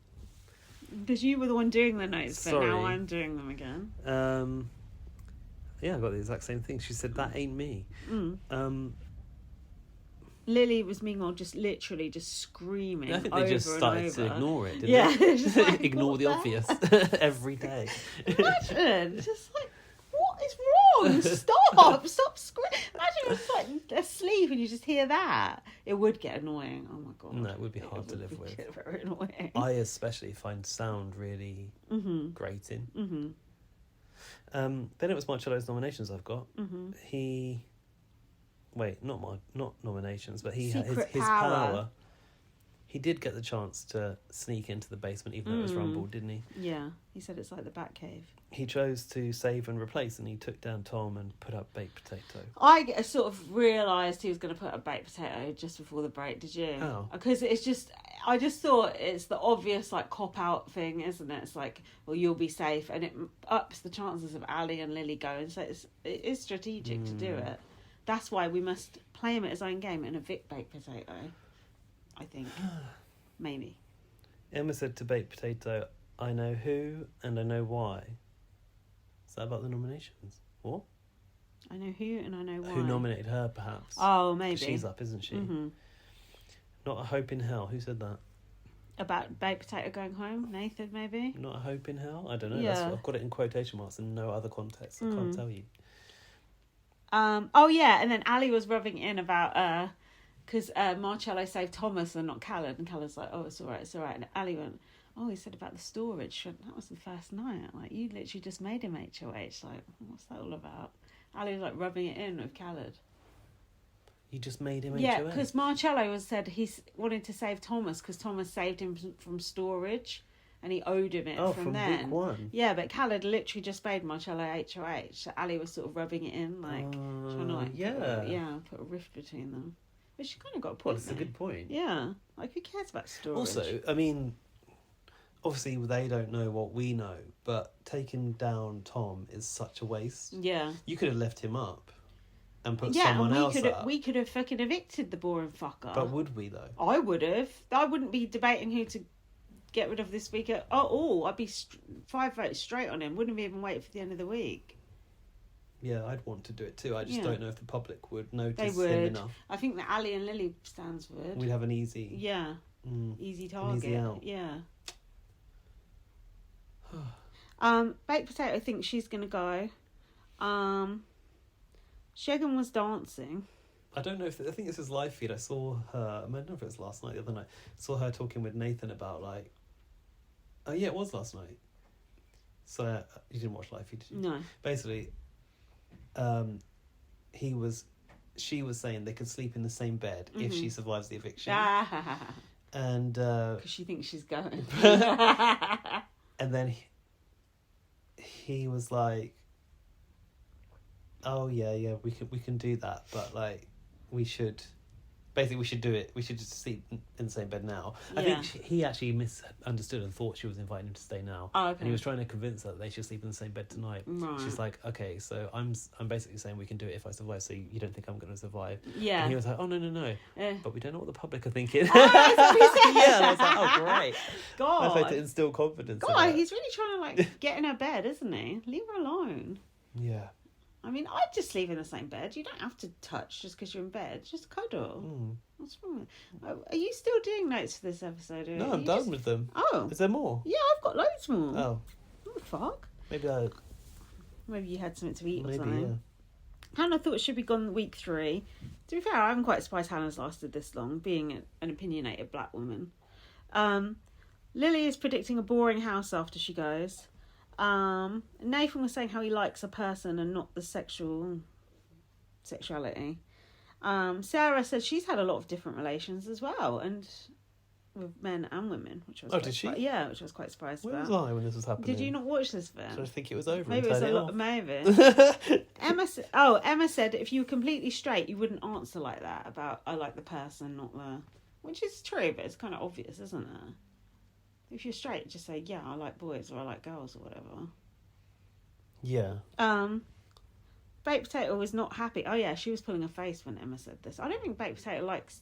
Because you were the one doing the notes, but Sorry. now I'm doing them again. Yeah, I got the exact same thing. She said, that ain't me. Lily was meanwhile just literally screaming. I think they just started to ignore it, didn't they? Yeah, just like, ignore the obvious every day. Imagine, just like, what is wrong? Stop screaming. Imagine you're just like asleep and you just hear that. It would get annoying. Oh my god. No, it would be hard to live with. Very annoying. I especially find sound really grating. Then it was Marcello's nominations I've got. Not nominations, but he had his power. He did get the chance to sneak into the basement, even though it was rumbled, didn't he? Yeah, he said it's like the Batcave. He chose to save and replace, and he took down Tom and put up baked potato. I sort of realised he was going to put up baked potato just before the break. Did you? Oh. Because I just thought it's the obvious like cop out thing, isn't it? It's like, well, you'll be safe, and it ups the chances of Ali and Lily going. So it is strategic to do it. That's why we must play him at his own game and evict baked potato. I think. Maybe. Emma said to baked potato, I know who and I know why. Is that about the nominations? What? I know who and I know why. Who nominated her, perhaps? Oh, maybe. She's up, isn't she? Not a hope in hell. Who said that? About baked potato going home, Nathan maybe. Not a hope in hell. I don't know. Yeah. I've got it in quotation marks and no other context. I can't tell you. Oh yeah, and then Ali was rubbing in about because Marcello saved Thomas and not Khaled, and Khaled's like, oh, it's all right. And Ali went, oh, he said about the storage. That was the first night. Like, you literally just made him HOH. Like, what's that all about? Ali was like rubbing it in with Khaled. You just made him HOH? Yeah, because Marcello said he wanted to save Thomas because Thomas saved him from storage and he owed him it from then. Week one? Yeah, but Khaled literally just made Marcello HOH. So Ali was sort of rubbing it in, like, trying to, like, put a rift between them. But she kind of got a point. Well, that's a good point. Yeah. Like, who cares about storage? Also, I mean, obviously they don't know what we know, but taking down Tom is such a waste. Yeah. You could have left him up and put someone else up. We could have fucking evicted the boring fucker. But would we, though? I would have. I wouldn't be debating who to get rid of this week at all. I'd be 5 votes straight on him. Wouldn't even wait for the end of the week. Yeah, I'd want to do it too. I just don't know if the public would notice they would. him enough. I think the Ali and Lily stands would. We'd have an easy... Yeah. Easy target. Easy out. Yeah. Baked Potato thinks she's going to go. Shagan was dancing. I don't know if... I think this is live feed. I saw her... I don't know if it was last night, the other night. I saw her talking with Nathan about, like... Oh, yeah, it was last night. So, you didn't watch live feed, did you? No. Basically, she was saying they could sleep in the same bed if she survives the eviction. And... Because she thinks she's going. And then he was like... Oh yeah, we can do that, but like we should do it. We should just sleep in the same bed now. I think he actually misunderstood and thought she was inviting him to stay now. Oh, okay. And he was trying to convince her that they should sleep in the same bed tonight. Right. She's like, okay, so I'm basically saying we can do it if I survive, so you don't think I'm going to survive. Yeah. And he was like, oh no, but we don't know what the public are thinking. Oh, that's what he said. Yeah, and I was like, oh great. God. I was like to instill confidence. God, he's really trying to like get in her bed, isn't he? Leave her alone. Yeah. I mean, I'd just sleep in the same bed. You don't have to touch just because you're in bed. Just cuddle. What's wrong with... Are you still doing notes for this episode? No, I'm done with them. Oh. Is there more? Yeah, I've got loads more. Oh. What the fuck? Maybe you had something to eat or maybe, something. Yeah. Hannah thought it should be gone week 3. To be fair, I'm quite surprised Hannah's lasted this long, being an opinionated black woman. Lily is predicting a boring house after she goes. Nathan was saying how he likes a person and not the sexuality. Sarah said she's had a lot of different relations as well, and with men and women, which was did she? Yeah, which I was quite surprised Where about. was I when this was happening? Did you not watch this bit? So I think it was over. Maybe it's a lot. Maybe. Emma said if you were completely straight, you wouldn't answer like that about I like the person, not the. Which is true, but it's kind of obvious, isn't it? If you're straight, just say, yeah, I like boys or I like girls or whatever. Yeah. Baked Potato was not happy. Oh, yeah, she was pulling her face when Emma said this. I don't think Baked Potato likes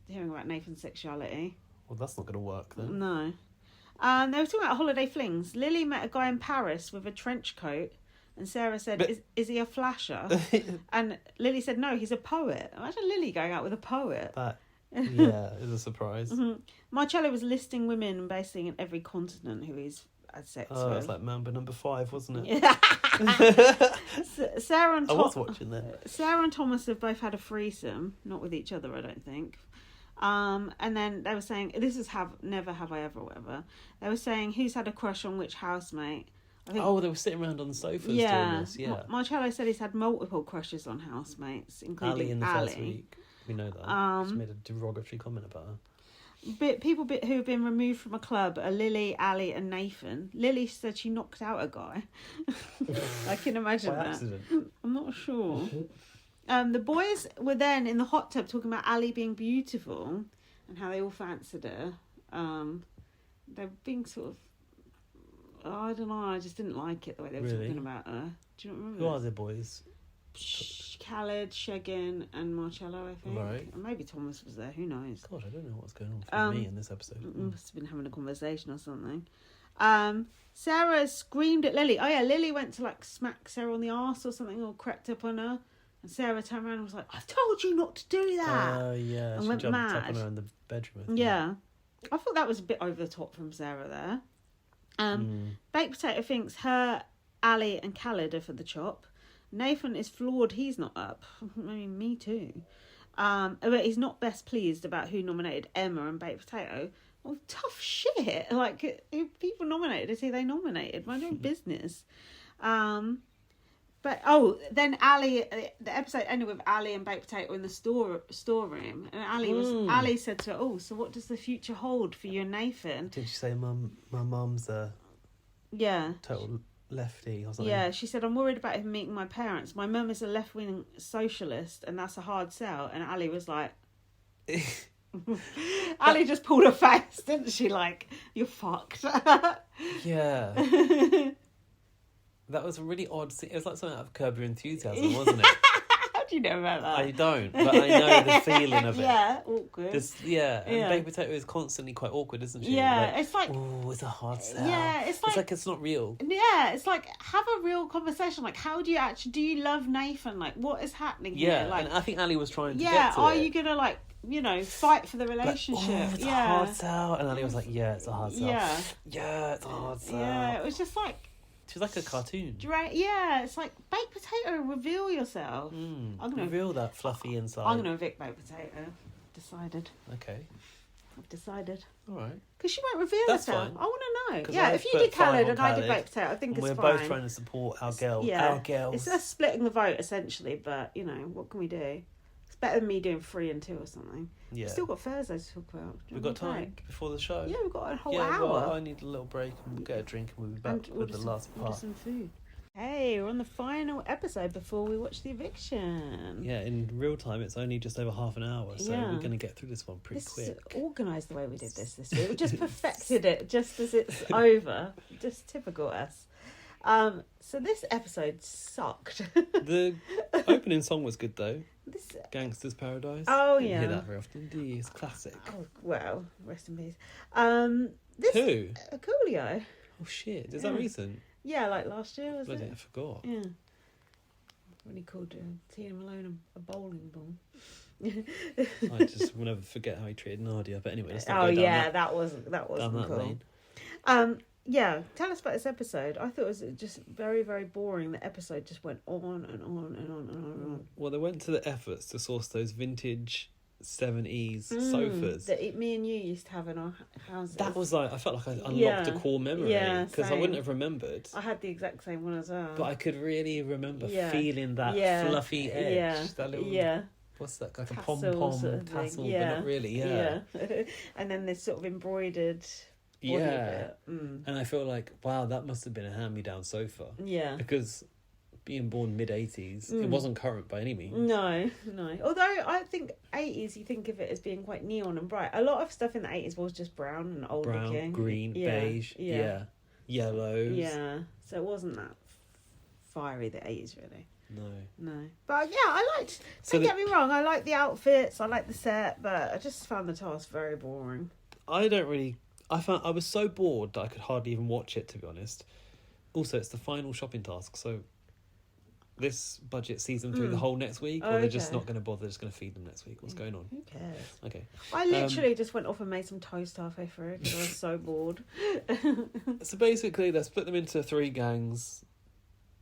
hearing about Nathan's sexuality. Well, that's not going to work then. No. They were talking about holiday flings. Lily met a guy in Paris with a trench coat, and Sarah said, is he a flasher? And Lily said, no, he's a poet. Imagine Lily going out with a poet. Yeah, it's a surprise. Marcello was listing women and basically in every continent who he's had sex with. Oh, it's like Mamba number 5, wasn't it? Sarah and I was watching that. Sarah and Thomas have both had a threesome, not with each other, I don't think. And then they were saying, this is never have I ever, whatever. They were saying who's had a crush on which housemate. I think, they were sitting around on the sofas doing this. Yeah. Marcello said he's had multiple crushes on housemates, including Ali in the Ali. first week. We know that. She made a derogatory comment about her. People who have been removed from a club are Lily, Ali and Nathan. Lily said she knocked out a guy. I can imagine By that. accident. I'm not sure. The boys were then in the hot tub talking about Ali being beautiful and how they all fancied her. They were being sort of... I don't know, I just didn't like it the way they were talking about her. Do you not remember Who are the boys? Khaled, Shagan and Marcello, I think. Right. And maybe Thomas was there, who knows? God, I don't know what's going on for me in this episode. Must have been having a conversation or something. Sarah screamed at Lily. Oh yeah, Lily went to like smack Sarah on the arse or something, or crept up on her. And Sarah turned around and was like, I've told you not to do that. Oh yeah, and she went jumped mad. up on her in the bedroom. Yeah. I thought that was a bit over the top from Sarah there. Baked Potato thinks her, Ali and Khaled are for the chop. Nathan is flawed he's not up. I mean, me too. But he's not best pleased about who nominated Emma and Baked Potato. Well, tough shit. Like, if people nominated, it's who they nominated. Mind your own business. But, then Ali, the episode ended with Ali and Baked Potato in the storeroom. And Ali said to her, so what does the future hold for you and Nathan? Did she say, my mum's a total lefty or something? Yeah, she said, I'm worried about him meeting my parents. My mum is a left-wing socialist and that's a hard sell. And Ali was like... Ali just pulled her face, didn't she? Like, you're fucked. Yeah. That was a really odd scene. It was like something out of Curb Your Enthusiasm, wasn't it? How do you know about that? I don't, but I know the feeling of it. Yeah, awkward. And Baked Potato is constantly quite awkward, isn't she? Yeah, it's like... oh, it's a hard sell. Yeah, it's like it's not real. Yeah, it's like, have a real conversation. Like, how do you love Nathan? Like, what is happening here? Like, and I think Ali was trying to get to are it. you going to, like, fight for the relationship? It's a hard sell. And Ali was like, it's a hard sell. Yeah, it's a hard sell. Yeah, it was just like... She's like a cartoon. Yeah, it's like, Baked Potato, reveal yourself. I'm gonna reveal that fluffy inside. I'm going to evict Baked Potato. Decided. Okay. I've decided. All right. Because she won't reveal That's herself. fine. I want to know. Yeah, if you did Khaled and I did Baked Potato, I think it's fine. We're both trying to support our girls. Yeah. Our girls. It's us splitting the vote, essentially, but, what can we do? It's better than me doing 3 and 2 or something. Yeah. We've still got Thursday to talk about. We've got time before the show. Yeah, we've got a whole hour. Well, I need a little break and we'll get a drink and we'll be back with the last part. Order some food. Hey, we're on the final episode before we watch the eviction. Yeah, in real time, it's only just over half an hour, so we're going to get through this one pretty quick. Organised the way we did this week. We just perfected it just as it's over. Just typical us. So this episode sucked. The opening song was good though. Gangster's Paradise. Oh you yeah. Hear that very often, do you? It's classic. Oh well, rest in peace. Who? Coolio. Oh shit! Is that recent? Yeah, like last year, was Bloody, it? I forgot. Yeah. When he called Tina Malone a bowling ball. I just will never forget how he treated Nadia. But anyway, let's not go down that wasn't cool. Lane. Yeah, tell us about this episode. I thought it was just very, very boring. The episode just went on and on and on and on and on. Well, they went to the efforts to source those vintage 70s sofas that me and you used to have in our houses. That was like, I felt like I unlocked a core memory because I wouldn't have remembered. I had the exact same one as well. But I could really remember feeling that fluffy edge. That little, what's that, like a pom-pom sort of tassel, but not really, and then this sort of embroidered... And I feel like, wow, that must have been a hand-me-down sofa. Yeah. Because being born mid-80s, it wasn't current by any means. No. Although I think 80s, you think of it as being quite neon and bright. A lot of stuff in the 80s was just brown and old looking. Brown, green, beige, yellows. Yeah. So it wasn't that fiery, the 80s, really. No. But yeah, I liked... Don't get me wrong, I liked the outfits, I liked the set, but I just found the task very boring. I was so bored that I could hardly even watch it, to be honest. Also, it's the final shopping task, so this budget sees them through the whole next week, or they're just not going to bother, they're just going to feed them next week. What's going on? Who cares? Okay. I literally just went off and made some toast halfway through because I was so bored. So basically, they split them into 3 gangs.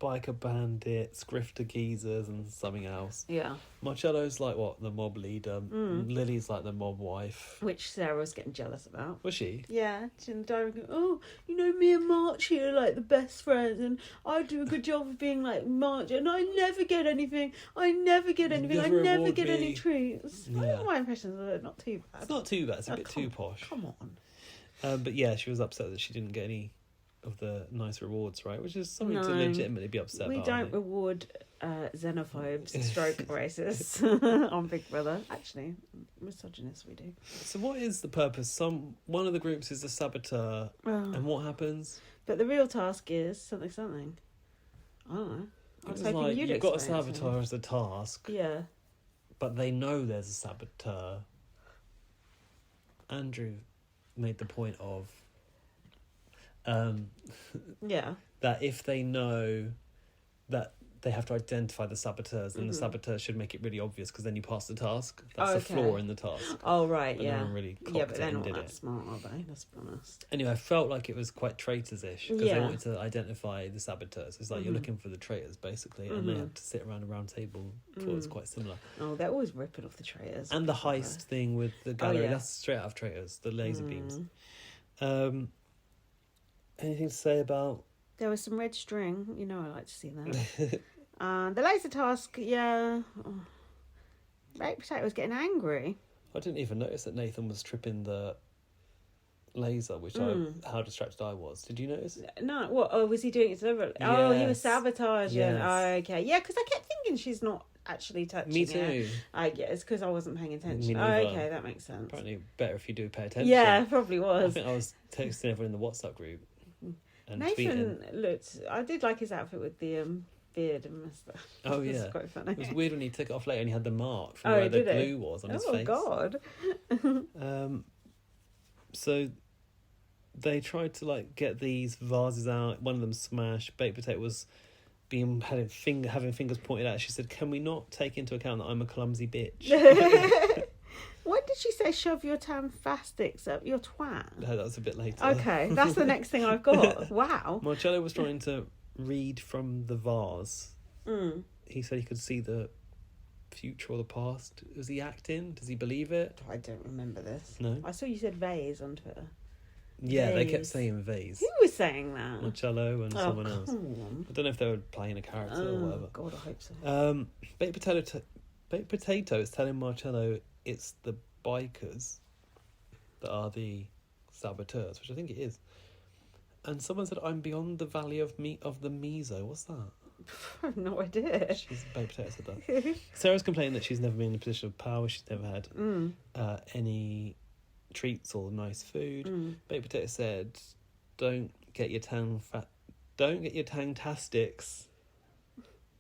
Biker bandits, grifter geezers, and something else. Yeah. Marcello's like the mob leader. Lily's like the mob wife. Which Sarah was getting jealous about. Was she? Yeah. She's in the diary going, me and March here are like the best friends, and I do a good job of being like March, and I never get anything. I never get any treats. Yeah. I think my impressions are not too bad. It's not too bad. It's a bit too posh. Come on. But yeah, she was upset that she didn't get any of the nice rewards, right? Which is something to legitimately be upset about. We don't reward xenophobes, stroke racists on Big Brother. Actually, misogynists we do. So what is the purpose? One of the groups is a saboteur, and what happens? But the real task is something. I don't know. I was hoping you'd you've got a saboteur as a task. Yeah. But they know there's a saboteur. Andrew made the point of that if they know that they have to identify the saboteurs, and the saboteurs should make it really obvious, because then you pass the task. That's the flaw in the task. Oh, right, but no one really clocked but they're not that smart, are they? Let's be honest. Anyway, I felt like it was quite traitors-ish, because they wanted to identify the saboteurs. It's like you're looking for the traitors, basically, and they have to sit around a round table. I thought it was quite similar. Oh, they're always ripping off the traitors. And the heist thing with the gallery, that's straight out of Traitors, the laser beams. Anything to say about... There was some red string. You know I like to see that. The laser task, Baked Potato was getting angry. I didn't even notice that Nathan was tripping the laser, which how distracted I was. Did you notice? No, what? Oh, was he doing it deliberately? Yes. Oh, he was sabotaging. Yes. Oh, okay. Yeah, because I kept thinking she's not actually touching Me too. It. I guess because I wasn't paying attention. Oh, okay, that makes sense. Apparently better if you do pay attention. Yeah, probably was. I think I was texting everyone in the WhatsApp group and Nathan tweeting. looked... I did like his outfit with the beard and moustache. Oh, yeah. It's quite funny. It was weird when he took it off later and he had the mark from where the glue was on his face. Oh, God. So they tried to get these vases out. One of them smashed. Baked Potato was having fingers pointed at. She said, "Can we not take into account that I'm a clumsy bitch?" What did she say? Shove your tamfastics up your twat? No, that was a bit later. Okay, that's the next thing I've got. Wow. Marcello was trying to read from the vase. He said he could see the future or the past. Was he acting? Does he believe it? I don't remember this. No. I saw you said vase on Twitter. Yeah, they kept saying vase. Who was saying that? Marcello and someone else. Come on. I don't know if they were playing a character or whatever. God, I hope so. Baked Potato is telling Marcello it's the bikers that are the saboteurs, which I think it is. And someone said, "I'm beyond the valley of the Miso." What's that? I have no idea. Baked Potato said that. Sarah's complaining that she's never been in a position of power. She's never had any treats or nice food. Baked Potato said, "Don't get your tangtastics.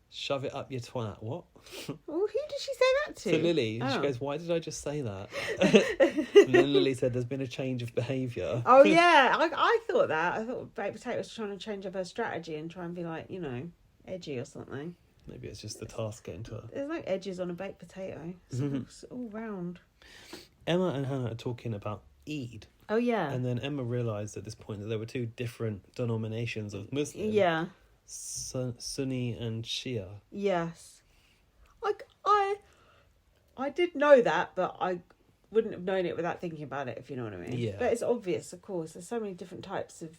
Shove it up your twat." What? Well, who did she say that to? To Lily. Oh. She goes, "Why did I just say that?" And then Lily said, "There's been a change of behaviour." Oh, yeah. I thought that. I thought Baked Potato was trying to change up her strategy and try and be edgy or something. Maybe it's just the task getting to her. There's no edges on a baked potato. It's all round. Emma and Hannah are talking about Eid. Oh, yeah. And then Emma realised at this point that there were two different denominations of Muslim. Yeah. Sunni and Shia. Yes. I did know that, but I wouldn't have known it without thinking about it, if you know what I mean. Yeah. But it's obvious, of course. There's so many different types of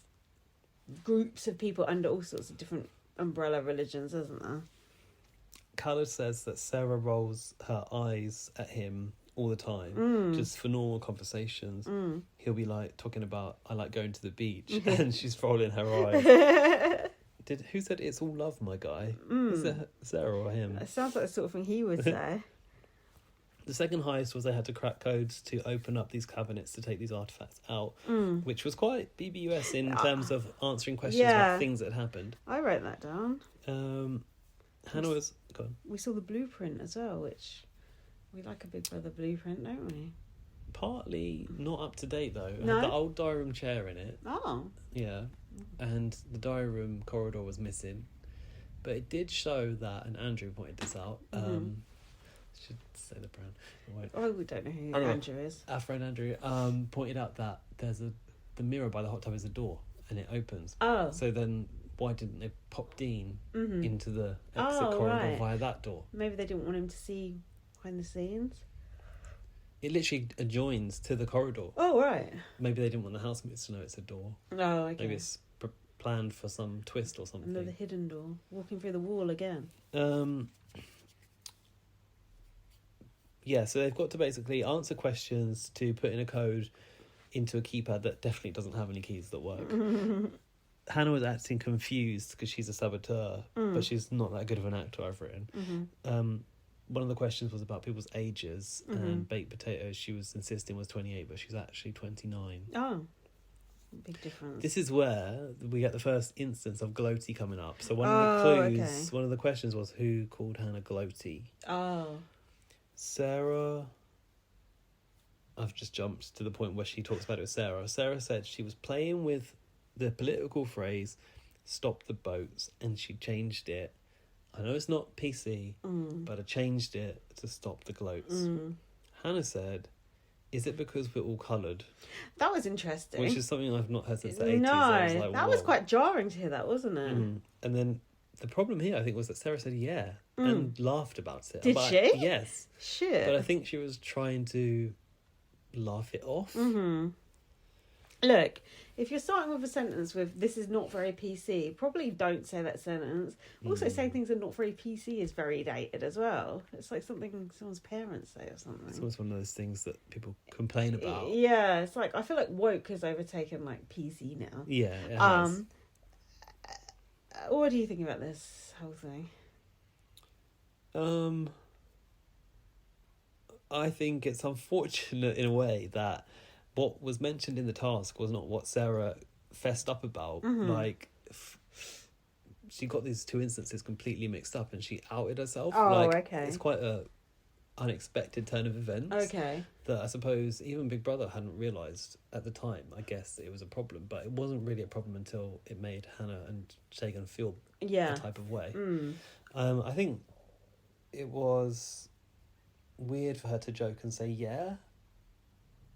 groups of people under all sorts of different umbrella religions, isn't there? Khaled says that Sarah rolls her eyes at him all the time, just for normal conversations. He'll be talking about, "I like going to the beach," and she's rolling her eyes. Who said it's all love, my guy? Is it Sarah or him? It sounds like the sort of thing he would say. The second heist was they had to crack codes to open up these cabinets to take these artefacts out, which was quite BBUS in terms of answering questions about things that had happened. I wrote that down. Hannah was... Go on. We saw the blueprint as well, which we like a Big Brother blueprint, don't we? Partly not up to date, though. It No? had the old diary room chair in it. Oh. Yeah. And the diary room corridor was missing. But it did show that, and Andrew pointed this out, should say the brand. Oh, we don't know who Andrew is. Our friend Andrew pointed out that there's the mirror by the hot tub is a door, and it opens. Oh. So then why didn't they pop Dean into the exit corridor via that door? Maybe they didn't want him to see behind the scenes. It literally adjoins to the corridor. Oh, right. Maybe they didn't want the housemates to know it's a door. Oh, okay. Maybe it's planned for some twist or something. Another hidden door. Walking through the wall again. Yeah, so they've got to basically answer questions to put in a code into a keypad that definitely doesn't have any keys that work. Hannah was acting confused because she's a saboteur, but she's not that good of an actor, I've written. One of the questions was about people's ages, and Baked Potato, she was insisting was 28, but she's actually 29. Oh, big difference. This is where we get the first instance of gloaty coming up. So one of the clues, one of the questions was who called Hannah gloaty. Oh. Sarah... I've just jumped to the point where she talks about it with Sarah. Sarah said she was playing with the political phrase, "stop the boats," and she changed it. I know it's not PC, but I changed it to stop the gloats. Hannah said, is it because we're all coloured? That was interesting. Which is something I've not heard since the 80s. No, that was quite jarring to hear that, wasn't it? And then the problem here, I think, was that Sarah said yeah and laughed about it. Did she? Yes. Shit. But I think she was trying to laugh it off. Look, if you're starting with a sentence with "this is not very PC," probably don't say that sentence. Also, saying things are not very PC is very dated as well. It's like something someone's parents say or something. It's always one of those things that people complain about. Yeah, it's like I feel like woke has overtaken like PC now. Yeah, it has. What do you think about this whole thing? I think it's unfortunate in a way that what was mentioned in the task was not what Sarah fessed up about. Like, she got these two instances completely mixed up and she outed herself. Okay. It's quite a unexpected turn of events. Okay. That I suppose even Big Brother hadn't realised at the time. I guess it was a problem, but it wasn't really a problem until it made Hannah and Shagan feel a type of way. I think it was weird for her to joke and say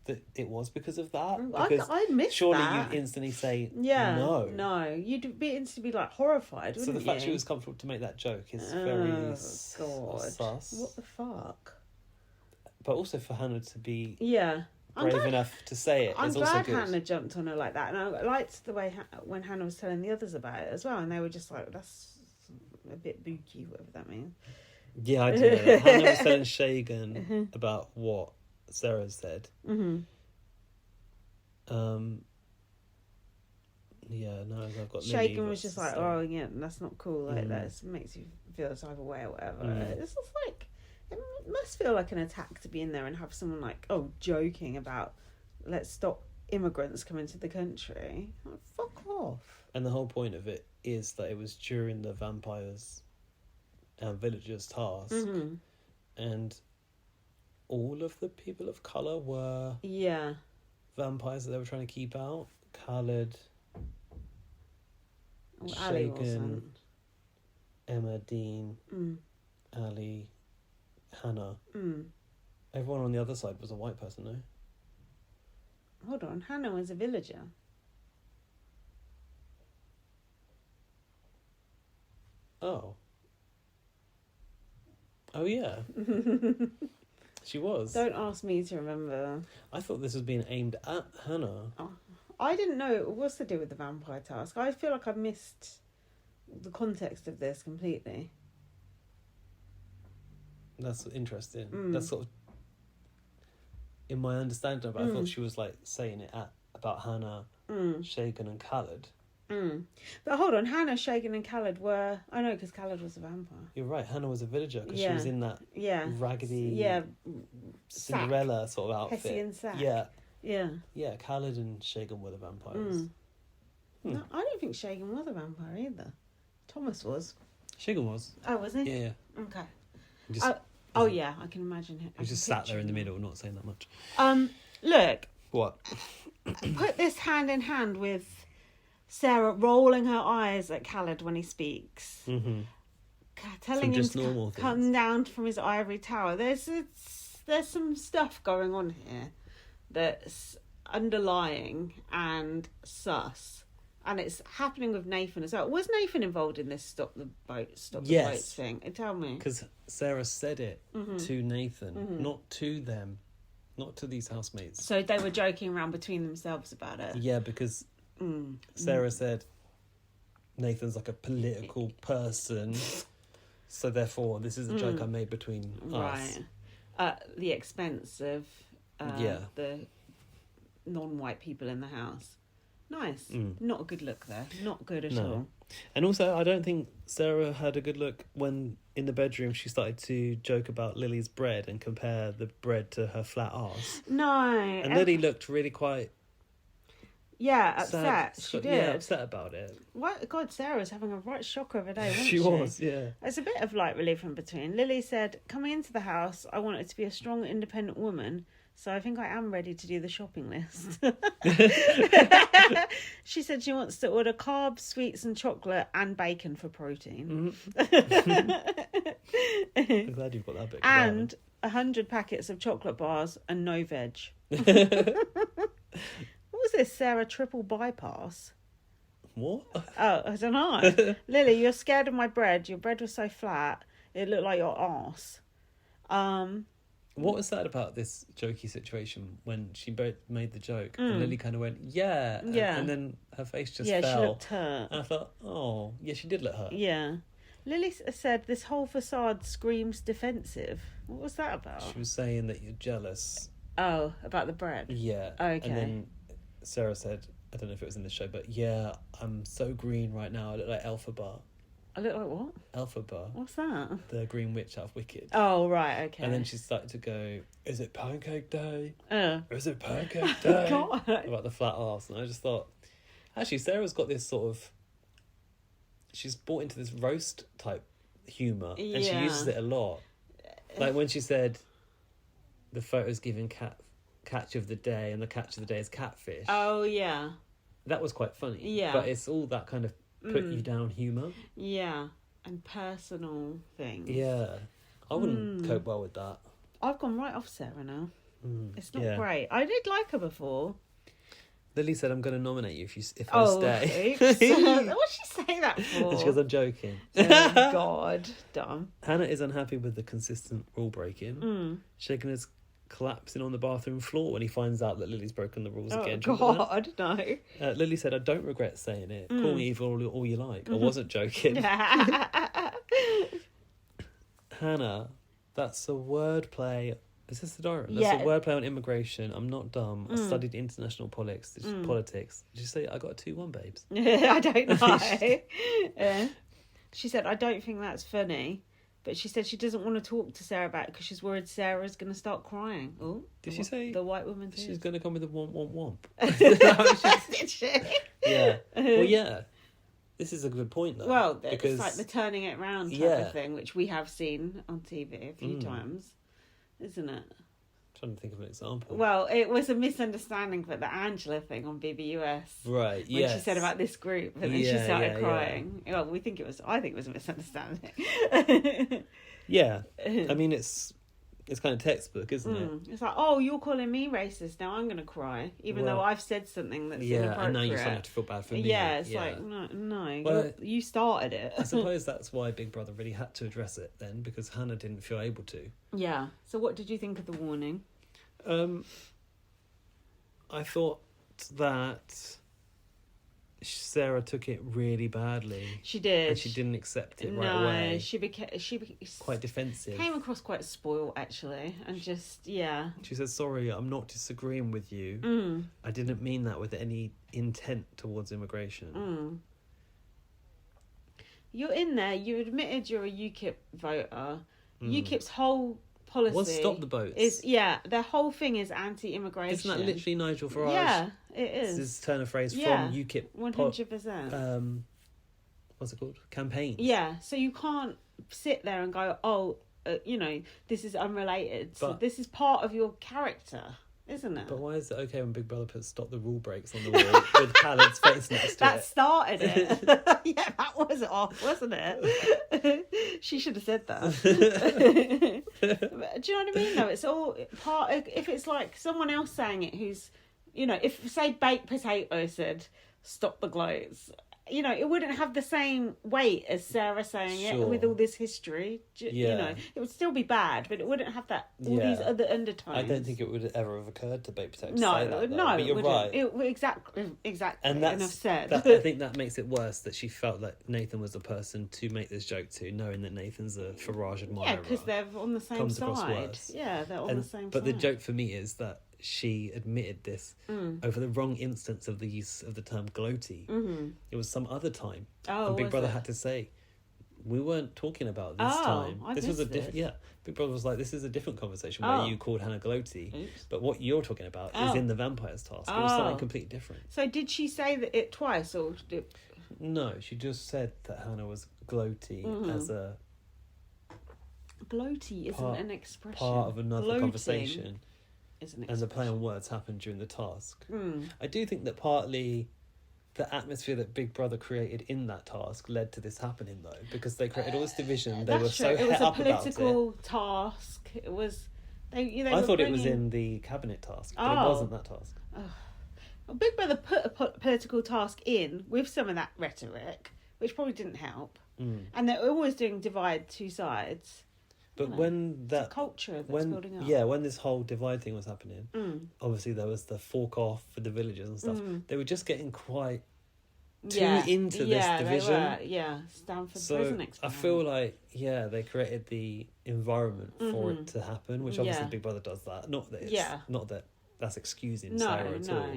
that it was because of that. Because I missed surely that. you'd instantly say no. You'd be instantly like horrified, wouldn't you? So the fact she was comfortable to make that joke is very sus. What the fuck? But also for Hannah to be I'm brave enough to say it I'm is glad also good. Hannah jumped on her like that, and I liked the way when Hannah was telling the others about it as well, and they were just like, "That's a bit booky," whatever that means. Yeah, I do know that. Hannah was telling Shagan about what Sarah said. Yeah, no, I've got Lily. Shagan was just like, "Oh yeah, that's not cool. Like that makes you feel this type of way or whatever." It's just like it must feel like an attack to be in there and have someone like, joking about let's stop immigrants coming to the country. Like, fuck off. And the whole point of it is that it was during the vampires and villagers task, and all of the people of colour were vampires that they were trying to keep out. Khaled, Shagan, Emma, Dean, Ali, Hannah. Everyone on the other side was a white person, no? Hold on, Hannah was a villager. Oh yeah. She was. Don't ask me to remember. I thought this was being aimed at Hannah. I didn't know what's to do with the vampire task. I feel like I missed the context of this completely. That's interesting. That's sort of in my understanding of it. I thought she was like saying it about Hannah, Shagan and Khaled. But hold on, Hannah, Shagan and Khaled were... I know, because Khaled was a vampire. You're right, Hannah was a villager because she was in that raggedy Cinderella sort of outfit. Hessian sack. Yeah, Khaled and Shagan were the vampires. No, I don't think Shagan was a vampire either. Thomas was. Shagan was. Oh, was he? Yeah. Okay. Yeah, I can imagine him. He just sat there in the middle, not saying that much. Look. What? Put this hand in hand with Sarah rolling her eyes at Khaled when he speaks. Telling him to come down from his ivory tower. There's some stuff going on here that's underlying and sus. And it's happening with Nathan as well. Was Nathan involved in this stop the boat thing? Tell me. Because Sarah said it to Nathan, not to them, not to these housemates. So they were joking around between themselves about it? Yeah, because Sarah said Nathan's like a political person, so therefore this is a joke I made between us. At the expense of the non-white people in the house. Nice. Not a good look there. Not good at all. And also, I don't think Sarah had a good look when in the bedroom she started to joke about Lily's bread and compare the bread to her flat arse. No. And Lily looked really quite... upset. She did. Yeah, upset about it. What? God, Sarah was having a right shocker of a day, wasn't she? She was, yeah. It's a bit of light relief in between. Lily said, coming into the house, I wanted to be a strong, independent woman. So I think I am ready to do the shopping list. She said she wants to order carbs, sweets and chocolate and bacon for protein. I'm glad you've got that bit. And 100 packets of chocolate bars and no veg. What was this, Sarah? Triple bypass? What? Oh, I don't know. Lily, you're scared of my bread. Your bread was so flat, it looked like your arse. What was that about this jokey situation when she both made the joke and Lily kind of went, yeah. And then her face just fell. Yeah, she looked hurt. And I thought, oh, yeah, she did look hurt. Yeah. Lily said this whole facade screams defensive. What was that about? She was saying that you're jealous. Oh, about the bread? Yeah. Okay. And then Sarah said, I don't know if it was in the show, but yeah, I'm so green right now. I look like Elphaba. I look like what? Elphaba. What's that? The green witch out of Wicked. Oh, right, okay. And then she started to go, is it pancake day? Is it pancake Oh, day? God. About the flat arse. And I just thought, actually, Sarah's got this sort of... She's bought into this roast type humour. And she uses it a lot. Like when she said, the photo's giving catch of the day and the catch of the day is catfish. Oh, yeah. That was quite funny. Yeah. But it's all that kind of put you down humour. Yeah. And personal things. Yeah. I wouldn't cope well with that. I've gone right off Sarah now. It's not Yeah. great. I did like her before. Lily said, I'm going to nominate you if I stay. Oops. What'd she say that for? It's because I'm joking. Oh, God. Dumb. Hannah is unhappy with the consistent rule breaking. Shaken is collapsing on the bathroom floor when he finds out that Lily's broken the rules again. Oh, God, no. Lily said, I don't regret saying it. Call me evil all you like. I wasn't joking. Hannah, that's a wordplay. Is this the diary? That's a wordplay on immigration. I'm not dumb. I studied international politics. Did you say I got a 2-1, babes? I don't know. She said, I don't think that's funny. But she said she doesn't want to talk to Sarah about it because she's worried Sarah's going to start crying. Oh, did she say the white woman? She's going to come with a womp. Did she? Yeah. Well, yeah. This is a good point, though. Well, because it's like the turning it round type of thing, which we have seen on TV a few times, isn't it? I'm trying to think of an example. Well, it was a misunderstanding for the Angela thing on BBUS. Right, when she said about this group, and then she started crying. Yeah. Well, I think it was a misunderstanding. Yeah. I mean, it's kind of textbook, isn't it? It's like, oh, you're calling me racist, now I'm going to cry, even though I've said something that's inappropriate. And now you're starting to feel bad for me. Yeah, it's like, no, well, you started it. I suppose that's why Big Brother really had to address it then, because Hannah didn't feel able to. Yeah. So what did you think of the warning? I thought that Sarah took it really badly. She did. And she didn't accept it right away. No, she became quite defensive. Came across quite spoiled, actually, and just She said, "Sorry, I'm not disagreeing with you. I didn't mean that with any intent towards immigration." You're in there. You admitted you're a UKIP voter. UKIP's whole policy was stop the boats. Their whole thing is anti-immigration. Isn't that literally Nigel Farage? Yeah, it is. This is turn of phrase from UKIP. 100%. What's it called? Campaign. Yeah, so you can't sit there and go, this is unrelated. So this is part of your character, isn't it? But why is it okay when Big Brother puts stop the rule breaks on the wall with Khaled's face next to that started it. Yeah, that was off, wasn't it? She should have said that. Do you know what I mean, though? It's all part of, if it's like someone else saying it who's, if, say, Baked Potato said, stop the gloats, it wouldn't have the same weight as Sarah saying it with all this history. It would still be bad, but it wouldn't have all these other undertones. I don't think it would ever have occurred to Baked Potato to no, say that, no, but you're right. Exactly. And that's enough said. I think that makes it worse that she felt that Nathan was the person to make this joke to, knowing that Nathan's a Farage admirer. Yeah, because they're on the same side. Yeah, they're on the same side. But the joke for me is that she admitted this over the wrong instance of the use of the term gloaty. It was some other time. And Big Brother had to say, we weren't talking about this time. This was a different. Yeah, Big Brother was like, this is a different conversation where you called Hannah gloaty. Oops. But what you're talking about is in the Vampires task. It was something completely different. So did she say that it twice, or no? She just said that Hannah was gloaty as a gloaty isn't an expression. Part of another conversation. isn't it? And the play on words happened during the task. I do think that partly the atmosphere that Big Brother created in that task led to this happening, though, because they created all this division. They were so het up about it. It was a political task. It was. I thought it was in the cabinet task, but it wasn't that task. Oh. Well, Big Brother put a political task in with some of that rhetoric, which probably didn't help. And they're always doing divide two sides. But when that culture that's building up. Yeah, when this whole divide thing was happening, obviously there was the fork off for the villagers and stuff. They were just getting quite too into this division. They were. Stanford so prison experiment. I feel like they created the environment for it to happen, which obviously Big Brother does that. Not that it's not that that's excusing Sarah at all.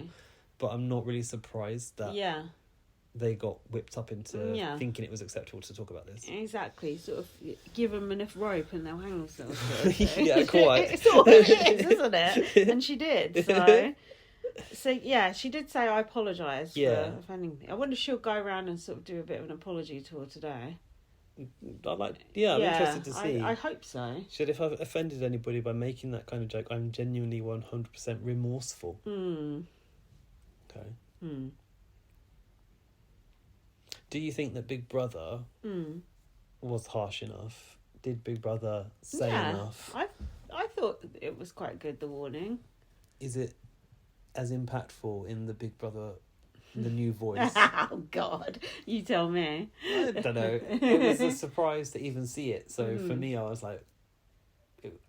But I'm not really surprised that they got whipped up into thinking it was acceptable to talk about this. Exactly. Sort of give them enough rope and they'll hang themselves. Yeah, quite. It's all it is, isn't it? And she did. So yeah, she did say, I apologise for offending me. I wonder if she'll go around and sort of do a bit of an apology tour today. I'm interested to see. I hope so. She said, if I've offended anybody by making that kind of joke, I'm genuinely 100% remorseful. Okay. Do you think that Big Brother was harsh enough? Did Big Brother say enough? I thought it was quite good, the warning. Is it as impactful in the Big Brother, the new voice? Oh, God. You tell me. I don't know. It was a surprise to even see it. So for me, I was like,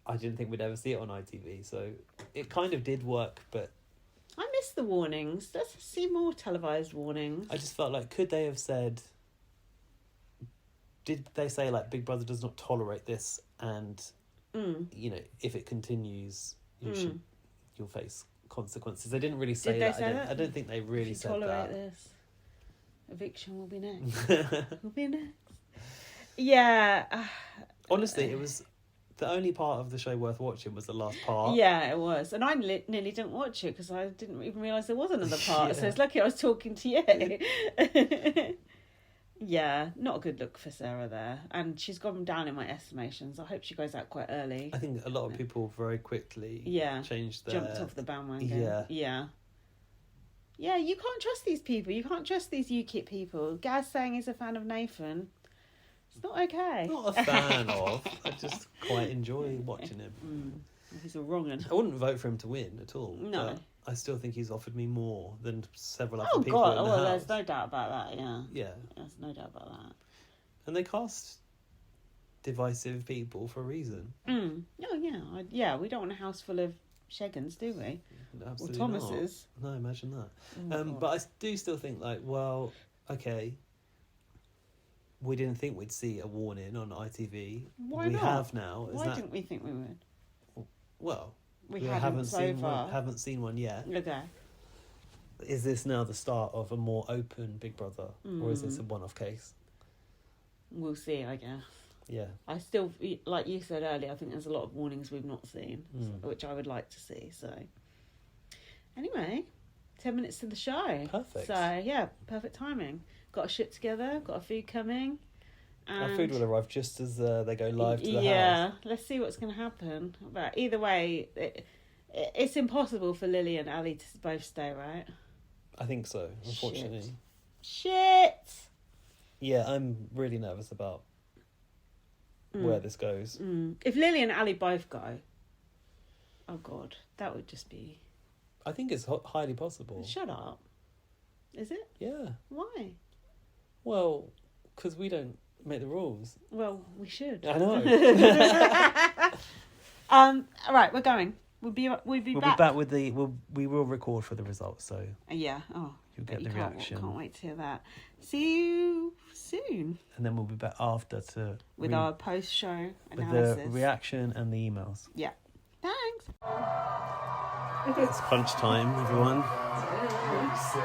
I didn't think we'd ever see it on ITV. So it kind of did work, but... I miss the warnings. Let's see more televised warnings. I just felt like, could they have said... Did they say, like, Big Brother does not tolerate this and, if it continues, you'll face consequences? They didn't really say that. I don't think they really said that. Tolerate this, eviction will be next. Yeah. Honestly, it was... The only part of the show worth watching was the last part. Yeah, it was. And I nearly didn't watch it because I didn't even realise there was another part. So it's lucky I was talking to you. Yeah, not a good look for Sarah there. And she's gone down in my estimations. I hope she goes out quite early. I think a lot of people very quickly changed their... Jumped off the bandwagon. Yeah, you can't trust these people. You can't trust these UKIP people. Gaz saying he's a fan of Nathan. It's not okay. Not a fan of. I just quite enjoy watching him. He's a wrong one. I wouldn't vote for him to win at all. No. But I still think he's offered me more than several other people God. in the house. There's no doubt about that, yeah. Yeah. There's no doubt about that. And they cast divisive people for a reason. Oh, yeah. We don't want a house full of Sheggans, do we? Absolutely or Thomases. Not. No, imagine that. But I do still think, like, well, okay... We didn't think we'd see a warning on ITV. Why not? We have now. Why didn't we think we would? Well, we haven't so far. Haven't seen one yet. Okay. Is this now the start of a more open Big Brother, or is this a one-off case? We'll see, I guess. Yeah. I still, like you said earlier, I think there's a lot of warnings we've not seen, which I would like to see. So, anyway, 10 minutes to the show. Perfect. So, yeah, perfect timing. Got a shit together, got a food coming. And our food will arrive just as they go live to the house. Yeah, let's see what's going to happen. But either way, it's impossible for Lily and Ali to both stay, right? I think so, unfortunately. Shit! Yeah, I'm really nervous about where this goes. If Lily and Ali both go, oh God, that would just be... I think it's highly possible. Shut up. Is it? Yeah. Why? Well, because we don't make the rules. Well, we should. I know. All right, we're going. We'll be back. We'll be back with the... We will record for the results, so... Yeah. Oh. You'll get the reaction. Can't wait to hear that. See you soon. And then we'll be back after to... With our post-show analysis. With the reaction and the emails. Yeah. Thanks. It's lunchtime, everyone. I'm sick.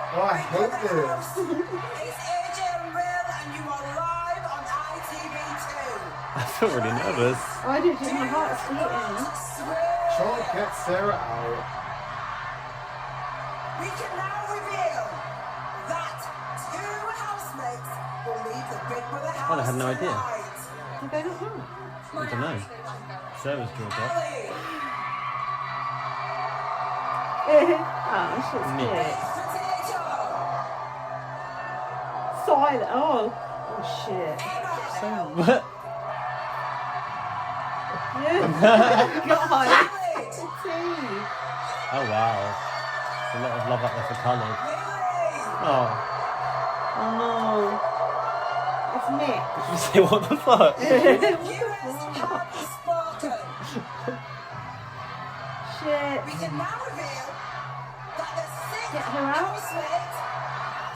Oh, I hate this. It's AJ and Will, and you are live on ITV2. I feel really nervous. I did, my heart's beating. Sean, get Sarah out. We can now reveal that 2 housemates will leave the Big Brother house Well, I had no idea. tonight. Did they not know? I don't know. Sarah's drawn up. Ali, Oh, shit's Mix. good. Potato. Silent. Oh shit. So what? Yeah. God. Khaled. Tea. Oh wow. There's a lot of love up there for Khaled. Lily. Oh. Oh no. It's Nick. Did you say what the fuck? US have spoken. Shit. We can now reveal that the sixth Get her out. housemate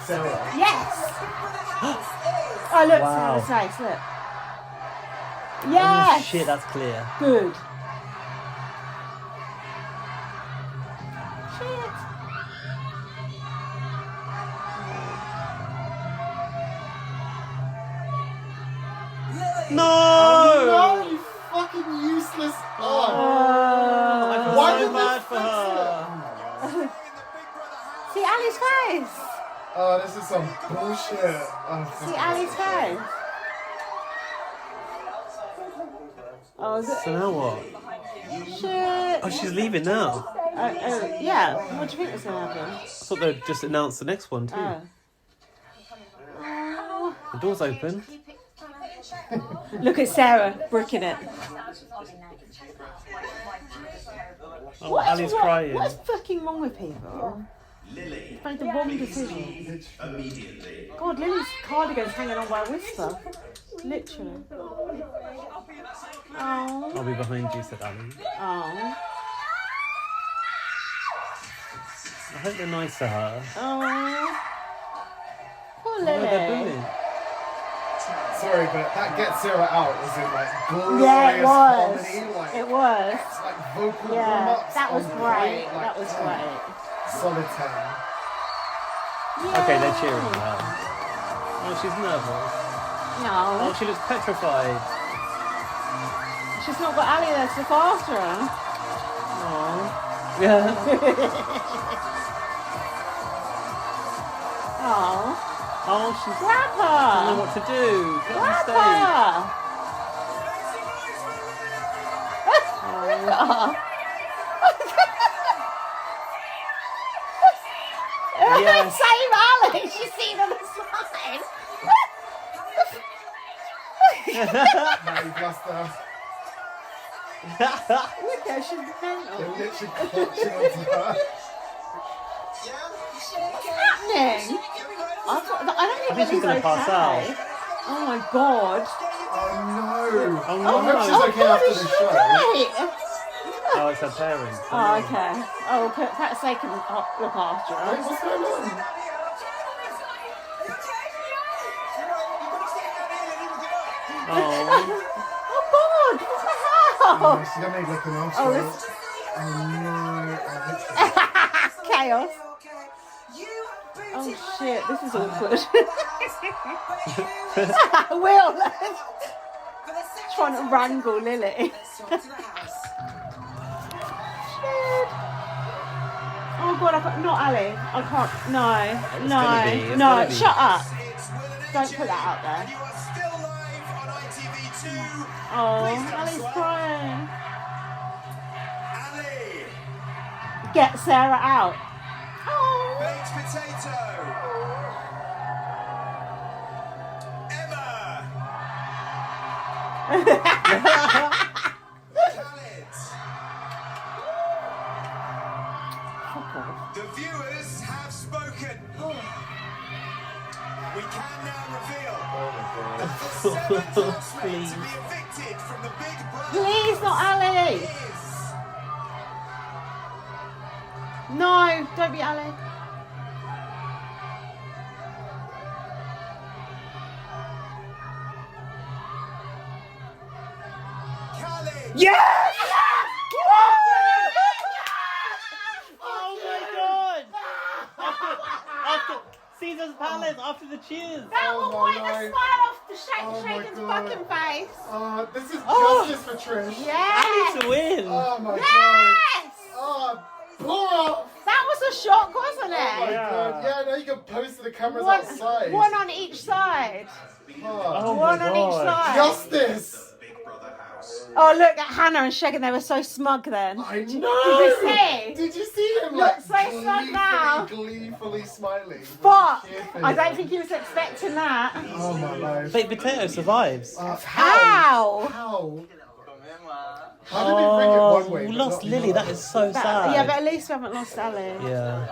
Sarah. Yes. of the Big Brother house is. Oh look, Wow. Sarah's face, look. Oh Yes. shit, that's clear. Good. Shit. Lily. No! No, you fucking useless. Oh. I feel Why so did they bad fix for her. See Ali's face. Oh, this is some bullshit. Oh, See Ali's face. Oh, is it? So now what? Shit. Oh, she's leaving now. Yeah. What do you think was gonna happen? I thought they'd just announce the next one too. Oh. The door's open. Look at Sarah bricking it. Oh, Ali's crying. What's fucking wrong with people? Lily, Made the wrong decision. immediately. God, Lily's cardigan's hanging on by a whisper. Literally. Oh. I'll be behind you, said Ali. Oh. I hope they're nice to her. Oh. Poor Oh, they're Lily. brilliant. sorry, but that Get Sarah Out was in like glorious Yeah, it was. harmony. Like, It was. like vocal Yeah, warm-ups that was on great. point, like, That was great. Solid 10. Okay, they're cheering her. Oh, she's nervous. No. Oh, she looks petrified. She's not got Ali there to look after her. Oh. Yeah. Oh. Oh, she's. Grab I don't know her. what to do. Get on Grab stage. her. Look at her. Yes. Same Alex, she's seen on the side. Now you've lost her. Look at her, she's They're mental. literally clutching onto her. What's happening? I don't I even think she's gonna pass out. Oh my god. Oh no. Oh, I no. hope she's Oh okay god, after is the she show. alright? Oh, it's her parents. Oh, okay. Oh, perhaps they can look after her. Wait, what's going on? Oh. Oh god, what the hell? Oh, she's gonna need looking after Oh, her. this Oh no. chaos. Oh shit, this is awkward. Will trying to wrangle Lily. Shit. Oh god, I can't, not Ali. I can't. No, gonna be, it's no. gonna be. Shut up. Don't put that out there. You are still live on ITV2. Oh, Please don't Ali's swear. crying. Ali, Get Sarah out. Oh. baked potato. Emma. Khaled. Fuck off. The viewers have spoken. We can now reveal that the seventh housemate to be evicted from the Big Brother Please, not Ali. is No, don't be Ali. Khaled. Yes! Oh my god! After Caesar's Palace, after the cheers. That will Oh my wipe the life. smile off the Oh my Shaden's God. fucking face. This is Oh. justice for Trish. Yes! To win. Oh my god. Yes! Oh, pour off. That was a shock, wasn't Oh my it? god. Yeah, now you can post to the cameras One, outside. one on each side. Oh, Oh One my on each god. side. justice. Big Brother house. Oh, look at Hannah and Shagan. They were so smug then. I know. Did you see? Did you see him Look so smug now. gleefully smiling? But Cheerfully. I don't think he was expecting that. Oh my life. Baked potato survives. How? How? How did they bring it one way? We but lost not Lily. the other? That is so sad. Yeah, but at least we haven't lost Ali. Yeah.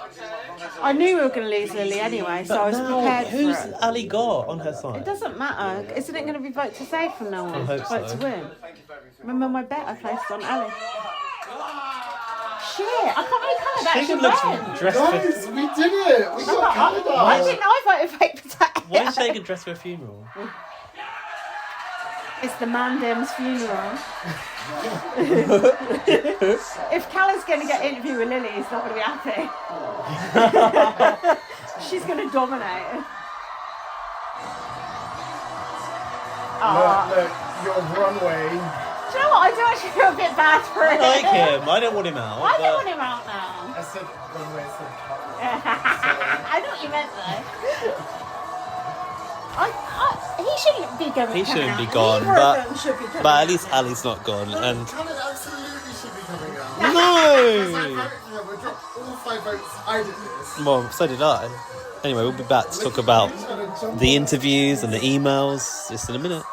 I knew we were going to lose Lily anyway, so I was prepared who's for it. Ali got on her side? It doesn't matter. Isn't it going to be vote to save from now on? I hope Vote so. to win. Remember my bet I placed on Ali? Shit, I can't believe Khaled Shagan actually looks won. dressed for... Guys, we did it! We got Canada! Why didn't I vote fake potato? Why is Shagan dressed for a funeral? It's the Mandem's funeral. If Khaled's going to get interviewed with Lily, he's not going to be happy. She's going to dominate. Look, your runway. Do you know what? I do actually feel a bit bad for I him. like him. I don't want him out. I but- don't want him out now. I said runway, I said cut. I know what you meant though. He shouldn't be going. He shouldn't be out. gone, Neither but- of them should be coming But at out. least Ali's not gone. And Canada absolutely should be coming out. no. We dropped all 5 votes. I did this. Well, so did I. Anyway, we'll be back to talk about the interviews and the emails just in a minute.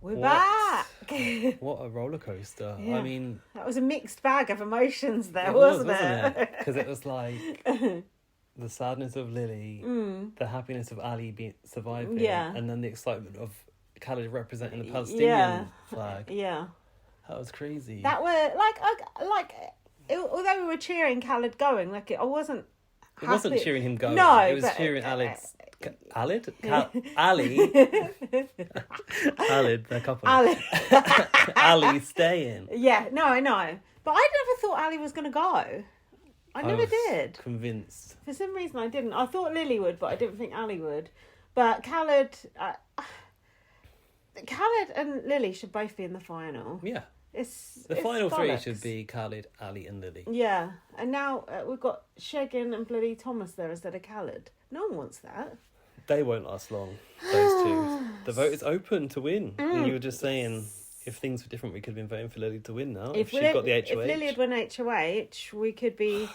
We're What? back. What a roller coaster! Yeah. I mean, That was a mixed bag of emotions there, it was, wasn't it? Because it was like the sadness of Lily, the happiness of Ali surviving, Yeah. and then the excitement of Khaled representing the Palestinian flag. Yeah. That was crazy. That were although we were cheering Khaled going, like I wasn't. It wasn't happy. cheering him going. No, it was but- cheering Alex. Ali? Ali? Khaled, the couple. Ali. Ali staying. Yeah, no, I know. But I never thought Ali was going to go. I never was did. Convinced. For some reason, I didn't. I thought Lily would, but I didn't think Ali would. But Khaled and Lily should both be in the final. Yeah. It's The final three bollocks. should be Khaled, Ali, and Lily. Yeah, and now we've got Shagan and bloody Thomas there instead of Khaled. No one wants that. They won't last long, those two. The vote is open to win. And you were just saying, if things were different, we could have been voting for Lily to win now. If she got the HOH. If Lily had won HOH, we could be,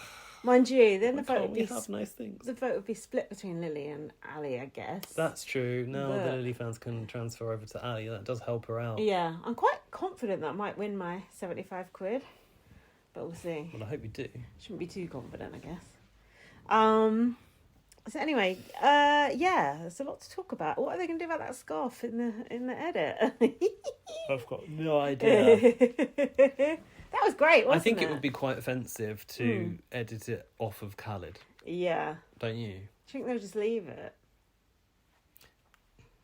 mind you, then the vote Can't would we be have nice things? the vote would be split between Lily and Ali, I guess. That's true. Now But- the Lily fans can transfer over to Ali. That does help her out. Yeah, I'm quite confident that I might win my 75 quid, but we'll see. Well, I hope you do. Shouldn't be too confident, I guess. So anyway, yeah, there's a lot to talk about. What are they going to do about that scarf in the edit? I've got no idea. That was great, wasn't it? I think it would be quite offensive to edit it off of Khaled, Yeah. don't you? Do you think they'll just leave it?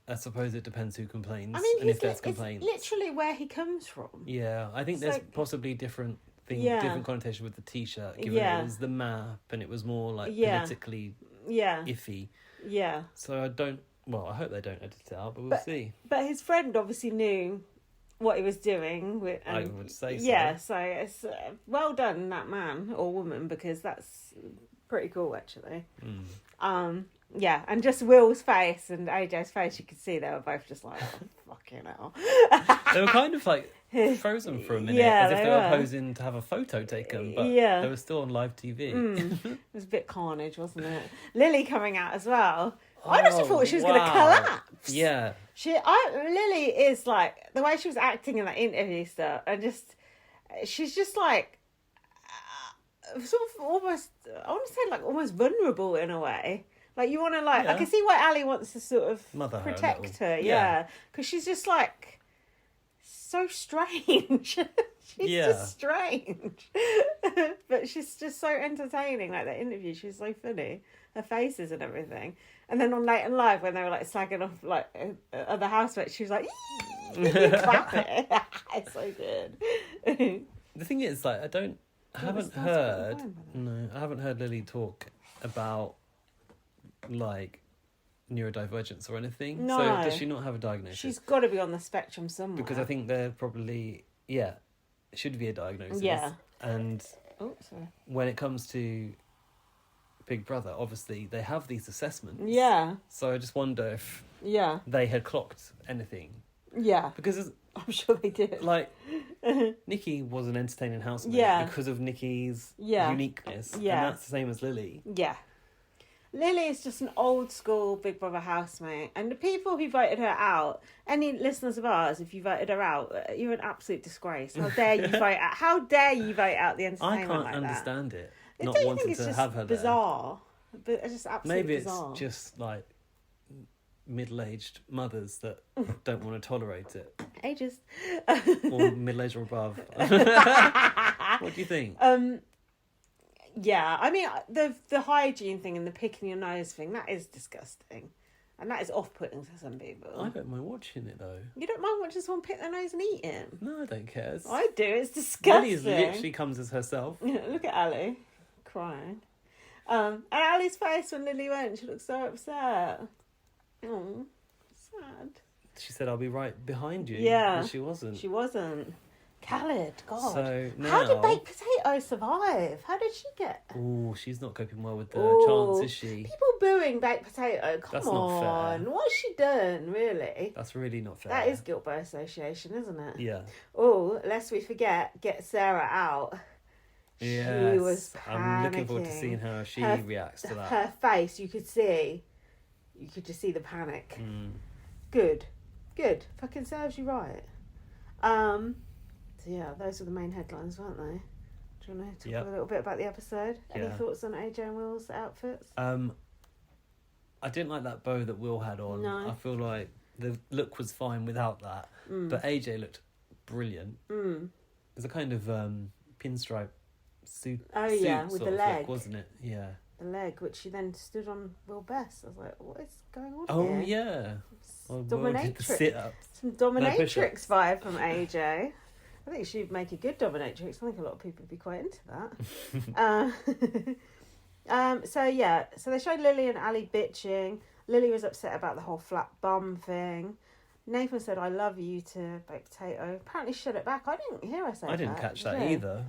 I suppose it depends who complains I mean, and if there's complaints. it's literally where he comes from. Yeah, I think It's there's like- possibly different connotation with the T-shirt, given Yeah. it was the map and it was more like Yeah. politically Yeah. iffy. Yeah. So I hope they don't edit it out, but we'll see. But his friend obviously knew what he was doing. I would say so. Yeah, so it's well done, that man or woman, because that's pretty cool, actually. Yeah, and just Will's face and AJ's face, you could see they were both just like, oh, fucking hell. They were kind of like frozen for a minute, Yeah, as if they they were were. posing to have a photo taken, but Yeah. they were still on live TV. It was a bit carnage, wasn't it? Lily coming out as well. I honestly thought she was going to wow. collapse. Yeah. Lily is like, the way she was acting in that interview stuff, and she's just like, sort of almost, I want to say like almost vulnerable in a way. Like you want to I can see why Ali wants to sort of Mother her a protect little. her. Yeah. Because she's just like, so strange. She's just strange. But she's just so entertaining. Like that interview, she's so funny. Her faces and everything. And then on Late and Live, when they were like slagging off like other housemates, she was like, clapping. It's so good. The thing is, like, I haven't heard Lily talk about like neurodivergence or anything. No. So does she not have a diagnosis? She's got to be on the spectrum somewhere. Because I think there probably should be a diagnosis. Yeah. And Oh, sorry. when it comes to Big Brother, obviously they have these assessments. Yeah. So I just wonder if Yeah. they had clocked anything. Yeah. Because I'm sure they did. Like, Nikki was an entertaining housemate because of Nikki's uniqueness. Yeah. And that's the same as Lily. Yeah. Lily is just an old school Big Brother housemate. And the people who voted her out, any listeners of ours, if you voted her out, you're an absolute disgrace. How dare you vote out? How dare you vote out the entertainment I can't like understand it. that? Not Don't you wanting think it's to just have her bizarre? But it's just there. absolutely Maybe bizarre. it's just like middle-aged mothers that don't want to tolerate it. Ages. Or middle-aged or above. What do you think? Yeah, I mean, the hygiene thing and the picking your nose thing, that is disgusting. And that is off-putting to some people. I don't mind watching it, though. You don't mind watching someone pick their nose and eat it? No, I don't care. I do, it's disgusting. Lily's literally comes as herself. Look at Ali, crying. And Ali's face when Lily went, she looked so upset. Oh, sad. She said, I'll be right behind you. Yeah. But she wasn't. She wasn't. Khaled, God. So now... How did Baked Potato survive? How did she get... Oh, she's not coping well with the Ooh. chance, is she? People booing Baked Potato. Come That's on. not fair. What's she done, really? That's really not fair. That is guilt by association, isn't it? Yeah. Oh, lest we forget, get Sarah out. Yes. She was panicking. I'm looking forward to seeing how she reacts to that. Her face, you could just see the panic. Good. Fucking serves you right. So yeah, those were the main headlines, weren't they? Do you want to talk a little bit about the episode? Any thoughts on AJ and Will's outfits? I didn't like that bow that Will had on. No. I feel like the look was fine without that. But AJ looked brilliant. It was a kind of pinstripe suit. Oh yeah, suit with sort the of leg, look, wasn't it? Yeah. The leg, which she then stood on Will Best. I was like, what is going on Oh here? yeah. Well, Dominatrix. Sit-ups. Some dominatrix vibe from AJ. I think she'd make a good dominatrix. I think a lot of people would be quite into that. So they showed Lily and Ali bitching. Lily was upset about the whole flat bum thing. Nathan said, I love you to Baked Potato. Apparently she shut it back. I didn't hear her say that. I didn't catch that did you? either.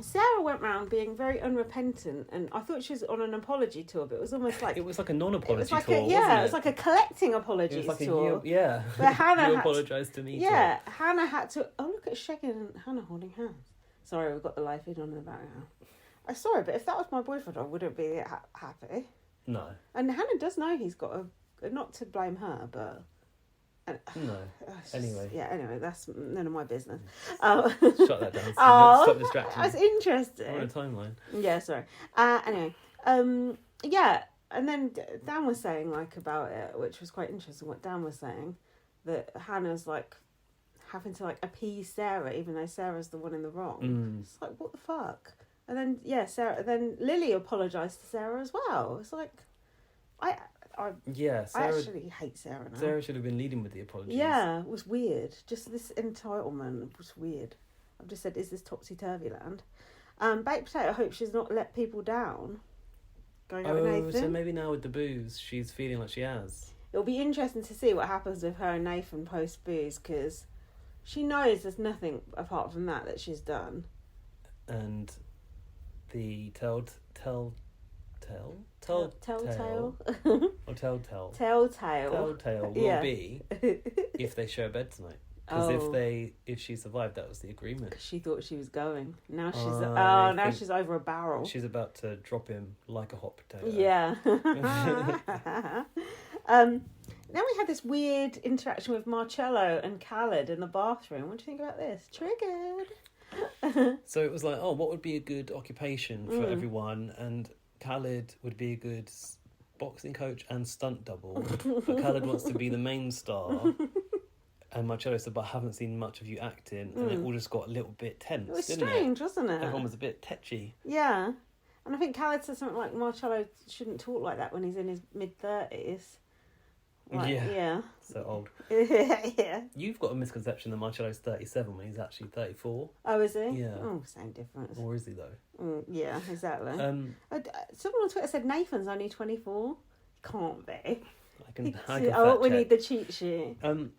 Sarah went round being very unrepentant, and I thought she was on an apology tour, but it was almost like... It was like a non-apology tour, wasn't it? it was like a collecting apologies it was like tour. Where Hannah you had apologised to me. Yeah, Hannah had to... Oh, look at Shaggy and Hannah holding hands. Sorry, we've got the live feed on in the background. I'm sorry, but if that was my boyfriend, I wouldn't be happy. No. And Hannah does know he's got a... Not to blame her, but... No. Anyway. Yeah, anyway, that's none of my business. Shut that down. Stop distracting. That's interesting. We're on a timeline. Yeah, sorry. Anyway, yeah, and then Dan was saying, like, about it, which was quite interesting, what Dan was saying, that Hannah's, like, having to, like, appease Sarah, even though Sarah's the one in the wrong. It's like, what the fuck? And then, then Lily apologised to Sarah as well. It's like, I actually hate Sarah now. Sarah should have been leading with the apologies. Yeah, it was weird. Just this entitlement was weird. I've just said, is this topsy-turvy land? Baked Potato hopes she's not let people down. Going out with Nathan. So maybe now with the booze, she's feeling like she has. It'll be interesting to see what happens with her and Nathan post-booze, because she knows there's nothing apart from that she's done. And the telltale will be if they share a bed tonight. Because if she survived, that was the agreement. Because she thought she was going. Now she's now she's over a barrel. She's about to drop him like a hot potato. Yeah. Then we had this weird interaction with Marcello and Khaled in the bathroom. What do you think about this? Triggered. So it was like, what would be a good occupation for everyone? And Khaled would be a good boxing coach and stunt double. But Khaled wants to be the main star. And Marcello said, but I haven't seen much of you acting. And it all just got a little bit tense, It was didn't strange, wasn't it? Everyone was a bit tetchy. Yeah. And I think Khaled said something like Marcello shouldn't talk like that when he's in his mid-30s. Like, yeah. So old. Yeah. You've got a misconception that Marcello's 37 when he's actually 34. Oh, is he? Yeah. Oh, same difference. Or is he, though? Yeah, exactly. Um, Someone on Twitter said Nathan's only 24. Can't be. I can we need the cheat sheet. Can't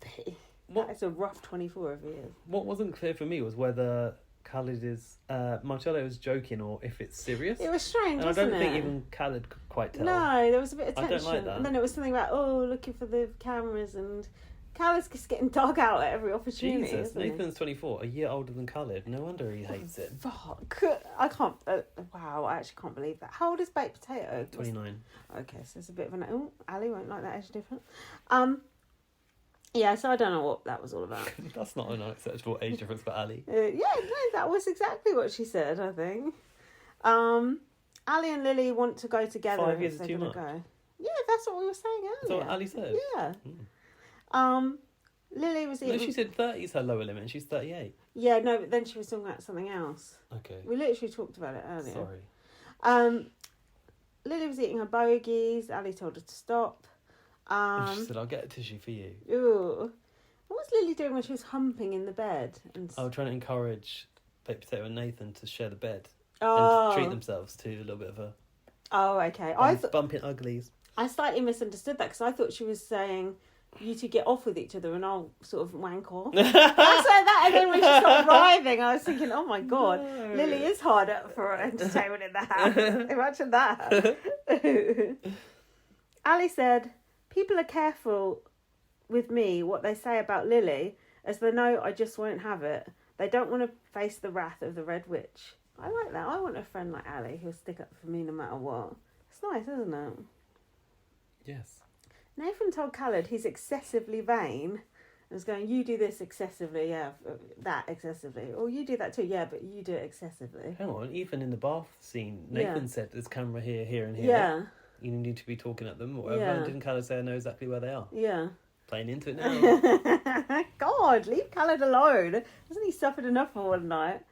be. What? That is a rough 24 of years. What wasn't clear for me was whether Khaled is... Marcello is joking or if it's serious. It was strange, and wasn't I don't it? think even Khaled could quite tell. No, there was a bit of tension. I don't like that. And then it was something about, looking for the cameras and Khaled's just getting dug out at every opportunity. Jesus, isn't he? Nathan's 24, a year older than Khaled. No wonder he hates it. Fuck. I can't. Wow, I actually can't believe that. How old is Baked Potato? 29. Okay, so it's a bit of an. Oh, Ali won't like that age difference. Yeah, so I don't know what that was all about. That's not an acceptable age difference for Ali. Yeah, no, that was exactly what she said, I think. Ali and Lily want to go together. 5 years if is they're too gonna much. Go. Yeah, that's what we were saying earlier. Is that what Ali said? Yeah. Lily was eating... No, she said 30 is her lower limit and she's 38. Yeah, no, but then she was talking about something else. Okay. We literally talked about it earlier. Sorry. Lily was eating her bogies. Ali told her to stop. She said, I'll get a tissue for you. Ooh. What was Lily doing when she was humping in the bed? I was trying to encourage Baked Potato and Nathan to share the bed Oh. and to treat themselves to a little bit of a Oh, okay. bumping uglies. I slightly misunderstood that because I thought she was saying, you two get off with each other and I'll sort of wank off. I said that, and then when she started writhing, I was thinking, oh my God, No. Lily is hard up for entertainment in the house. Imagine that. Ali said, people are careful with me what they say about Lily, as they know I just won't have it. They don't want to face the wrath of the Red Witch. I like that. I want a friend like Ali who'll stick up for me no matter what. It's nice, isn't it? Yes. Nathan told Khaled he's excessively vain and was going, you do this excessively, yeah, that excessively. Or you do that too, yeah, but you do it excessively. Hang on, even in the bath scene, Nathan Yeah. said there's camera here, here and here. Yeah, You need to be talking at them or whatever. Yeah. Didn't Khaled say I know exactly where they are? yeah. Playing into it now. God, leave Khaled alone. Hasn't he suffered enough for one night?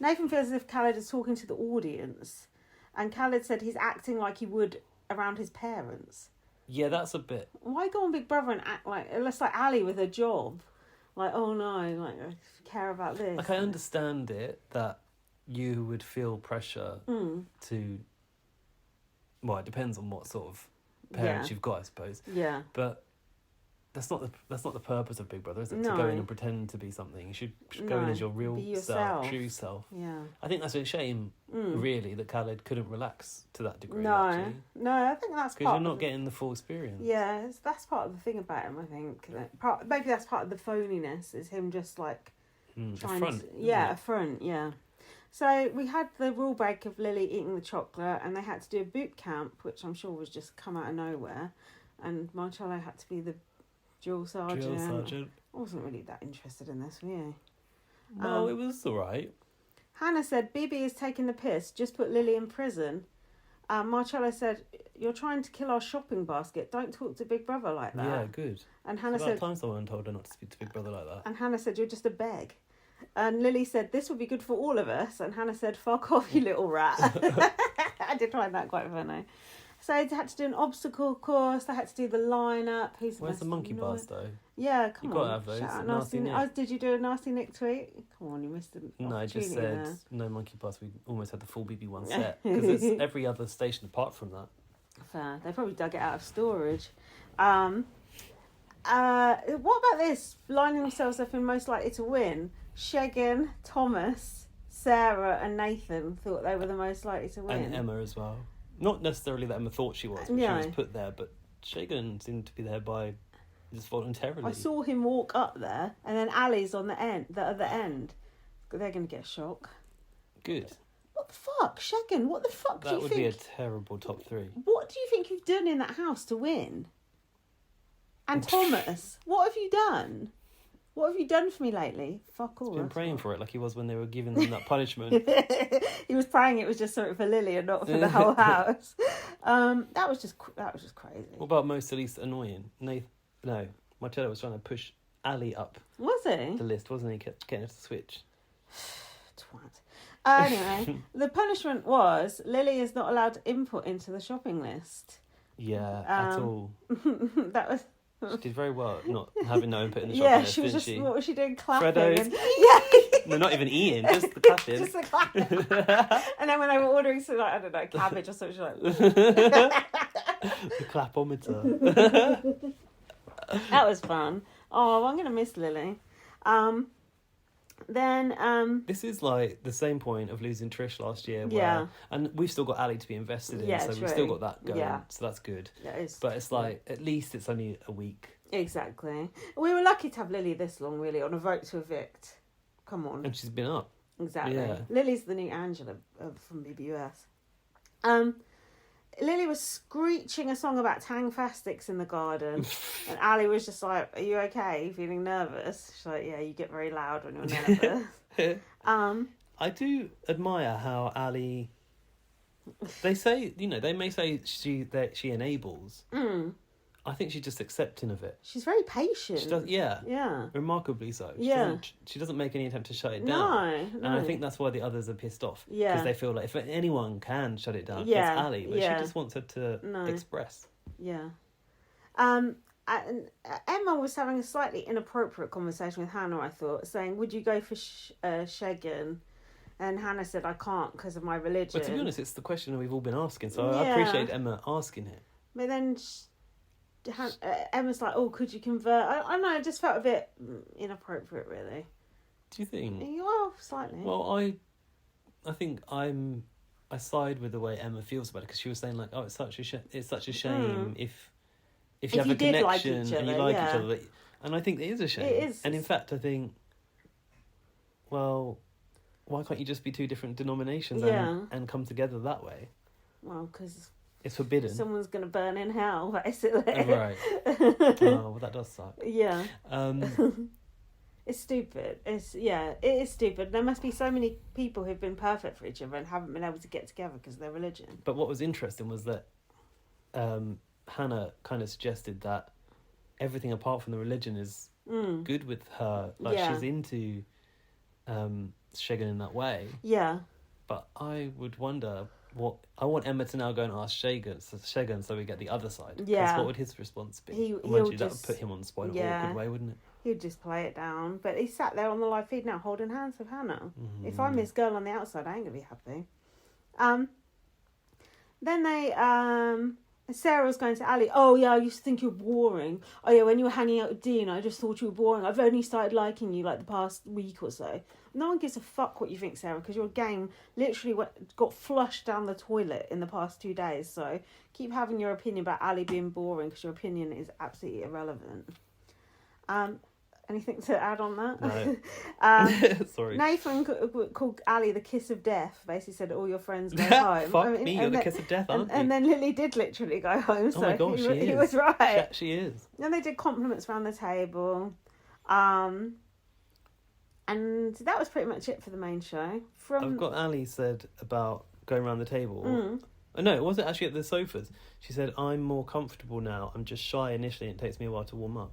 Nathan feels as if Khaled is talking to the audience. And Khaled said he's acting like he would around his parents. Yeah, that's a bit. Why go on Big Brother and act like... It's like Ali with her job. Like, oh no, like, I care about this. Like, I understand it that you would feel pressure to... Well, it depends on what sort of parents you've got, I suppose. Yeah. But that's not the purpose of Big Brother, is it? No. To go in and pretend to be something. You should go in No, as your real be self, yourself. true self. Yeah. I think that's a shame, really, that Khaled couldn't relax to that degree, No, actually. no, I think that's Because part you're of not getting the full experience. Yeah, that's part of the thing about him, I think. Maybe that's part of the phoniness, is him just like A trying front. to... isn't Yeah, it? a front, yeah. So we had the rule break of Lily eating the chocolate, and they had to do a boot camp, which I'm sure was just come out of nowhere. And Marcello had to be the drill sergeant. Drill sergeant. I wasn't really that interested in this, were you? No, it was alright. Hannah said, BB is taking the piss, just put Lily in prison. Marcello said, you're trying to kill our shopping basket. Don't talk to Big Brother like that. Yeah, good. And Hannah About said, time someone told her not to speak to Big Brother like that. and Hannah said, you're just a beg. And Lily said, this would be good for all of us. And Hannah said, fuck off, you little rat. I did find that quite funny. So they had to do an obstacle course. They had to do the line-up. Where's the monkey bars, though? Yeah, come You've on. got to have those. Shout out Nasty Nick. Oh, did you do a Nasty Nick tweet? Come on, you missed an No, I just opportunity said there. no monkey bars. We almost had the full BB1 set. Because it's every other station apart from that. Fair. They probably dug it out of storage. What about this? Lining themselves up in most likely to win. Shegan, Thomas, Sarah and Nathan thought they were the most likely to win. And Emma as well. Not necessarily that Emma thought she was, but No. she was put there. But Shagan seemed to be there by just voluntarily. I saw him walk up there, and then Ali's on the other end. They're going to get a shock. Good. What the fuck? Shegan, what the fuck do That you would think? be a terrible top 3. What do you think you've done in that house to win? And Thomas, what have you done? What have you done for me lately? Fuck all. He's been that's praying what- for it like he was when they were giving them that punishment. He was praying it was just something for Lily and not for the whole house. That was just crazy. What about most least annoying? No, Marcello was trying to push Ali up Was he? the list, wasn't he? Kept getting her to switch. Twat. Anyway, the punishment was Lily is not allowed input into the shopping list. Yeah, at all. That was... She did very well not having no input in the shopping Yeah, list, she was didn't just... she? What was she doing? Clapping. Freddo's. And, yeah. No, not even eating, just the clapping. Just the clapping. And then when they were ordering some, like, I don't know, cabbage or something, she was like... The clapometer. That was fun. Oh, I'm going to miss Lily. Then... This is like the same point of losing Trish last year. Where, Yeah. And we've still got Ali to be invested in, Yeah, so true. we've still got that going. Yeah. So that's good. That is... But it's like, at least it's only a week. Exactly. We were lucky to have Lily this long, really, on a vote to evict. Come on. And she's been up. Exactly. Yeah. Lily's the new Angela from BBUS. Lily was screeching a song about tang fastics in the garden, and Ali was just like, "Are you okay? Are you feeling nervous?" She's like, "Yeah, you get very loud when you're nervous." I do admire how Ali. They say, they may say that she enables. I think she's just accepting of it. She's very patient. She does, yeah. Yeah. Remarkably so. Yeah. She doesn't make any attempt to shut it down. No. And I think that's why the others are pissed off. Yeah. Because they feel like if anyone can shut it down, Yeah. it's Ali. But Yeah. she just wants her to express. Yeah. And Emma was having a slightly inappropriate conversation with Hannah, I thought, saying, "Would you go for Shegan?" And Hannah said, "I can't because of my religion." But to be honest, it's the question we've all been asking, so Yeah. I appreciate Emma asking it. But then Emma's like, "Oh, could you convert?" I don't know, it just felt a bit inappropriate, really. Do you think? Well, slightly. Well, I think I side with the way Emma feels about it, because she was saying like, "Oh, it's such a shame if you have a connection like each and you other, like yeah. each other." And I think it is a shame. It is. And in fact, I think, well, why can't you just be two different denominations and come together that way? Well, because it's forbidden. someone's going to burn in hell, basically. Right. Oh, well, that does suck. Yeah. Um, It's stupid. It is stupid. There must be so many people who've been perfect for each other and haven't been able to get together because of their religion. but what was interesting was that Hannah kind of suggested that everything apart from the religion is good with her. Like, she's into Shegan in that way. Yeah. But I would wonder I want Emma to now go and ask Shegan so we get the other side. Yeah. Because what would his response be? He'll Imagine that just- would put him on the spot in a yeah. awkward way, wouldn't it? He'd just play it down. But he sat there on the live feed now holding hands with Hannah. If I'm his girl on the outside, I ain't going to be happy. Then Sarah was going to Ali, "Oh yeah, I used to think you were boring. Oh yeah, when you were hanging out with Dean, I just thought you were boring. I've only started liking you like the past week or so." No one gives a fuck what you think, Sarah, because your game literally got flushed down the toilet in the past 2 days. So keep having your opinion about Ali being boring, because your opinion is absolutely irrelevant. Anything to add on that? No. Sorry. Nathan called Ali the kiss of death. Basically said, "All your friends go home." Fuck me, you're the kiss of death, aren't you? And then Lily did literally go home. Oh my gosh, he was right. She is. And they did compliments around the table. And that was pretty much it for the main show. I've got Ali said about going around the table. No, it wasn't actually at the sofas. She said, "I'm more comfortable now. I'm just shy initially, and it takes me a while to warm up."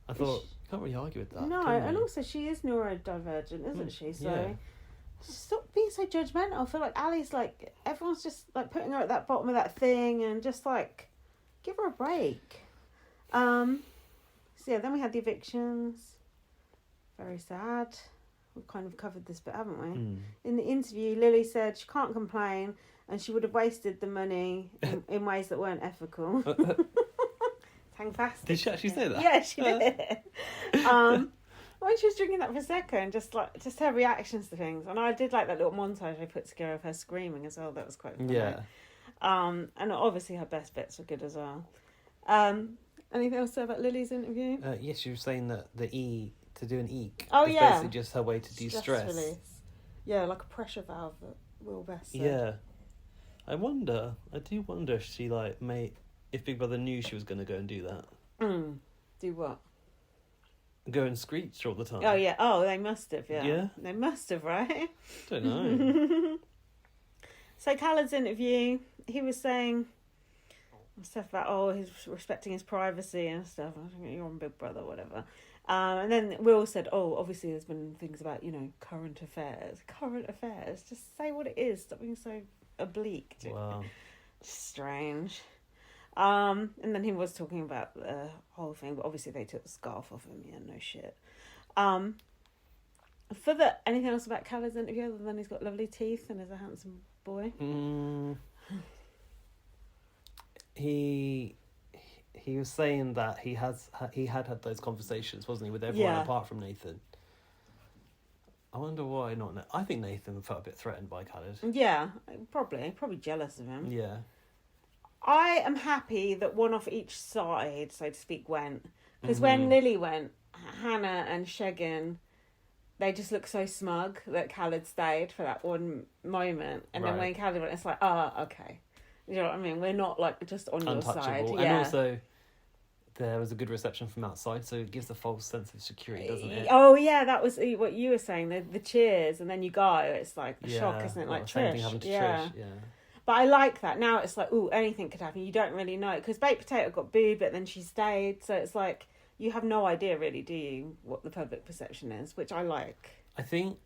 I thought, you can't really argue with that. No, can and you? also she is neurodivergent, isn't she? So Yeah. stop being so judgmental. I feel like Ali's like, everyone's just like putting her at that bottom of that thing, and just like, give her a break. So yeah, then we had the evictions. Very sad. We've kind of covered this bit, haven't we? In the interview, Lily said she can't complain, and she would have wasted the money in ways that weren't ethical. Fantastic. Did she actually say that? Yeah, she did. When she was drinking that Prosecco and just her reactions to things. And I did like that little montage I put together of her screaming as well. That was quite funny. Yeah. And obviously her best bits were good as well. Anything else to say about Lily's interview? Yes, she was saying that to do an eek Oh, is yeah. basically just her way to Stress de-stress. release. Yeah, like a pressure valve that Will Best said. Yeah. I do wonder if she if Big Brother knew she was going to go and do that. Do what? Go and screech all the time. Oh, yeah. Oh, they must have, yeah. Yeah? They must have, right? Don't know. So Khaled's interview, he was saying stuff about, he's respecting his privacy and stuff. I think you're on Big Brother, whatever. And then Will said, obviously there's been things about, current affairs. Current affairs. Just say what it is. Stop being so oblique. Wow. Strange. And then he was talking about the whole thing, but obviously they took the scarf off him. Yeah, no shit. Anything else about Khaled's interview other than he's got lovely teeth and is a handsome boy? He was saying that he had those conversations, wasn't he, with everyone apart from Nathan. I wonder why not. I think Nathan felt a bit threatened by Khaled. Yeah, probably jealous of him. Yeah. I am happy that one off each side, so to speak, went. Because when Lily went, Hannah and Shegan, they just look so smug that Khaled stayed for that one moment. And then when Khaled went, it's like, okay. You know what I mean? We're not like just on your side. And also, there was a good reception from outside, so it gives a false sense of security, doesn't it? Oh, yeah, that was what you were saying. The cheers, and then you go, it's like a shock, isn't it? Like same Trish. Thing happened to Trish, But I like that. Now it's like, anything could happen. You don't really know. Because Baked Potato got booed, but then she stayed. So it's like, you have no idea, really, do you, what the public perception is, which I like. I think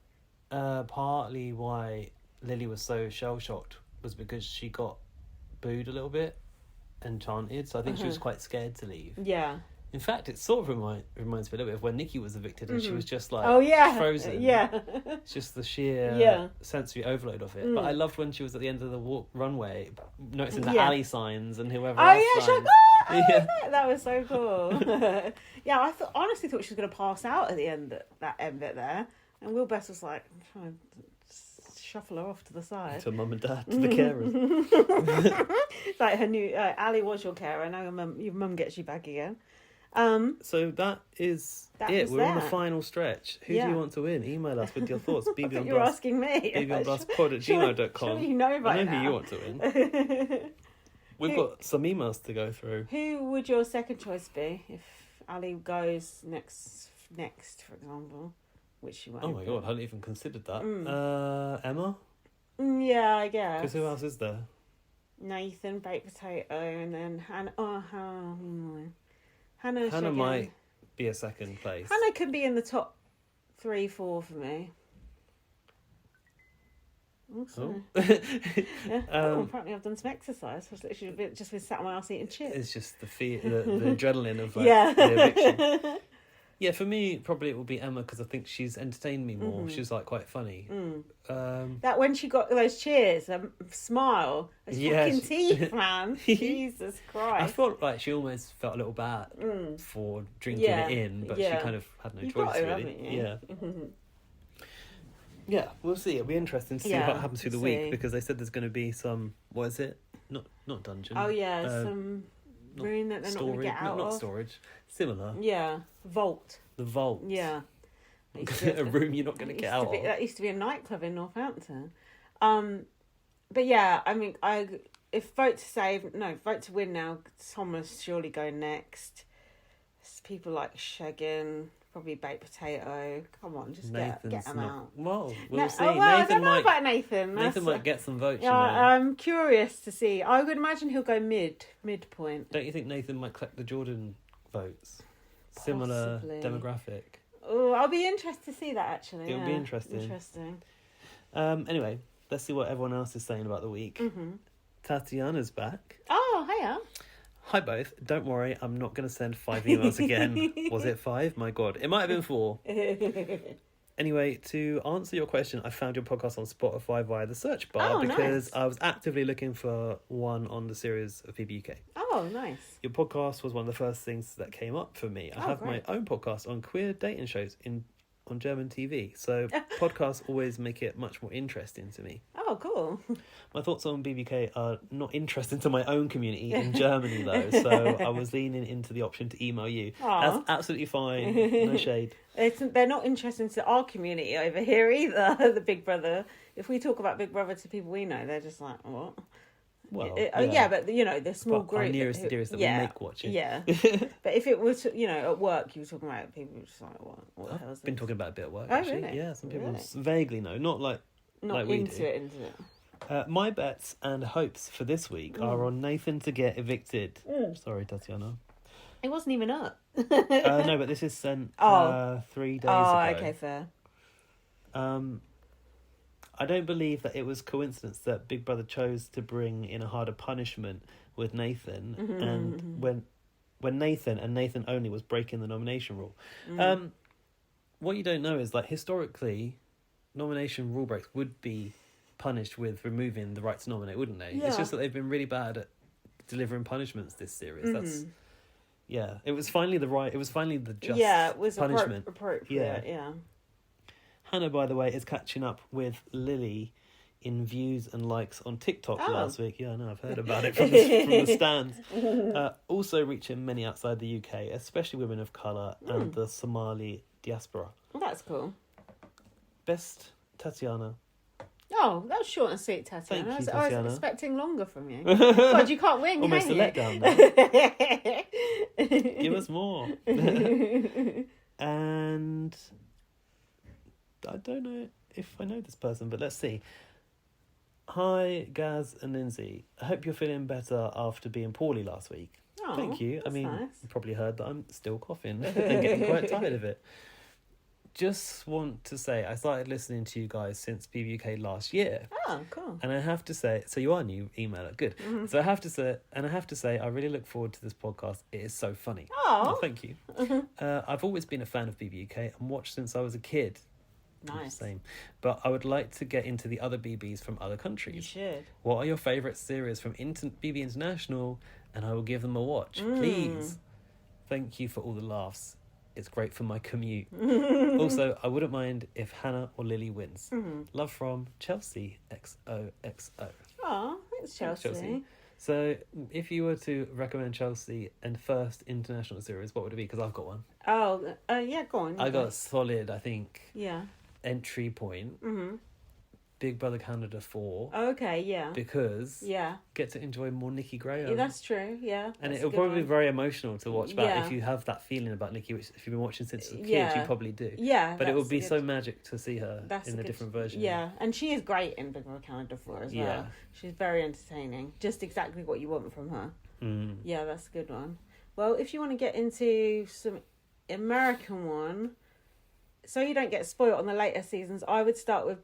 partly why Lily was so shell-shocked was because she got booed a little bit and chanted. So I think she was quite scared to leave. Yeah. In fact, it sort of reminds me a little bit of when Nikki was evicted and she was just like frozen. Yeah. It's just the sheer sensory overload of it. But I loved when she was at the end of the runway, noticing the alley signs and whoever else signs. That was so cool. I honestly thought she was going to pass out at the end, that end bit there. And Will Bess was like, trying to shuffle her off to the side. To mum and dad, to the carers. It's like her new, Ali was your carer, now your mum gets you back again. So that is it. We're on the final stretch. Who do you want to win? Email us with your thoughts. You're asking me. bbonblastpod@gmail.com. Sure you know by I know now. who you want to win. We've got some emails to go through. Who would your second choice be if Ali goes next, for example? Which she won't. Oh my god, I hadn't even considered that. Emma? Yeah, I guess. Because who else is there? Nathan, Baked Potato, and then Hannah. Hannah Hannah might be a second place. Hannah could be in the top 3-4 for me. Also. Apparently I've done some exercise. I've literally just been sat on my arse eating chips. It's just the adrenaline of the eviction. Yeah, for me, probably it will be Emma because I think she's entertained me more. She's like quite funny. That when she got those cheers, smile, those fucking teeth, man. Jesus Christ. I felt like she almost felt a little bad for drinking it in, but she kind of had no choice, really. Yeah. Yeah, we'll see. It'll be interesting to see what happens through the week because they said there's going to be some. What is it? Not dungeon. Oh yeah, some room that they're not going to get out of. Not storage. Similar. Yeah, vault. The vault. Yeah. A room you're not going to get out of. That used to be a nightclub in Northampton. But yeah, I mean, if vote to win now, Thomas surely go next. It's people like Shegan, probably Baked Potato. Come on, just get them out. Well, we'll see. I don't know about Nathan. Nathan might get some votes. Yeah, I'm curious to see. I would imagine he'll go midpoint. Don't you think Nathan might collect the Jordan votes? Similar demographic. Oh, I'll be interested to see that actually. It'll be interesting. Anyway, let's see what everyone else is saying about the week. Tatiana's back. Oh, hiya. Hi both. Don't worry, I'm not going to send 5 emails again. Was it 5? My God. It might have been 4. Anyway, to answer your question, I found your podcast on Spotify via the search bar because I was actively looking for one on the series of BBUK. Oh, nice. Your podcast was one of the first things that came up for me. I have my own podcast on queer dating shows on German TV, so podcasts always make it much more interesting to me. Oh, cool. My thoughts on BBK are not interesting to my own community in Germany, though, so I was leaning into the option to email you. Aww. That's absolutely fine. No shade. They're not interesting to our community over here either, the Big Brother. If we talk about Big Brother to people we know, they're just like, what? Well, but the small group. Our nearest and dearest that we make watching. Yeah. But if it was, at work, you were talking about people just like, what the hell is this? Been talking about it a bit at work, actually. Really? Yeah, some people vaguely know, not like we do. Into it. My bets and hopes for this week are on Nathan to get evicted. Sorry, Tatiana. It wasn't even up. No, but this is sent 3 days ago. Oh, okay, fair. I don't believe that it was coincidence that Big Brother chose to bring in a harder punishment with Nathan, and when Nathan and Nathan only was breaking the nomination rule. What you don't know is, like, historically, nomination rule breaks would be punished with removing the right to nominate, wouldn't they? Yeah. It's just that they've been really bad at delivering punishments this series. That's it was finally the just punishment. Appropriate. Yeah. Hannah, by the way, is catching up with Lily in views and likes on TikTok last week. Yeah, I know, I've heard about it from the stands. Also reaching many outside the UK, especially women of colour and the Somali diaspora. Well, that's cool. Best Tatiana. Oh, that was short and sweet, Tatiana. Thank you, I was Tatiana. expecting longer from you. God, you can't win, Almost can a you? letdown there. Give us more. And I don't know if I know this person, but let's see. Hi, Gaz and Lindsay. I hope you're feeling better after being poorly last week. Oh, Thank you. I mean, nice. you probably heard that I'm still coughing and getting quite tired of it. Just want to say, I started listening to you guys since BBUK last year. Oh, cool. And I have to say, so you are a new emailer, good. Mm-hmm. So I have to say, I really look forward to this podcast. It is so funny. Oh. Thank you. I've always been a fan of BBUK and watched since I was a kid. Nice. Same. But I would like to get into the other BBs from other countries. You should. What are your favourite series from BB International? And I will give them a watch, please. Thank you for all the laughs. It's great for my commute. Also, I wouldn't mind if Hannah or Lily wins. Love from Chelsea XOXO. Oh, thanks, Chelsea. So, if you were to recommend Chelsea and first international series, what would it be? Because I've got one. Oh, yeah, go on. I got a solid, I think, Yeah. entry point. Big Brother Canada 4. Okay, yeah. Because Yeah. get to enjoy more Nikki Graham. Yeah, that's true, yeah. And That's it'll a good probably be one. very emotional to watch back Yeah. if you have that feeling about Nikki, which if you've been watching since a kid, Yeah. you probably do. Yeah. But it would that's be good. so magic to see her That's in a the good- different version. Yeah, and she is great in Big Brother Canada 4 as well. Yeah. She's very entertaining. Just exactly what you want from her. Yeah, that's a good one. Well, if you want to get into some American one, so you don't get spoiled on the later seasons, I would start with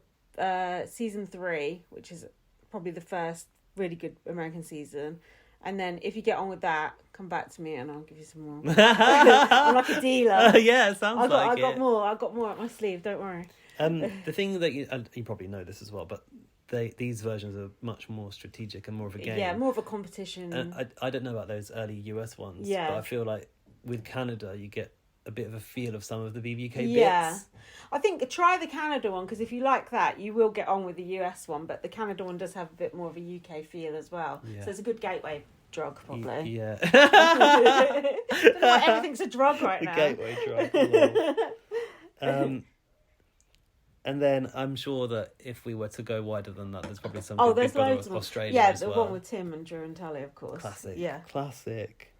season 3, which is probably the first really good American season. And then if you get on with that, come back to me and I'll give you some more. I'm like a dealer. Yeah, it sounds like I got more. I got more up my sleeve. Don't worry. The thing that you probably know this as well, but these versions are much more strategic and more of a game. Yeah, more of a competition. And I don't know about those early US ones. Yeah. But I feel like with Canada, you get a bit of a feel of some of the BBUK Yeah. bits. I think try the Canada one, because if you like that, you will get on with the US one. But the Canada one does have a bit more of a UK feel as well. Yeah. So it's a good gateway drug, probably. Yeah. I don't know why everything's a drug right The now. gateway drug. And then I'm sure that if we were to go wider than that, there's probably some There's Big Brother loads of them. Australia Yeah, as the well. one with Tim and Drew and Tully, of course. Classic. Yeah. Classic.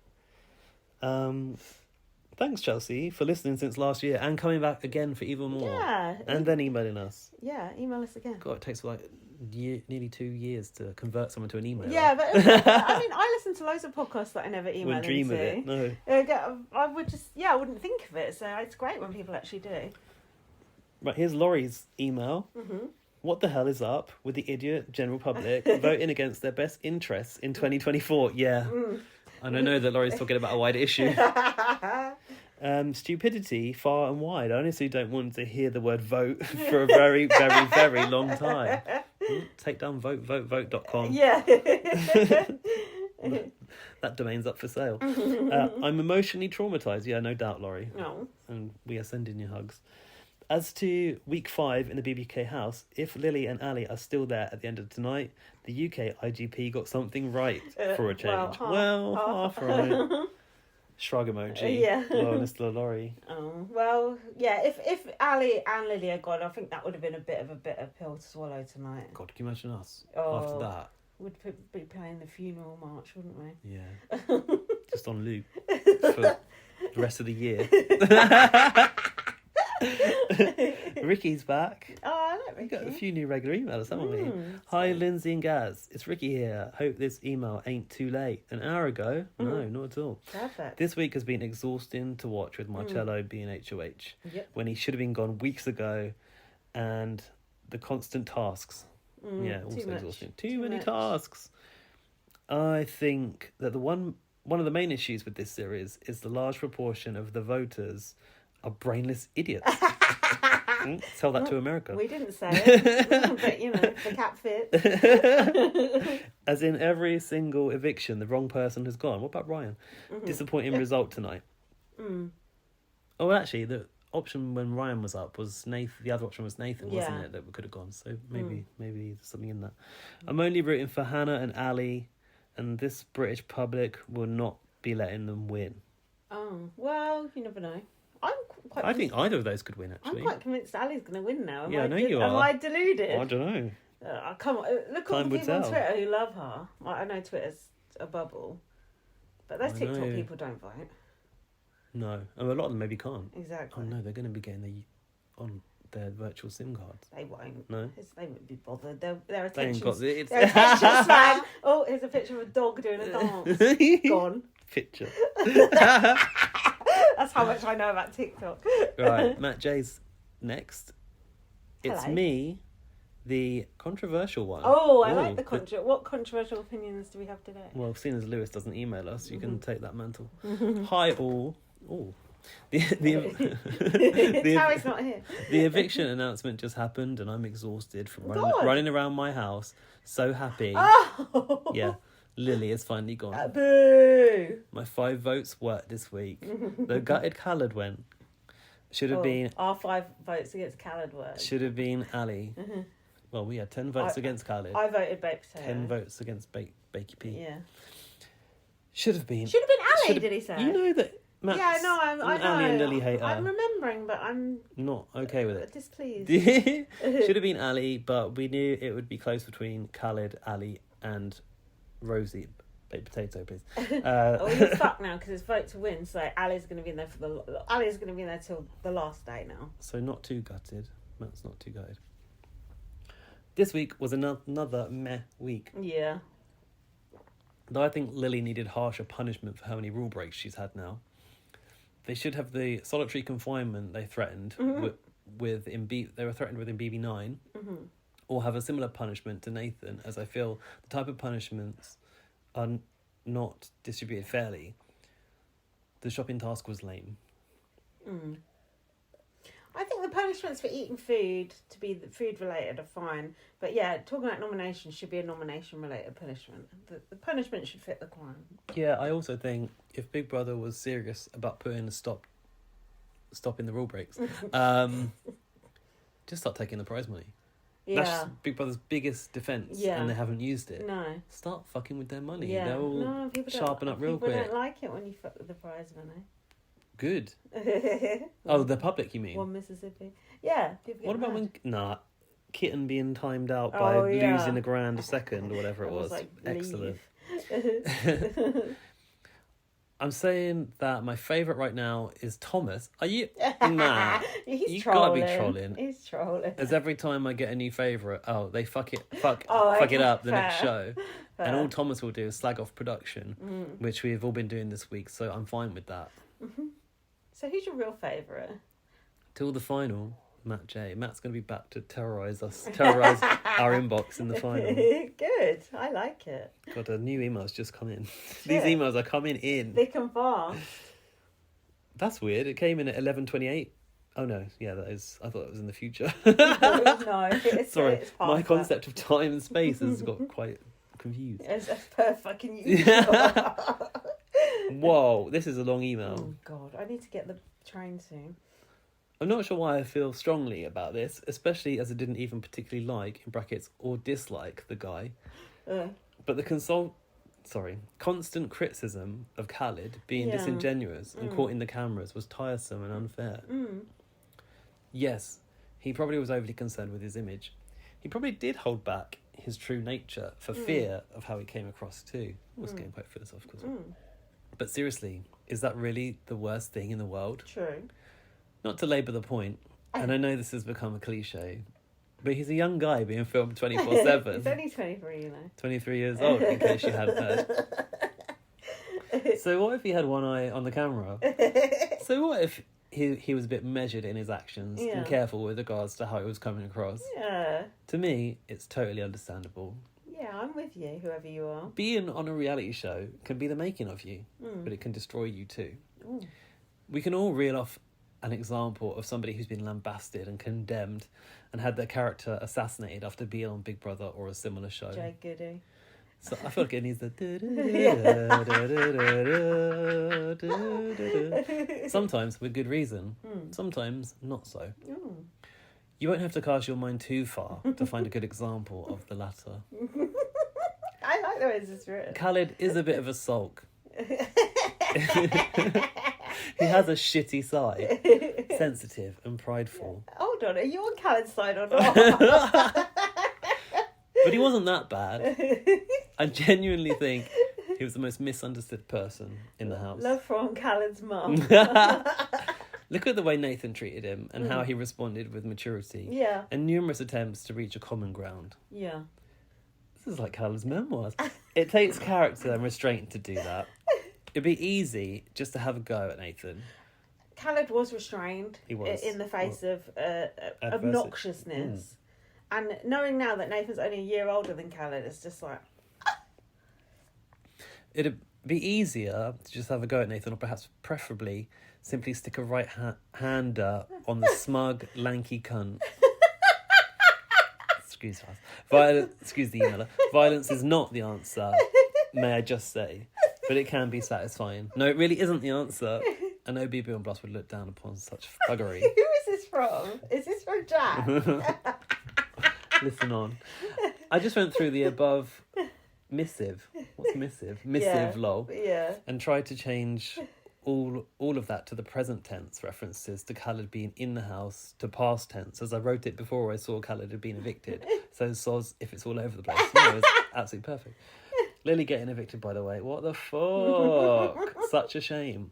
Thanks, Chelsea, for listening since last year and coming back again for even more. Yeah. And then emailing us. Yeah, email us again. God, it takes nearly 2 years to convert someone to an email. Yeah, but I mean, I listen to loads of podcasts that I never email Wouldn't dream of into. it, no. I would just, I wouldn't think of it. So it's great when people actually do. Right, here's Laurie's email. What the hell is up with the idiot general public voting against their best interests in 2024? Yeah. And I know that Laurie's talking about a wider issue. Stupidity far and wide. I honestly don't want to hear the word vote for a very, very, very long time. Take down vote.com. Yeah. That domain's up for sale. I'm emotionally traumatised. Yeah, no doubt, Laurie. No. And we are sending you hugs. As to week 5 in the BBK house, if Lily and Ali are still there at the end of tonight, the UK IGP got something right for a change. Half right. Shrug emoji. Yeah. Honest Laurie. Oh, well, yeah, if Ali and Lily are gone, I think that would have been a bit of a bitter pill to swallow tonight. God, can you imagine us Oh. after that? We'd be playing the funeral march, wouldn't we? Yeah. Just on loop for the rest of the year. Ricky's back. Oh, I like We Ricky. got a few new regular emails, haven't we? Hi, Lindsay and Gaz. It's Ricky here. Hope this email ain't too late. An hour ago? No, not at all. Perfect. This week has been exhausting to watch with Marcello being HOH. Yep. When he should have been gone weeks ago. And the constant tasks. Yeah, also much. exhausting. Too many much. tasks. I think that one of the main issues with this series is the large proportion of the voters are brainless idiots. Tell that to America. We didn't say it, but you know, the cap fits. As in every single eviction, the wrong person has gone. What about Ryan? Disappointing result tonight. Oh, actually, option when Ryan was up was Nathan. The other option was Nathan, wasn't Yeah. it? That we could have gone. So maybe there's something in that. I'm only rooting for Hannah and Ali, and this British public will not be letting them win. Oh, well, you never know. I think either of those could win, actually. I'm quite convinced Ali's going to win now. I know you are. Am I deluded? I don't know. Come on, look at all Time the would people on tell. Twitter who love her. Well, I know Twitter's a bubble, but those I TikTok know. people don't vote. No. And a lot of them maybe can't. Exactly. Oh, no, they're going to be getting on their virtual SIM cards. They won't. No? They won't be bothered. Their They ain't attention. got the... Their attention span. Oh, here's a picture of a dog doing a dance. Gone. Picture. That's how much I know about TikTok. Right, Matt J's next. It's Hello. me, the controversial one. Oh, I like the What controversial opinions do we have today? Well, seeing as Lewis doesn't email us, you can take that mantle. Hi all. Oh. Harry's not here. The eviction announcement just happened and I'm exhausted from running around my house. So happy. Oh! Yeah. Lily is finally gone. Boo! My 5 votes worked this week. The gutted Khaled went. Should have been... Our 5 votes against Khaled were. Should have been Ali. Well, we had 10 votes against Khaled. I voted baked potato. 10 votes against Bakey P. Yeah. Should have been... Should have been Ali, did he say? You know that Matt's Yeah, no, I know. Ali and Lily hate her. I'm remembering, but I'm Not okay with it. displeased. Should have been Ali, but we knew it would be close between Khaled, Ali, and Rosie. Baked potato, please. Oh, you're stuck now because it's vote to win. So Ali's going to be in there Ali's going to be in there till the last day now. So not too gutted. Matt's not too gutted. This week was another meh week. Yeah. Though I think Lily needed harsher punishment for how many rule breaks she's had now. They should have the solitary confinement they threatened they were threatened with in BB9, or have a similar punishment to Nathan, as I feel the type of punishments are not distributed fairly. The shopping task was lame. I think the punishments for eating food to be food related are fine, but yeah, talking about nominations should be a nomination related punishment. The punishment should fit the crime. Yeah, I also think if Big Brother was serious about putting a stop in the rule breaks, just start taking the prize money. Yeah. That's Big Brother's biggest defence, and they haven't used it. No. Start fucking with their money. Yeah. They'll sharpen up real quick. People don't like it when you fuck with the prize money. Good. Oh, the public, you mean? One Mississippi. Yeah. People get What about mad. when... Kitten being timed out by losing $1,000 a second or whatever it was. Like, excellent. I'm saying that my favourite right now is Thomas. Are you... Nah. He's gotta trolling. be trolling. He's trolling. As every time I get a new favourite, they fuck it up the next show. Fair. And all Thomas will do is slag off production, which we've all been doing this week, so I'm fine with that. So who's your real favourite? Till the final, Matt J. Matt's going to be back to terrorise our inbox in the final. Good. I like it. God, a new email's just come in. These emails are coming in. Thick and fast. That's weird. It came in at 11:28. Oh no, yeah, that is. I thought it was in the future. No, it's Sorry, it's my past concept of time and space has got quite confused. It's per fucking usual. Whoa, this is a long email. Oh God, I need to get the train soon. I'm not sure why I feel strongly about this, especially as I didn't even particularly like, in brackets, or dislike the guy. But the constant criticism of Khaled being disingenuous and caught in the cameras was tiresome and unfair. Yes, he probably was overly concerned with his image. He probably did hold back his true nature for fear of how he came across too. I was getting quite philosophical. But seriously, is that really the worst thing in the world? True. Not to labour the point, and I know this has become a cliche, but he's a young guy being filmed 24/7. He's only 23, you know. 23 years old, in case you hadn't heard. So what if he had one eye on the camera? So what if he was a bit measured in his actions and careful with regards to how it was coming across? Yeah. To me, it's totally understandable. Yeah, I'm with you, whoever you are. Being on a reality show can be the making of you, but it can destroy you too. We can all reel off an example of somebody who's been lambasted and condemned and had their character assassinated after being on Big Brother or a similar show. Jay Goody. So I feel like it needs the. Sometimes with good reason, sometimes not so. You won't have to cast your mind too far to find a good example of the latter. I like the way this is written. Khaled is a bit of a sulk. He has a shitty side, sensitive and prideful. Hold on, are you on Khaled's side or not? But he wasn't that bad. I genuinely think he was the most misunderstood person in the house. Love from Khaled's mum. Look at the way Nathan treated him and how he responded with maturity. Yeah. And numerous attempts to reach a common ground. Yeah. This is like Khaled's memoirs. It takes character and restraint to do that. It'd be easy just to have a go at Nathan. Khaled was restrained. He was. In the face of obnoxiousness. And knowing now that Nathan's only a year older than Khaled, it's just like... It'd be easier to just have a go at Nathan, or perhaps preferably simply stick a right hand on the smug, lanky cunt. Excuse us. Excuse the emailer. Violence is not the answer, may I just say. But it can be satisfying. No, it really isn't the answer. I know BB and Blast would look down upon such thuggery. Who is this from? Is this from Jack? Listen on. I just went through the above missive. What's missive? Missive, lol. Yeah. And tried to change all of that to the present tense references to Khaled being in the house to past tense, as I wrote it before I saw Khaled had been evicted. So soz if it's all over the place. No, it was absolutely perfect. Lily getting evicted, by the way. What the fuck? Such a shame.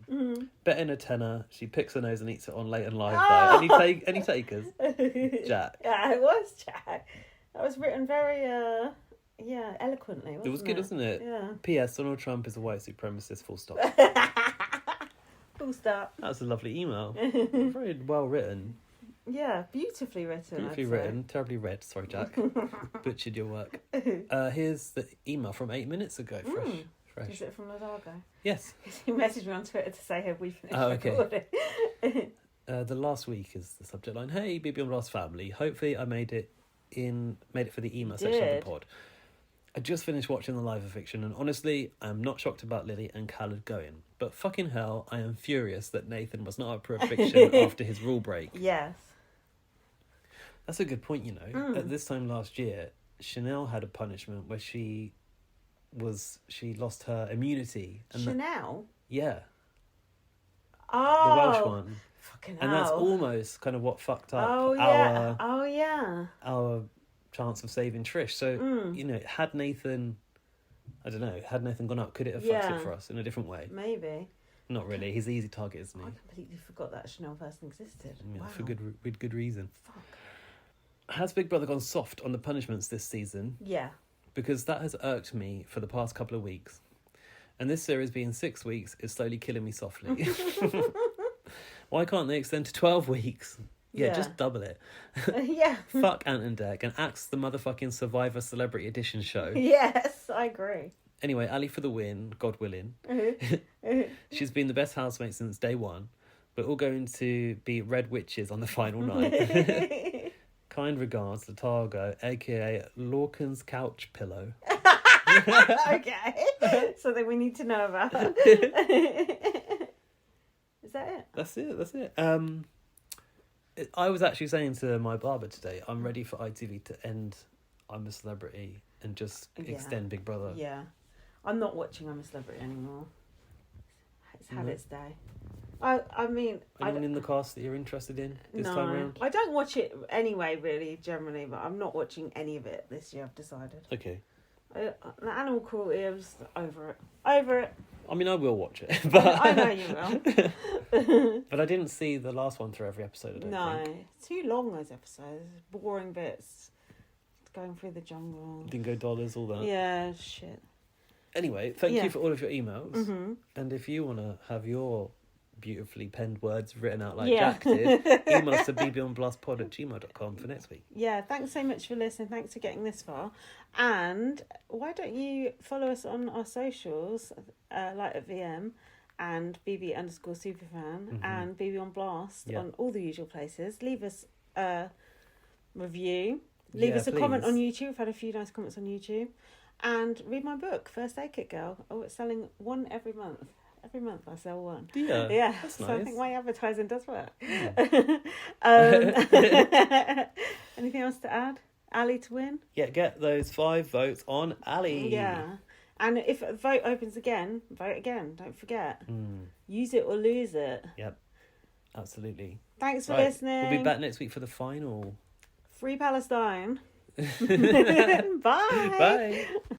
Bet in a tenner. She picks her nose and eats it on Late and Live, though. Any takers? Jack. Yeah, it was Jack. That was written very, eloquently, wasn't it? It was good, wasn't it? Yeah. P.S. Donald Trump is a white supremacist, full stop. Full stop. That's a lovely email. Very well written. Yeah, beautifully written. Beautifully written. Terribly read. Sorry, Jack. Butchered your work. Here's the email from 8 minutes ago. Fresh. Is it from Lazago? Yes. He messaged me on Twitter to say, have we finished okay. recording? The last week is the subject line. Hey, BB and Blast family. Hopefully I made it for the email section of the pod. I just finished watching the live eviction, and honestly, I am not shocked about Lily and Khaled going. But fucking hell, I am furious that Nathan was not up for eviction after his rule break. Yes. That's a good point, you know. At this time last year, Chanel had a punishment where she lost her immunity. And Chanel? Yeah. Oh. The Welsh one. Fucking hell. And that's almost kind of what fucked up our chance of saving Trish. So, you know, had Nathan gone up, could it have fucked it for us in a different way? Maybe. Not really. He's the easy target, isn't he? I completely forgot that Chanel person existed. Yeah, wow. with good reason. Fuck. Has Big Brother gone soft on the punishments this season? Yeah. Because that has irked me for the past couple of weeks. And this series being 6 weeks is slowly killing me softly. Why can't they extend to 12 weeks? Yeah, just double it. Yeah. Fuck Ant and Dec and axe the motherfucking Survivor Celebrity Edition show. Yes, I agree. Anyway, Ali for the win, God willing. She's been the best housemate since day one. We're all going to be red witches on the final night. Kind regards, Latago, a.k.a. Lorcan's couch pillow. Okay. Something we need to know about. Is that it? That's it. I was actually saying to my barber today, I'm ready for ITV to end I'm a Celebrity and just extend Big Brother. Yeah. I'm not watching I'm a Celebrity anymore. It's had its day. I mean... Anyone in the cast that you're interested in this time around? I don't watch it anyway, really, generally, but I'm not watching any of it this year, I've decided. Okay. The animal cruelty, I was over it. I mean, I will watch it. But I know you will. But I didn't see the last one through every episode, I don't think. It's too long, those episodes. Boring bits. Going through the jungle. Dingo dollars, all that. Yeah, shit. Anyway, thank you for all of your emails. Mm-hmm. And if you want to have your beautifully penned words written out like Jack did, email us to bbonblastpod@gmail.com for next week. Yeah, thanks so much for listening. Thanks for getting this far. And why don't you follow us on our socials, Light at VM and BB_superfan and BB on Blast on all the usual places. Leave us a review. Leave us a comment on YouTube. We've had a few nice comments on YouTube. And read my book, First Aid Kit Girl. Oh, it's selling one every month. Every month I sell one. Yeah. Yeah. That's so nice. I think my advertising does work. Yeah. Anything else to add? Ali to win? Yeah, get those 5 votes on Ali. Yeah. And if a vote opens again, vote again. Don't forget. Use it or lose it. Yep. Absolutely. Thanks for listening. We'll be back next week for the final. Free Palestine. Bye. Bye.